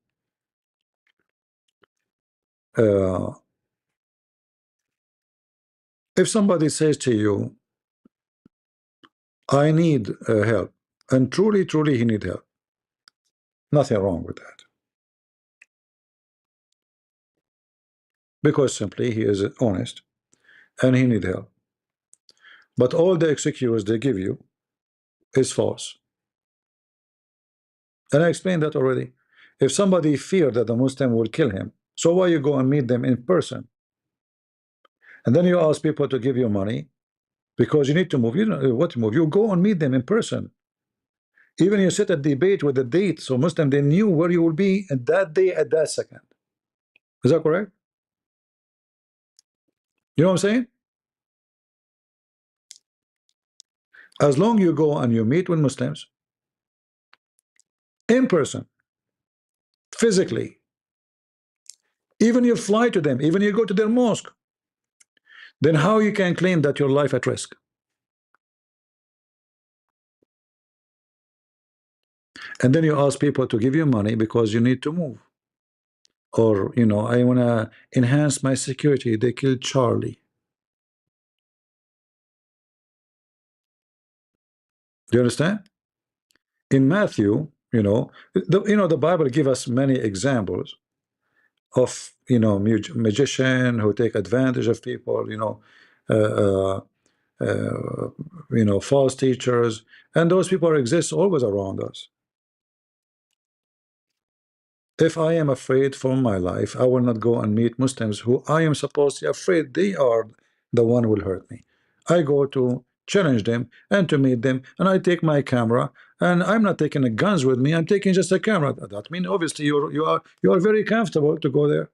if somebody says to you, I need help, and truly, truly he need help, nothing wrong with that. Because simply he is honest and he need help. But all the excuse they give you is false. And I explained that already. If somebody feared that the Muslim will kill him, so why you go and meet them in person? And then you ask people to give you money because you need to move. You know what to move. You go and meet them in person. Even you set a debate with a date, so Muslim, they knew where you will be at that day, at that second. Is that correct? You know what I'm saying? As long you go and you meet with Muslims in person, physically, even you fly to them, even you go to their mosque, then how you can claim that your life at risk? And then you ask people to give you money because you need to move. Or, I want to enhance my security. They killed Charlie. Do you understand? In Matthew, the Bible give us many examples of, magician who take advantage of people, uh, false teachers, and those people exist always around us. If I am afraid for my life, I will not go and meet Muslims who I am supposed to be afraid they are the one who will hurt me. I go to challenge them and to meet them, and I take my camera, and I'm not taking the guns with me. I'm taking just a camera. That means obviously you are very comfortable to go there.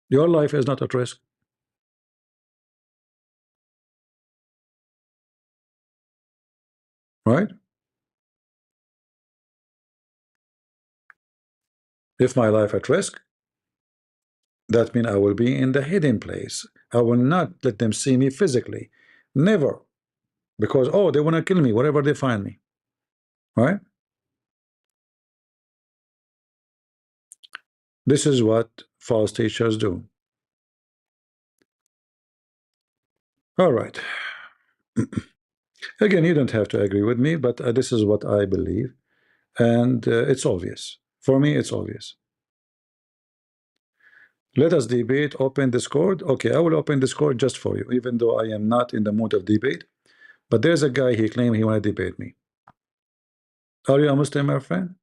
Your life is not at risk, right? If my life at risk, that means I will be in the hidden place. I will not let them see me physically. Never. Because, oh, they want to kill me, wherever they find me. Right? This is what false teachers do. All right. Again, you don't have to agree with me, but this is what I believe. And it's obvious. For me, it's obvious. Let us debate. Open Discord. Okay, I will open Discord just for you, even though I am not in the mood of debate. But there's a guy, he claimed he want to debate me. Are you a Muslim, my friend?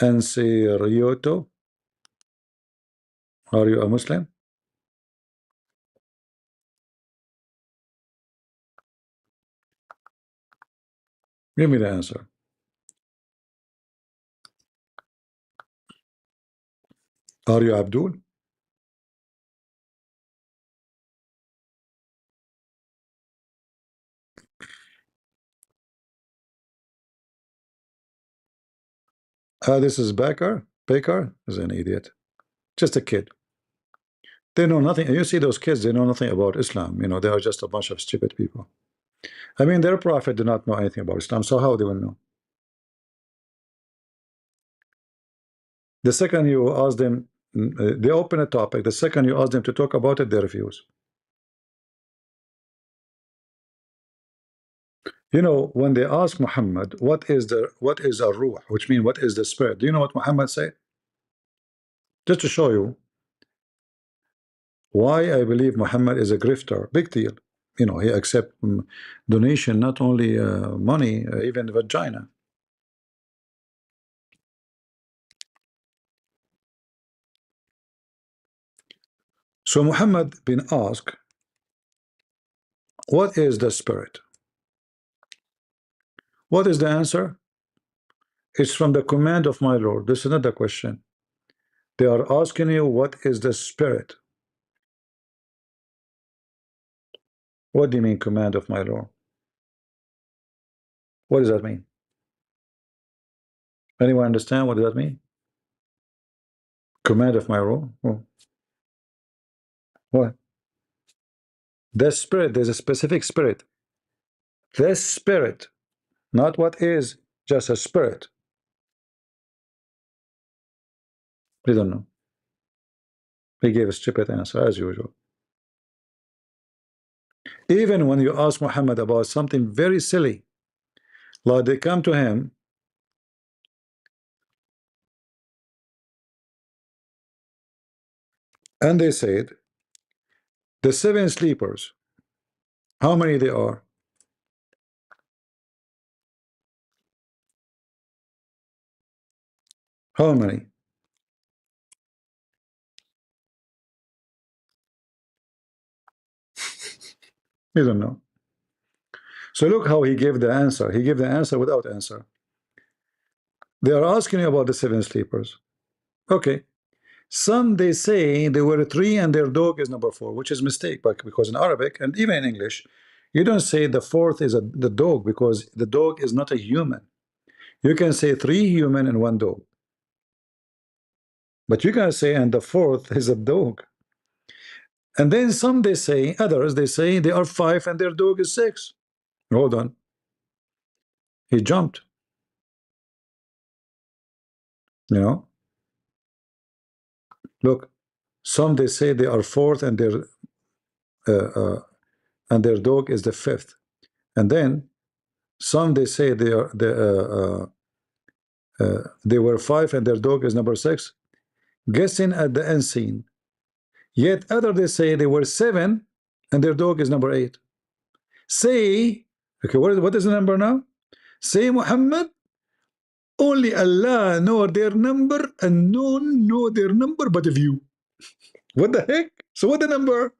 Ansirioto, are you a Muslim? Give me the answer. Are you Abdul? This is Bakar. Bakar is an idiot. Just a kid. They know nothing. You see those kids, they know nothing about Islam. You know, they are just a bunch of stupid people. I mean, their prophet did not know anything about Islam, so how they will know? The second you ask them, they open a topic. The second you ask them to talk about it, they refuse. You know, when they ask Muhammad, what is a ruh, which means what is the spirit? Do you know what Muhammad said? Just to show you why I believe Muhammad is a grifter. Big deal. You know, he accept donation, not only money, even vagina. So Muhammad been asked, what is the spirit? What is the answer? It's from the command of my Lord. This is not the question. They are asking you, what is the spirit? What do you mean, command of my Lord? What does that mean? Anyone understand what does that mean? Command of my Lord? Oh. What? The spirit, there's a specific spirit. The spirit, not what is, just a spirit. We don't know. He gave a stupid answer as usual. Even when you ask Muhammad about something very silly, like they come to him and they said, the seven sleepers, how many they are? How many? You don't know. So look how he gave the answer. He gave the answer without answer. They are asking you about the seven sleepers. Okay. Some they say they were three and their dog is number four, which is mistake, but because in Arabic and even in English, you don't say the fourth is the dog, because the dog is not a human. You can say three human and one dog. But you can say and the fourth is a dog. And then some they say, others they say they are five and their dog is six. Hold on. He jumped. You know, look, some they say they are fourth uh, uh, and their dog is the fifth. And then some they say they were five and their dog is number six, guessing at the unseen. Yet other they say they were seven and their dog is number eight. Say, okay, what is the number now? Say, Muhammad, only Allah know their number and none know their number but of you. What the heck? So what the number?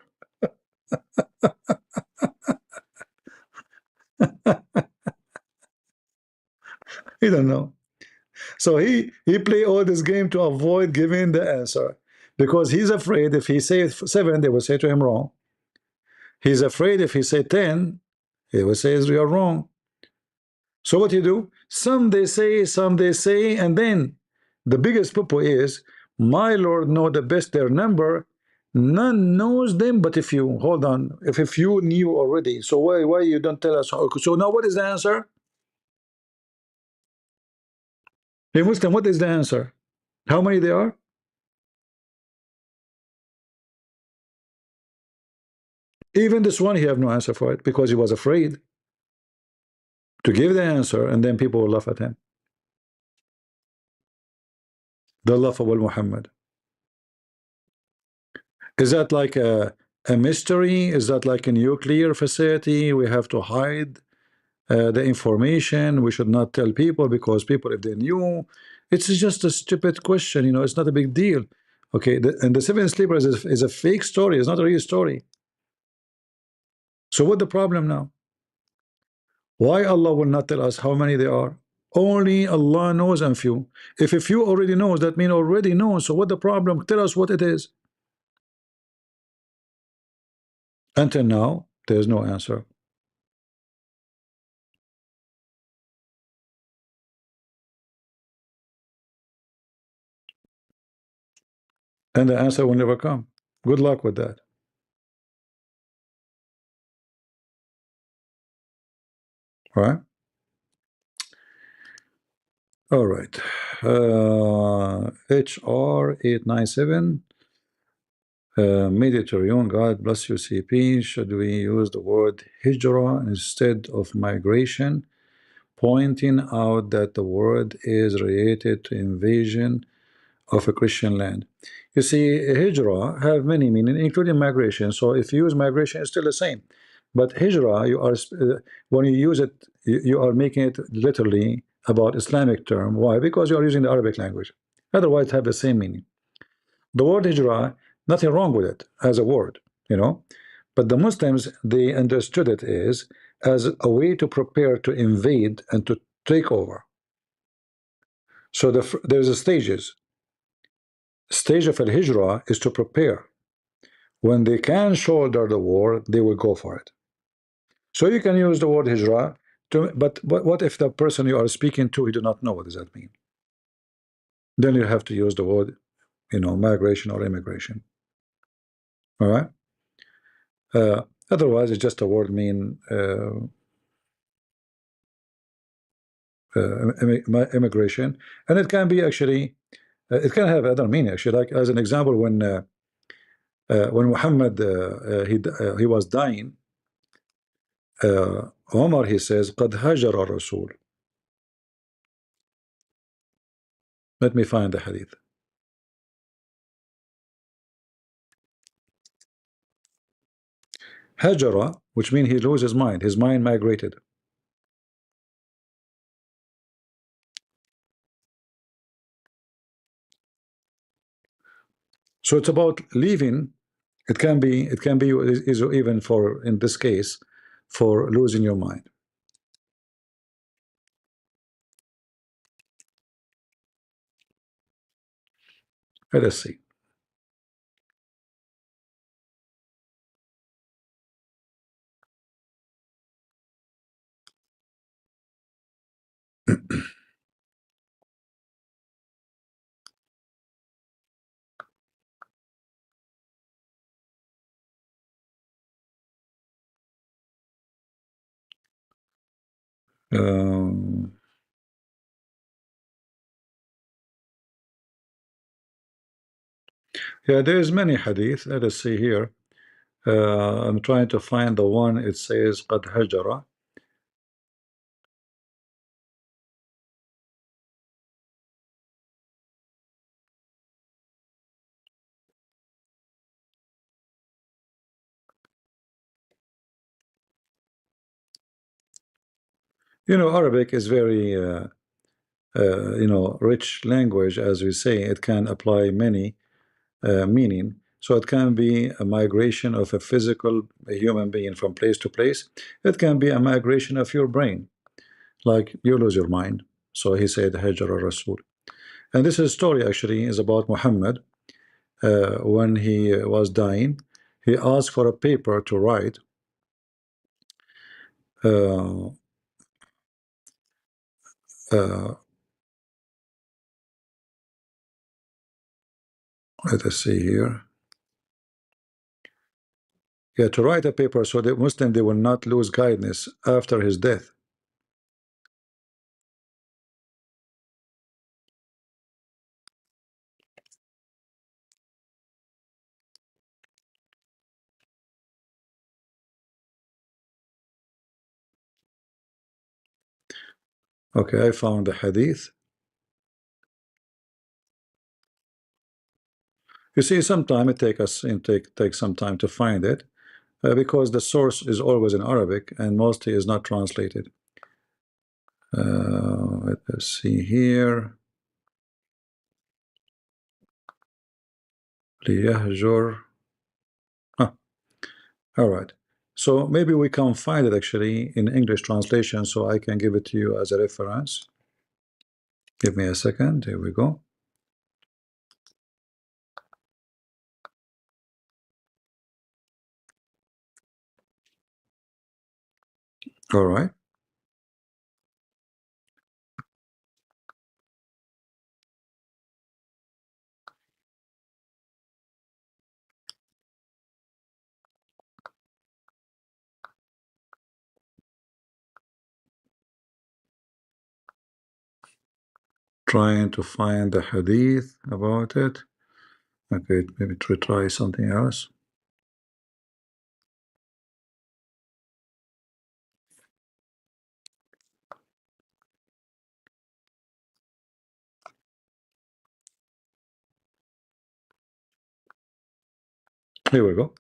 He don't know. So he play all this game to avoid giving the answer, because he's afraid if he says seven, they will say to him wrong. He's afraid if he say 10, he will say you're wrong. So what you do? Some they say, and then the biggest poo is, my Lord know the best their number. None knows them but if you. Hold on. If you knew already, so why you don't tell us? So now what is the answer? Hey Muslim, what is the answer? How many they are? Even this one, he have no answer for it, because he was afraid to give the answer, and then people will laugh at him. the laughable Muhammad? Is that like a mystery? Is that like a nuclear facility? We have to hide the information. We should not tell people because people, if they knew, it's just a stupid question. You know, it's not a big deal. Okay, and the seven sleepers is a fake story. It's not a real story. So what the problem now? Why Allah will not tell us how many there are? Only Allah knows and few. If a few already knows, that means already knows. So what the problem? Tell us what it is. Until now, there is no answer. And the answer will never come. Good luck with that. All right. All right. HR 897. Mediterranean, God bless you, CP. Should we use the word hijrah instead of migration? Pointing out that the word is related to invasion of a Christian land. You see, hijrah have many meanings, including migration. So if you use migration, it's still the same. But hijrah, you are when you use it, you are making it literally about Islamic term. Why? Because you are using the Arabic language. Otherwise, it have the same meaning. The word hijrah, nothing wrong with it as a word, you know. But the Muslims, they understood it as a way to prepare to invade and to take over. So there's a stages. Stage of al-hijrah is to prepare. When they can shoulder the war, they will go for it. So you can use the word hijrah, but what if the person you are speaking to, you do not know what does that mean? Then you have to use the word, you know, migration or immigration. All right. Otherwise, it's just a word mean immigration, and it can be actually, it can have other meaning actually. Like as an example, when Muhammad he was dying, Omar he says, "قد هجر الرسول." Let me find the hadith. Hajara, which means he loses his mind migrated. So it's about leaving. It can be is even for in this case for losing your mind. Let us see. Um, yeah, there is many hadith. Let us see here. I'm trying to find the one it says قد هجر. You know, Arabic is very you know, rich language, as we say. It can apply many meaning. So it can be a migration of a physical human being from place to place. It can be a migration of your brain, like you lose your mind. So he said, Hajar al-Rasul. And this is story actually is about Muhammad. When he was dying, he asked for a paper to write. Uh, uh, let us see here. Yeah, to write a paper so the Muslim they will not lose guidance after his death. Okay, I found the hadith. You see, sometimes it take some time to find it because the source is always in Arabic and mostly is not translated. Let's see here. ليهجر. All right. So maybe we can find it actually in English translation so I can give it to you as a reference. Give me a second. Here we go. All right. Trying to find the hadith about it. Okay, maybe to try something else. Here we go.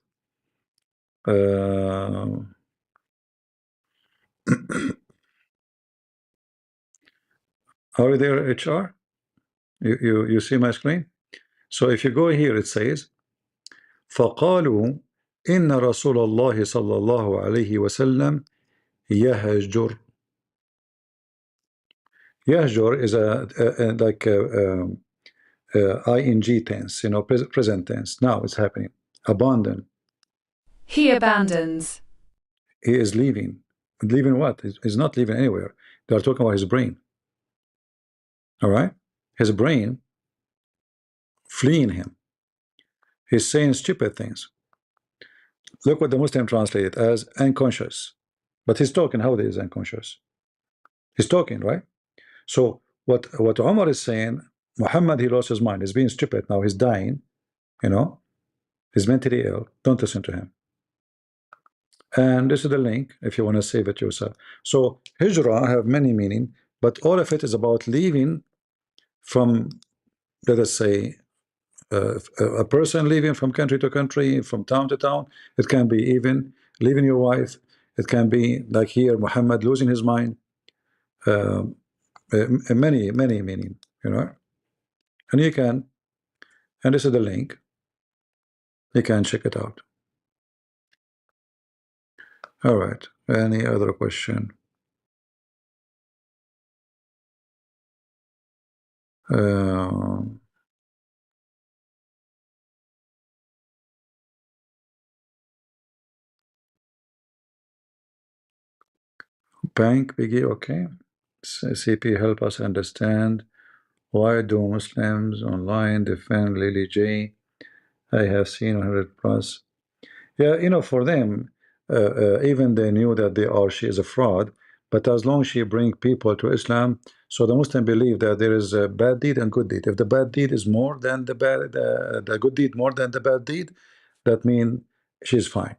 Are you there, HR? You see my screen? So if you go here, it says, فقالوا إن رسول الله صلى الله عليه وسلم يهجر. Yahjur is like ing tense, present tense. Now it's happening. Abandon. He abandons. He is leaving. Leaving what? He's not leaving anywhere. They are talking about his brain. All right? His brain fleeing him. He's saying stupid things. Look what the Muslim translated as unconscious. But he's talking. How is unconscious? He's talking, right? So what Umar is saying, Muhammad, he lost his mind. He's being stupid now. He's dying. He's mentally ill. Don't listen to him. And this is the link if you want to save it yourself. So hijrah have many meaning, but all of it is about leaving from, let us say, a person leaving from country to country, from town to town. It can be even leaving your wife. It can be like here, Muhammad losing his mind. Many meaning, and you can, and this is the link. You can check it out. All right. Any other question? Bank Biggie, okay. CP, help us understand why do Muslims online defend Lily J? I have seen 100 plus. Yeah, for them, even they knew that she is a fraud, but as long as she bring people to Islam, so the Muslim believe that there is a bad deed and good deed. If the bad deed is more than the good deed more than the bad deed, that means she's fine.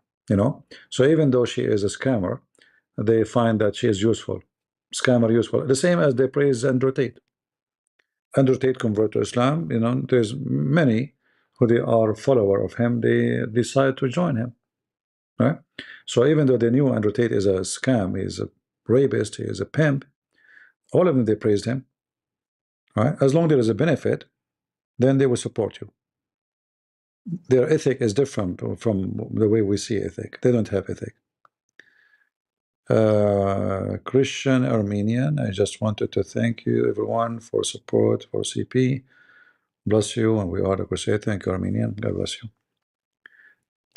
So even though she is a scammer, they find that she is useful, scammer useful. The same as they praise Andrew Tate. Andrew Tate convert to Islam. There's many who they are follower of him. They decide to join him. Right? So even though they knew Andrew Tate is a scam, he's a rapist, he is a pimp, all of them, they praised him. Right? As long as there is a benefit, then they will support you. Their ethic is different from the way we see ethic. They don't have ethic. Christian Armenian, I just wanted to thank you everyone for support for CP. Bless you, and we are the crusade. Thank you, Armenian. God bless you.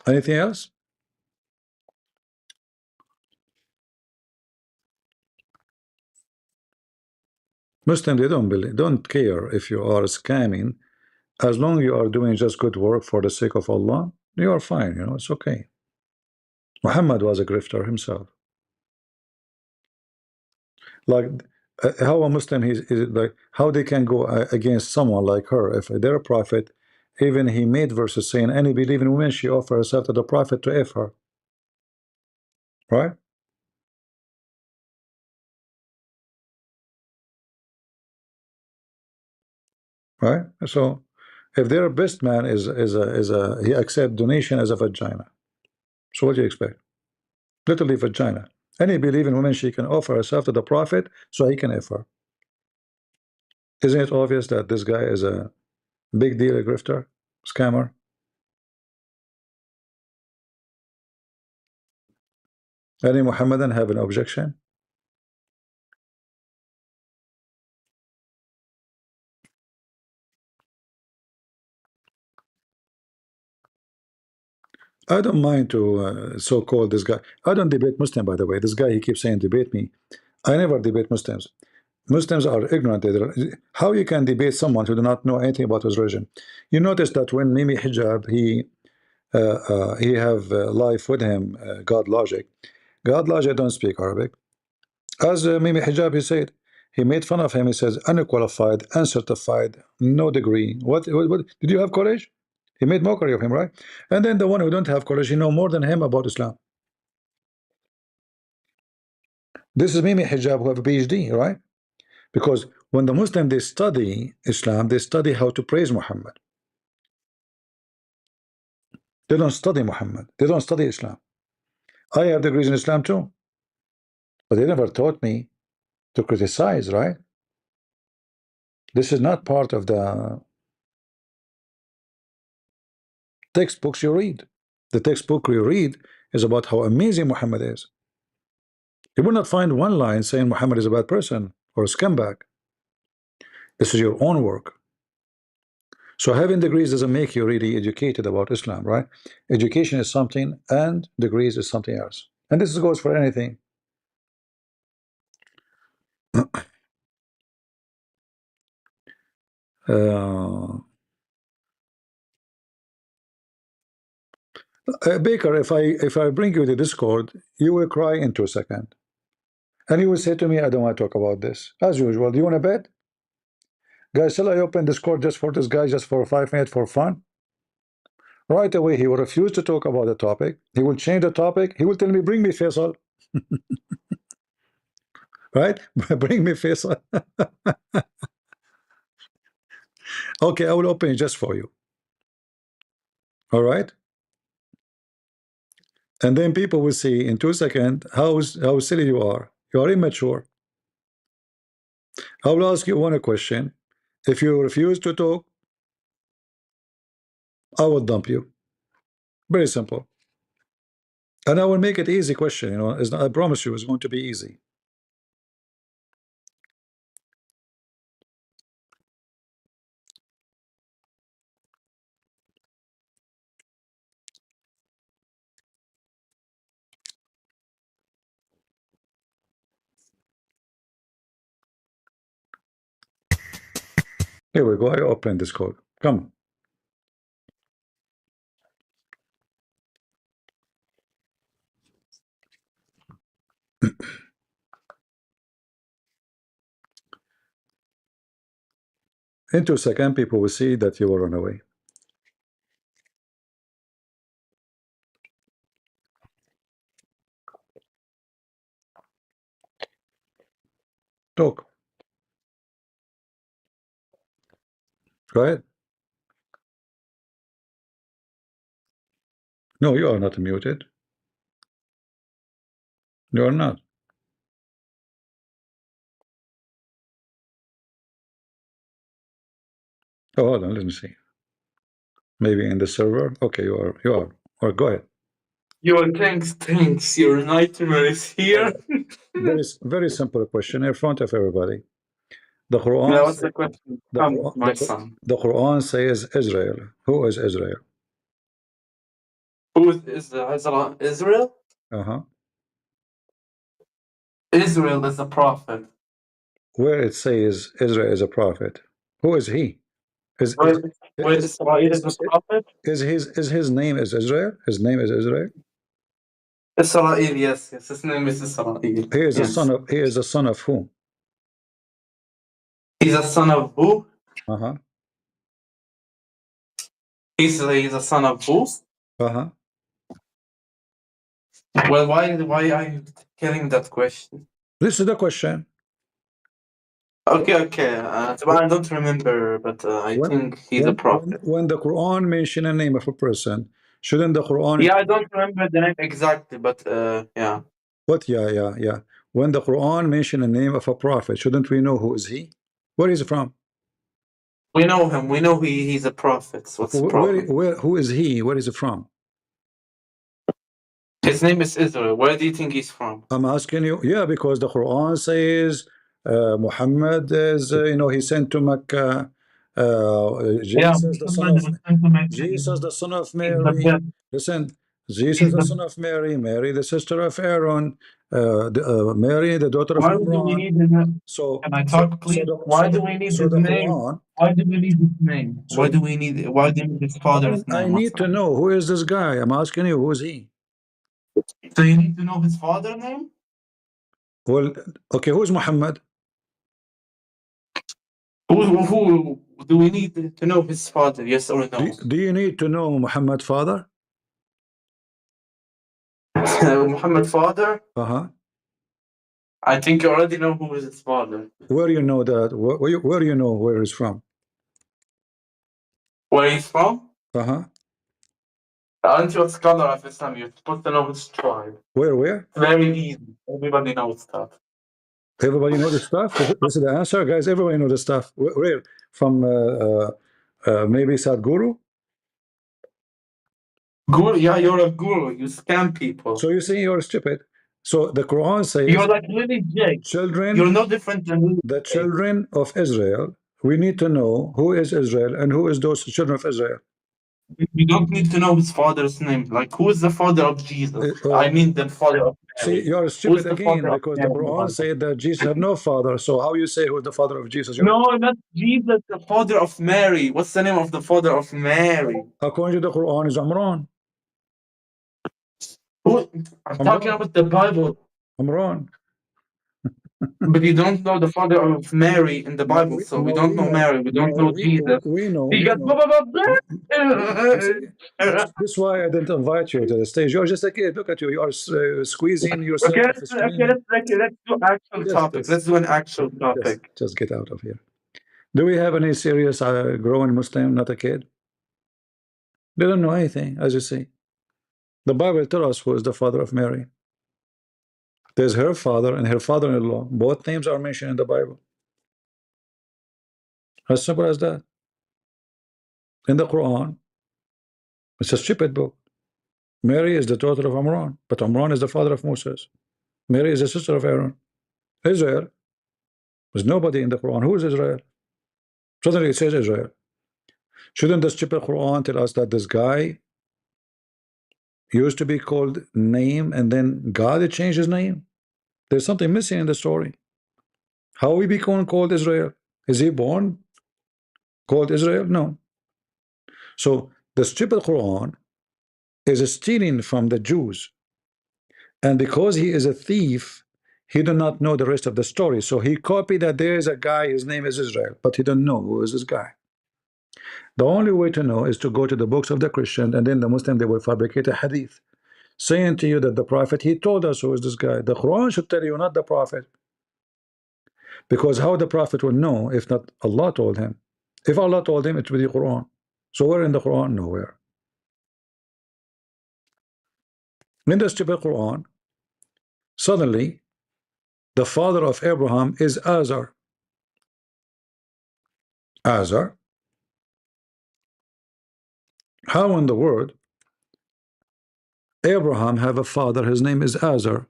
Anything else? Muslim, they don't care if you are scamming, as long as you are doing just good work for the sake of Allah. You are fine. It's okay. Muhammad was a grifter himself. Like how a Muslim is like, how they can go against someone like her if they're a prophet. Even he made verses saying any believing woman, she offer herself to the prophet to F her. Right? Right? So If their best man is he accept donation as a vagina. So what do you expect? Literally vagina. Any believing woman, she can offer herself to the prophet so he can offer. Isn't it obvious that this guy is a big deal, a grifter, scammer? Any Muhammadan have an objection? I don't mind to so-called this guy. I don't debate Muslim, by the way. This guy, he keeps saying debate me. I never debate Muslims. Muslims are ignorant. How you can debate someone who do not know anything about his religion? You notice that when Mimi Hijab, he have life with him, God Logic. God Logic don't speak Arabic. As Mimi Hijab, he said, he made fun of him. He says, unqualified, uncertified, no degree. What did you have college? He made mockery of him, right? And then the one who don't have college, he know more than him about Islam. This is Mimi Hijab who have a PhD, right? Because when the Muslim, they study Islam, they study how to praise Muhammad. They don't study Muhammad. They don't study Islam. I have degrees in Islam too, but they never taught me to criticize, right? This is not part of the textbooks you read. The textbook you read is about how amazing Muhammad is. You will not find one line saying Muhammad is a bad person or a scumbag. This is your own work. So having degrees doesn't make you really educated about Islam, right? Education is something and degrees is something else. And this goes for anything. Baker, if I bring you to Discord, you will cry in 2 seconds. And you will say to me, I don't want to talk about this. As usual, do you want to bet? Guys, shall I open Discord just for this guy, just for 5 minutes for fun? Right away, he will refuse to talk about the topic. He will change the topic. He will tell me, bring me Faisal. Right? Bring me Faisal. Okay, I will open it just for you. All right? And then people will see in 2 seconds how silly you are. You are immature. I will ask you one question. If you refuse to talk, I will dump you. Very simple. And I will make it easy question. You know, I promise you, it's going to be easy. Here we go. I open this code. Come. In 2 seconds, people will see that you will run away. Talk. Go ahead. No, you are not muted. You are not. Oh, hold on. Let me see. Maybe in the server. Okay, you are. You are. Or go ahead. Your thanks. Your nightmare is here. Very simple question in front of everybody. The Yeah, Quran. what's the question? Come, my son. The Quran says Israel. Who is Israel? Who is Israel? Israel? Uh-huh. Israel is a prophet. Where it says Israel is a prophet. Who is he? Is Where Israel is a prophet? his name is Israel? His name is Israel? Israel, yes. His name is Israel. He is Yes. he is a son of who? He's a son of who? Uh-huh. He's a son of who? Uh-huh. Well, why are you getting that question? This is the question. Okay. I don't remember, but I think he's a prophet. When the Quran mention a name of a person, shouldn't the Quran? Yeah, I don't remember the name exactly, but yeah. What? Yeah. When the Quran mention a name of a prophet, shouldn't we know who is he? Where is he from? We know him. We know he's a prophet. So what's the problem? Who is he? Where is he from? His name is Israel. Where do you think he's from? I'm asking you. Yeah, because the Quran says Muhammad is, he sent to Mecca. Jesus, the son of Jesus, the son of Mary. Listen, Jesus, the son of Mary. Mary, the sister of Aaron. Mary, the daughter of Why do we Imran. need his name? So, Can I so, talk, so please? the, Why so do the, we need so his the name? Quran. Why do we need his name? So Why do you need his father's I name? need to know who is this guy. I'm asking you, who is he? So you need to know his father's name? Well, okay, who's Muhammad? Who do we need to know his father? Yes or no? Do you need to know Muhammad's father? Muhammad's father? Uh-huh. I think you already know who is his father. Where you know that? Where you know where he's from? Where he's from? Uh-huh. Aren't you a scholar of Islam? You're supposed to know his tribe. Where? Very easy. Everybody knows stuff. Everybody know the stuff. This is the answer, guys. Everybody know the stuff. Where? From maybe Sadhguru? Guru, yeah, you're a guru. You scam people. So you see, you're stupid. So the Quran says, You're like really Jake. children, You're no different than the children of Israel. We need to know who is Israel and who is those children of Israel. You don't need to know his father's name. Like, who is the father of Jesus? I mean, the father of See, Mary. you're Who's stupid the again father of because the Mary in the Quran Bible? said that Jesus had no father. So how you say who's the father of Jesus? No, not Jesus, the father of Mary. What's the name of the father of Mary? According to the Quran, is Amran. Who? I'm talking about the Bible. Amran. But you don't know the father of Mary in the Bible, so we don't know Mary, we don't know Jesus. We know. He got You see, this is why I didn't invite you to the stage. You're just a kid. Look at you. You are squeezing yourself, Okay, screaming. let's do actual topic. Let's do an actual topic. Just get out of here. Do we have any serious growing Muslim, not a kid? They don't know anything, as you see. The Bible tells us who is the father of Mary. There's her father and her father-in-law. Both names are mentioned in the Bible. As simple as that. In the Quran, it's a stupid book. Mary is the daughter of Amran, but Amran is the father of Moses. Mary is the sister of Aaron. Israel, there's nobody in the Quran. Who is Israel? Suddenly it says Israel. Shouldn't the stupid Quran tell us that this guy used to be called name and then God changed his name? There's something missing in the story. How we become called Israel? Is he born called Israel? No. So the stupid Quran is stealing from the Jews, and because he is a thief, he do not know the rest of the story. So he copied that there is a guy, his name is Israel, but he don't know who is this guy. The only way to know is to go to the books of the Christian, and then the Muslim, they will fabricate a hadith saying to you that the prophet, he told us who is this guy. The Quran should tell you, not the prophet, because how the prophet will know if not Allah told him? If Allah told him, it will be the Quran. So where in the Quran? Nowhere. In the stupid Quran, suddenly the father of Abraham is Azar. Azar. How in the world Abraham have a father, his name is Azar,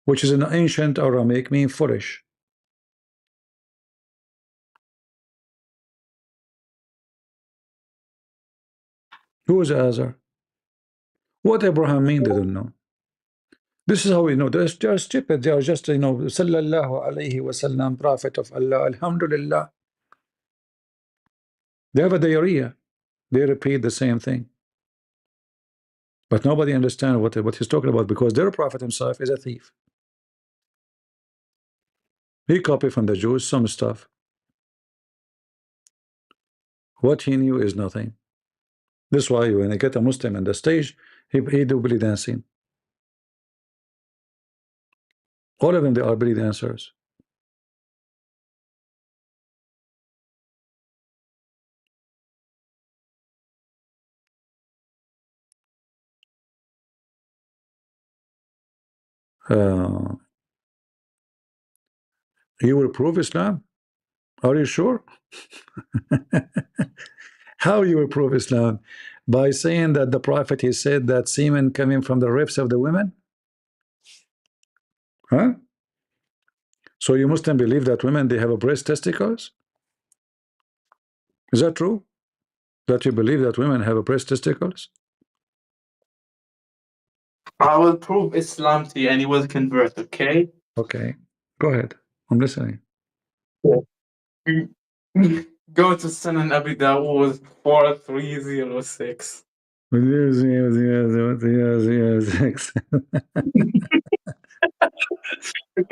which is in ancient Aramaic mean foolish. Who is Azar? What Abraham mean? They don't know. This is how we know. They are stupid. They are just, sallallahu alayhi wasallam, prophet of Allah, alhamdulillah. They have a diarrhea. They repeat the same thing. But nobody understands what he's talking about, because their prophet himself is a thief. He copied from the Jews some stuff. What he knew is nothing. This is why when I get a Muslim on the stage, he do belly dancing. All of them, they are belly dancers. Uh, you will prove Islam? Are you sure? How you will prove Islam? By saying that the Prophet, he said that semen coming from the ribs of the women? Huh? So you Muslim believe that women, they have a breast testicles? Is that true? That you believe that women have a breast testicles? I will prove Islam to you and you will convert, okay? Okay, go ahead. I'm listening. Go to Sunan Abi Dawud 4306. Yes, yes, yes, yes, yes.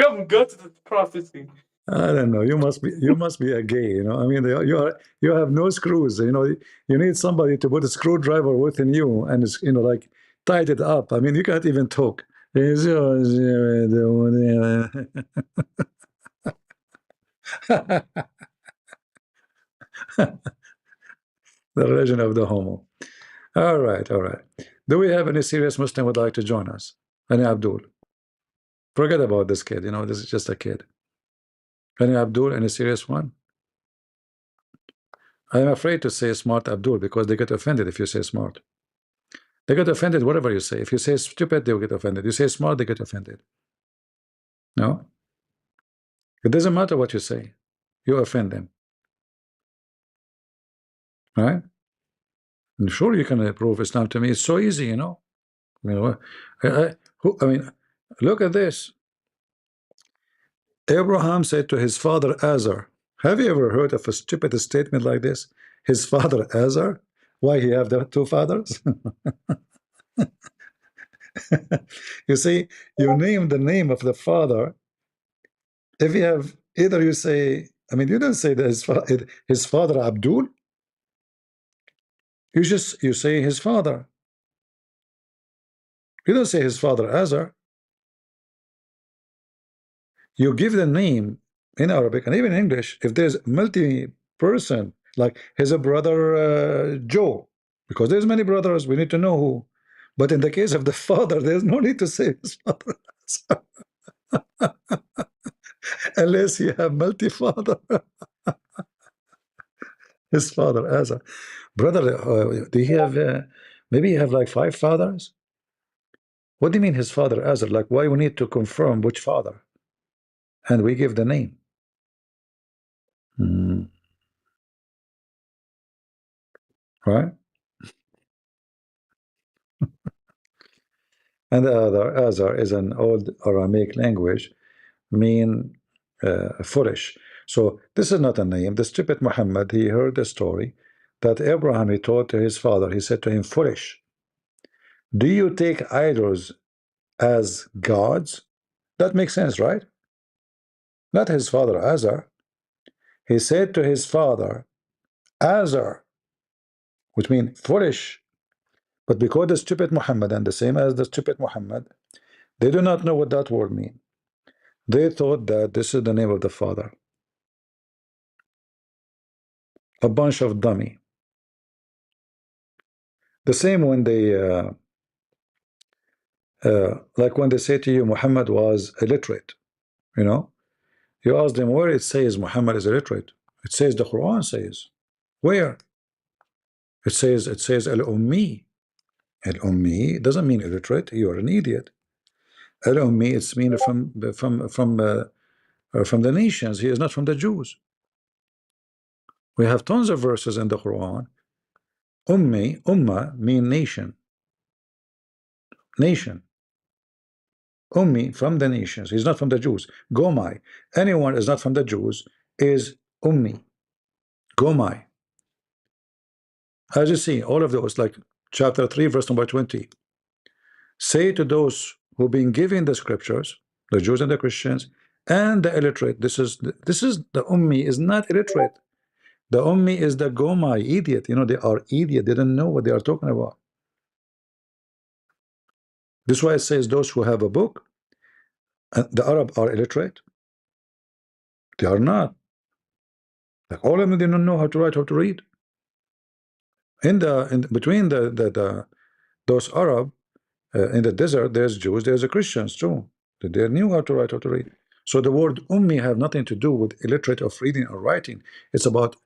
Come, go to the prophecy. I don't know. You must be a gay. I mean, you have no screws. You need somebody to put a screwdriver within you, and it's, like, tied it up. I mean, you can't even talk. The religion of the homo. All right, all right. Do we have any serious Muslim would like to join us? Any Abdul? Forget about this kid. This is just a kid. Any Abdul? Any serious one? I am afraid to say smart Abdul because they get offended if you say smart. They get offended whatever you say. If you say stupid, they'll get offended. You say smart, they get offended. No? It doesn't matter what you say. You offend them. Right? And sure, you can prove Islam to me. It's so easy, I mean, I mean, look at this. Abraham said to his father Azar. Have you ever heard of a stupid statement like this? His father Azar? Why he have the two fathers? You see, you name the name of the father. If you have either you say, I mean, you don't say that his father Abdul. You say his father. You don't say his father Azar. You give the name in Arabic and even in English. If there's multi-person, like his brother Joe, because there's many brothers, we need to know who. But in the case of the father, there's no need to say his father unless you have multi-father. His father Azar. Brother, do you have maybe you have like 5 fathers? What do you mean his father Azar? Like, why we need to confirm which father? And we give the name. Right? And the other Azar is an old Aramaic language, mean foolish. So this is not a name. The stupid Muhammad, he heard the story that Abraham, he told to his father, he said to him, foolish, do you take idols as gods? That makes sense, right? Not his father Azar. He said to his father Azar, which means foolish. But because the stupid Muhammad, and the same as the stupid Muhammad, they do not know what that word means. They thought that this is the name of the father. A bunch of dummy. The same when they like when they say to you Muhammad was illiterate, you ask them where it says Muhammad is illiterate. It says the Quran says. Where? It says al-ummi. Al-ummi doesn't mean illiterate. You're an idiot. Al-ummi, it's mean from the nations. He is not from the Jews. We have tons of verses in the Quran. Ummi, ummah mean nation. Nation. Ummi from the nations. He's not from the Jews. Gomai. Anyone is not from the Jews is Ummi. Gomai. As you see, all of those, like chapter 3, verse number 20. Say to those who've been given the scriptures, the Jews and the Christians, and the illiterate, this is the Ummi is not illiterate. The Ummi is the Gomai, idiot. They are idiot. They don't know what they are talking about. This is why it says those who have a book, the Arab are illiterate. They are not. Like all of them, they don't know how to write, how to read. In between those Arab in the desert, there's Jews, there's Christians too. They knew how to write, how to read. So the word ummi have nothing to do with illiterate of reading or writing. It's about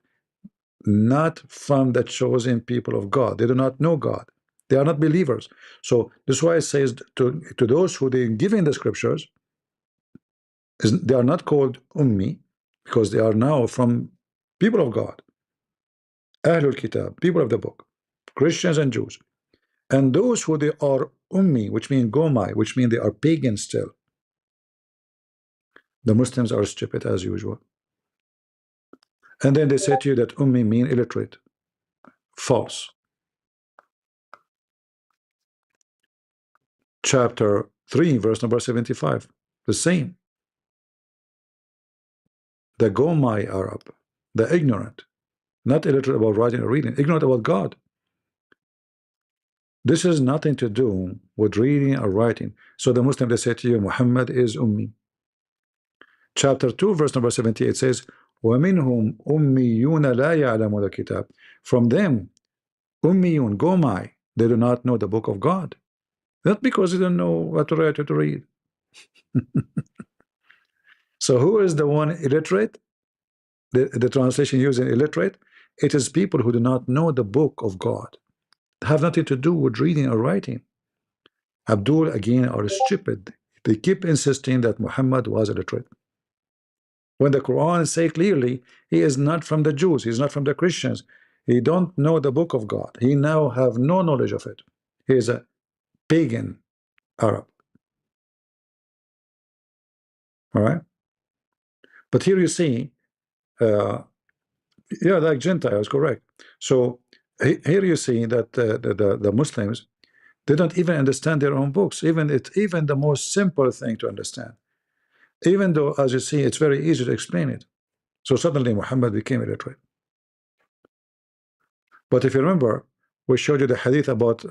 not from the chosen people of God. They do not know God. They are not believers. So this is why it says to those who they given the scriptures, they are not called ummi because they are now from people of God, Ahlul Kitab, people of the book, Christians and Jews. And those who they are ummi, which mean gomai, which mean they are pagan still. The Muslims are stupid as usual. And then they say to you that ummi mean illiterate. False. Chapter 3, verse number 75. The same. The gomai Arab, the ignorant, not illiterate about writing or reading, ignorant about God. This has nothing to do with reading or writing. So the Muslim, they say to you, Muhammad is ummi. Chapter 2, verse number 78 says, وَمِنْهُمْ أُمِّيُّونَ لَا يَعْلَمُونَ الْكِتَابِ. From them, ummiyun, gomai, they do not know the book of God. Not because they don't know what to write or to read. So who is the one illiterate? The translation using illiterate, it is people who do not know the book of God. Have nothing to do with reading or writing. Abdul again are stupid. They keep insisting that Muhammad was illiterate. When the Quran say clearly he is not from the Jews, he is not from the Christians. He don't know the book of God. He now have no knowledge of it. He is a pagan Arab. All right. But here you see, yeah, like Gentiles, correct. So here you see that the Muslims, they don't even understand their own books. Even the most simple thing to understand. Even though, as you see, it's very easy to explain it. So suddenly Muhammad became illiterate. But if you remember, we showed you the hadith about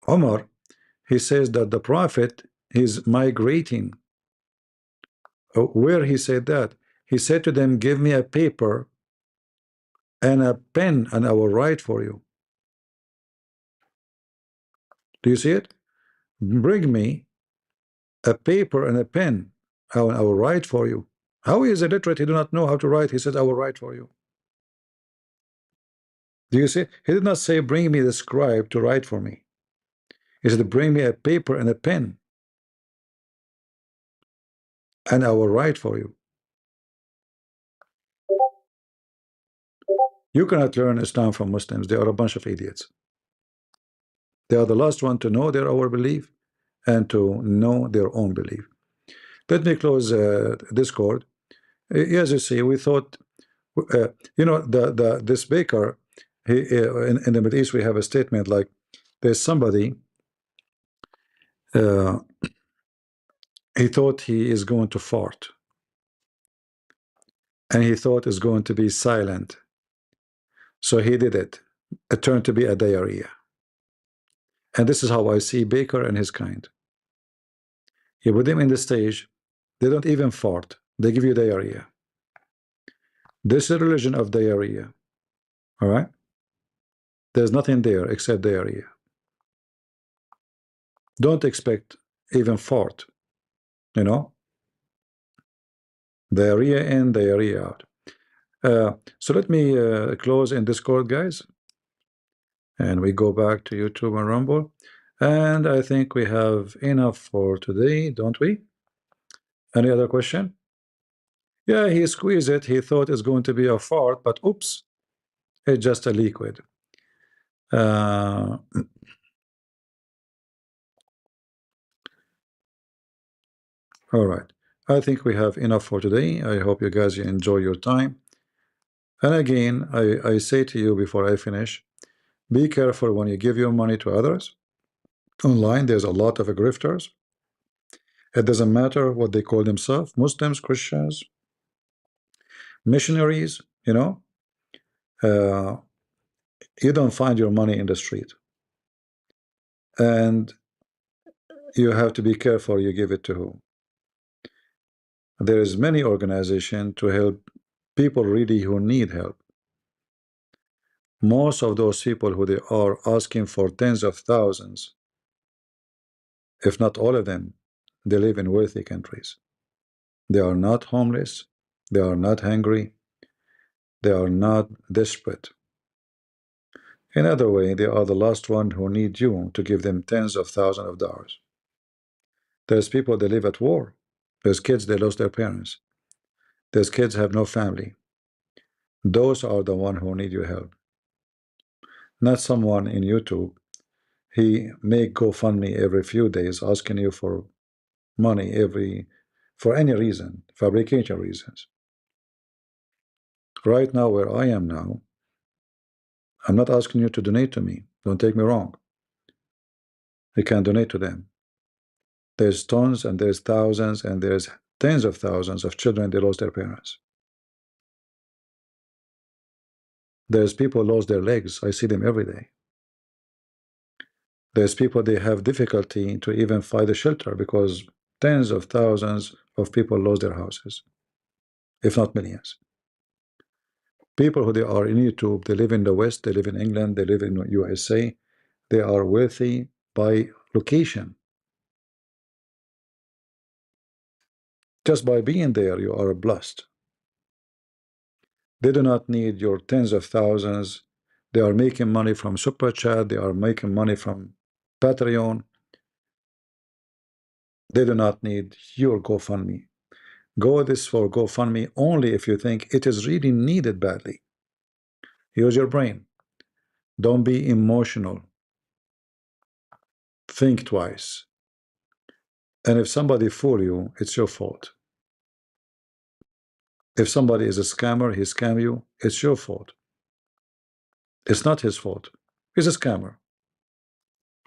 Omar. He says that the Prophet is migrating. Where he said that? He said to them, give me a paper and a pen and I will write for you. Do you see it? Bring me a paper and a pen. I will write for you. How is illiterate? He do not know how to write. He says, I will write for you. Do you see? He did not say, bring me the scribe to write for me. He said, bring me a paper and a pen and I will write for you. You cannot learn Islam from Muslims. They are a bunch of idiots. They are the last one to know their our belief and to know their own belief. Let me close Discord. As you see, we thought, you know, this baker, he in the Middle East we have a statement like, there's somebody, he thought he is going to fart, and he thought it's going to be silent, so he did it. It turned to be a diarrhea. And this is how I see Baker and his kind. You put them in the stage, they don't even fart, they give you diarrhea. This is a religion of diarrhea. All right, there's nothing there except diarrhea. Don't expect even fart, you know, diarrhea in, diarrhea out. So let me close in Discord, guys, and we go back to YouTube and Rumble, and I think we have enough for today, don't we? Any other question? Yeah, he squeezed it. He thought it's going to be a fart, but oops, it's just a liquid. All right, I think we have enough for today. I hope you guys enjoy your time. And again, I say to you before I finish, be careful when you give your money to others. Online, there's a lot of grifters. It doesn't matter what they call themselves, Muslims, Christians, missionaries, you know. You don't find your money in the street. And you have to be careful you give it to whom. There is many organizations to help people really who need help. Most of those people who they are asking for tens of thousands if not all of them, they live in wealthy countries. They are not homeless. They are not hungry. They are not desperate. In other way, they are the last one who need you to give them tens of thousands of dollars. There's people that live at war. There's kids that lost their parents. There's kids have no family. Those are the one who need your help. Not someone in YouTube. He make GoFundMe every few days asking you for money for any reason, fabrication reasons. Right now, where I am now, I'm not asking you to donate to me. Don't take me wrong. You can donate to them. There's tons and there's thousands and there's tens of thousands of children that lost their parents. There's people lost their legs. I see them every day. There's people they have difficulty to even find a shelter because tens of thousands of people lost their houses, if not millions. People who they are in YouTube, they live in the West, they live in England, they live in USA. They are wealthy by location. Just by being there, you are blessed. They do not need your tens of thousands. They are making money from Super Chat. They are making money from Patreon. They do not need your GoFundMe. Go this for GoFundMe only if you think it is really needed badly. Use your brain. Don't be emotional. Think twice. And if somebody fool you, it's your fault. If somebody is a scammer, he scam you, it's your fault. It's not his fault. He's a scammer.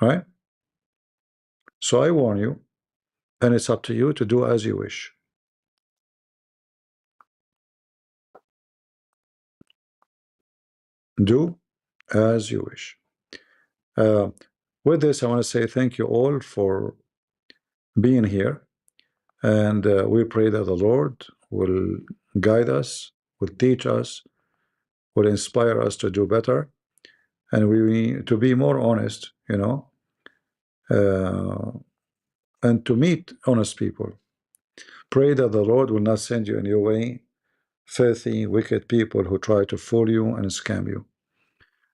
Right? So I warn you, and it's up to you to do as you wish. Do as you wish. With this, I want to say thank you all for being here. And we pray that the Lord will guide us, will teach us, will inspire us to do better, and we to be more honest, and to meet honest people. Pray that the Lord will not send you in your way filthy, wicked people who try to fool you and scam you.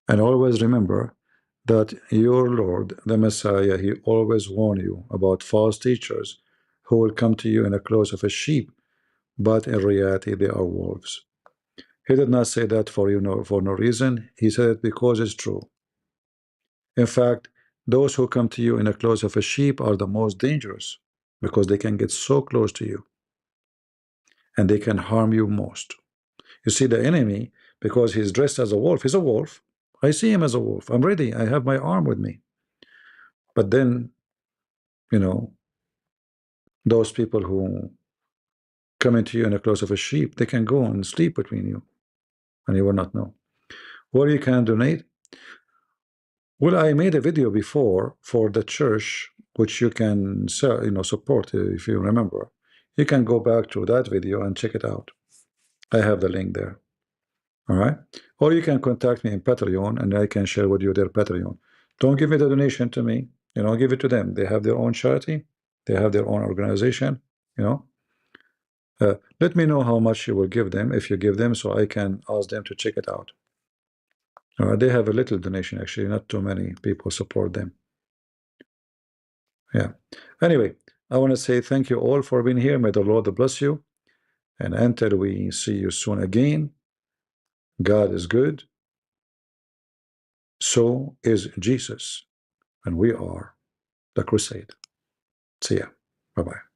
And always remember that your Lord, the Messiah, he always warned you about false teachers who will come to you in the clothes of a sheep, but in reality they are wolves. He did not say that for no reason. He said it because it's true. In fact, those who come to you in the clothes of a sheep are the most dangerous because they can get so close to you and they can harm you most. You see, the enemy, because he's dressed as a wolf, he's a wolf. I see him as a wolf. I'm ready. I have my arm with me. But then, those people who come into you in the clothes of a sheep, they can go and sleep between you and you will not know. Where you can donate? Well, I made a video before for the church, which you can support if you remember. You can go back to that video and check it out. I have the link there. All right. Or you can contact me in Patreon and I can share with you their Patreon. Don't give me the donation to me. Give it to them. They have their own charity. They have their own organization. Let me know how much you will give them if you give them so I can ask them to check it out. They have a little donation, actually. Not too many people support them. Yeah. Anyway, I want to say thank you all for being here. May the Lord bless you. And until we see you soon again, God is good. So is Jesus. And we are the crusade. See ya. Bye-bye.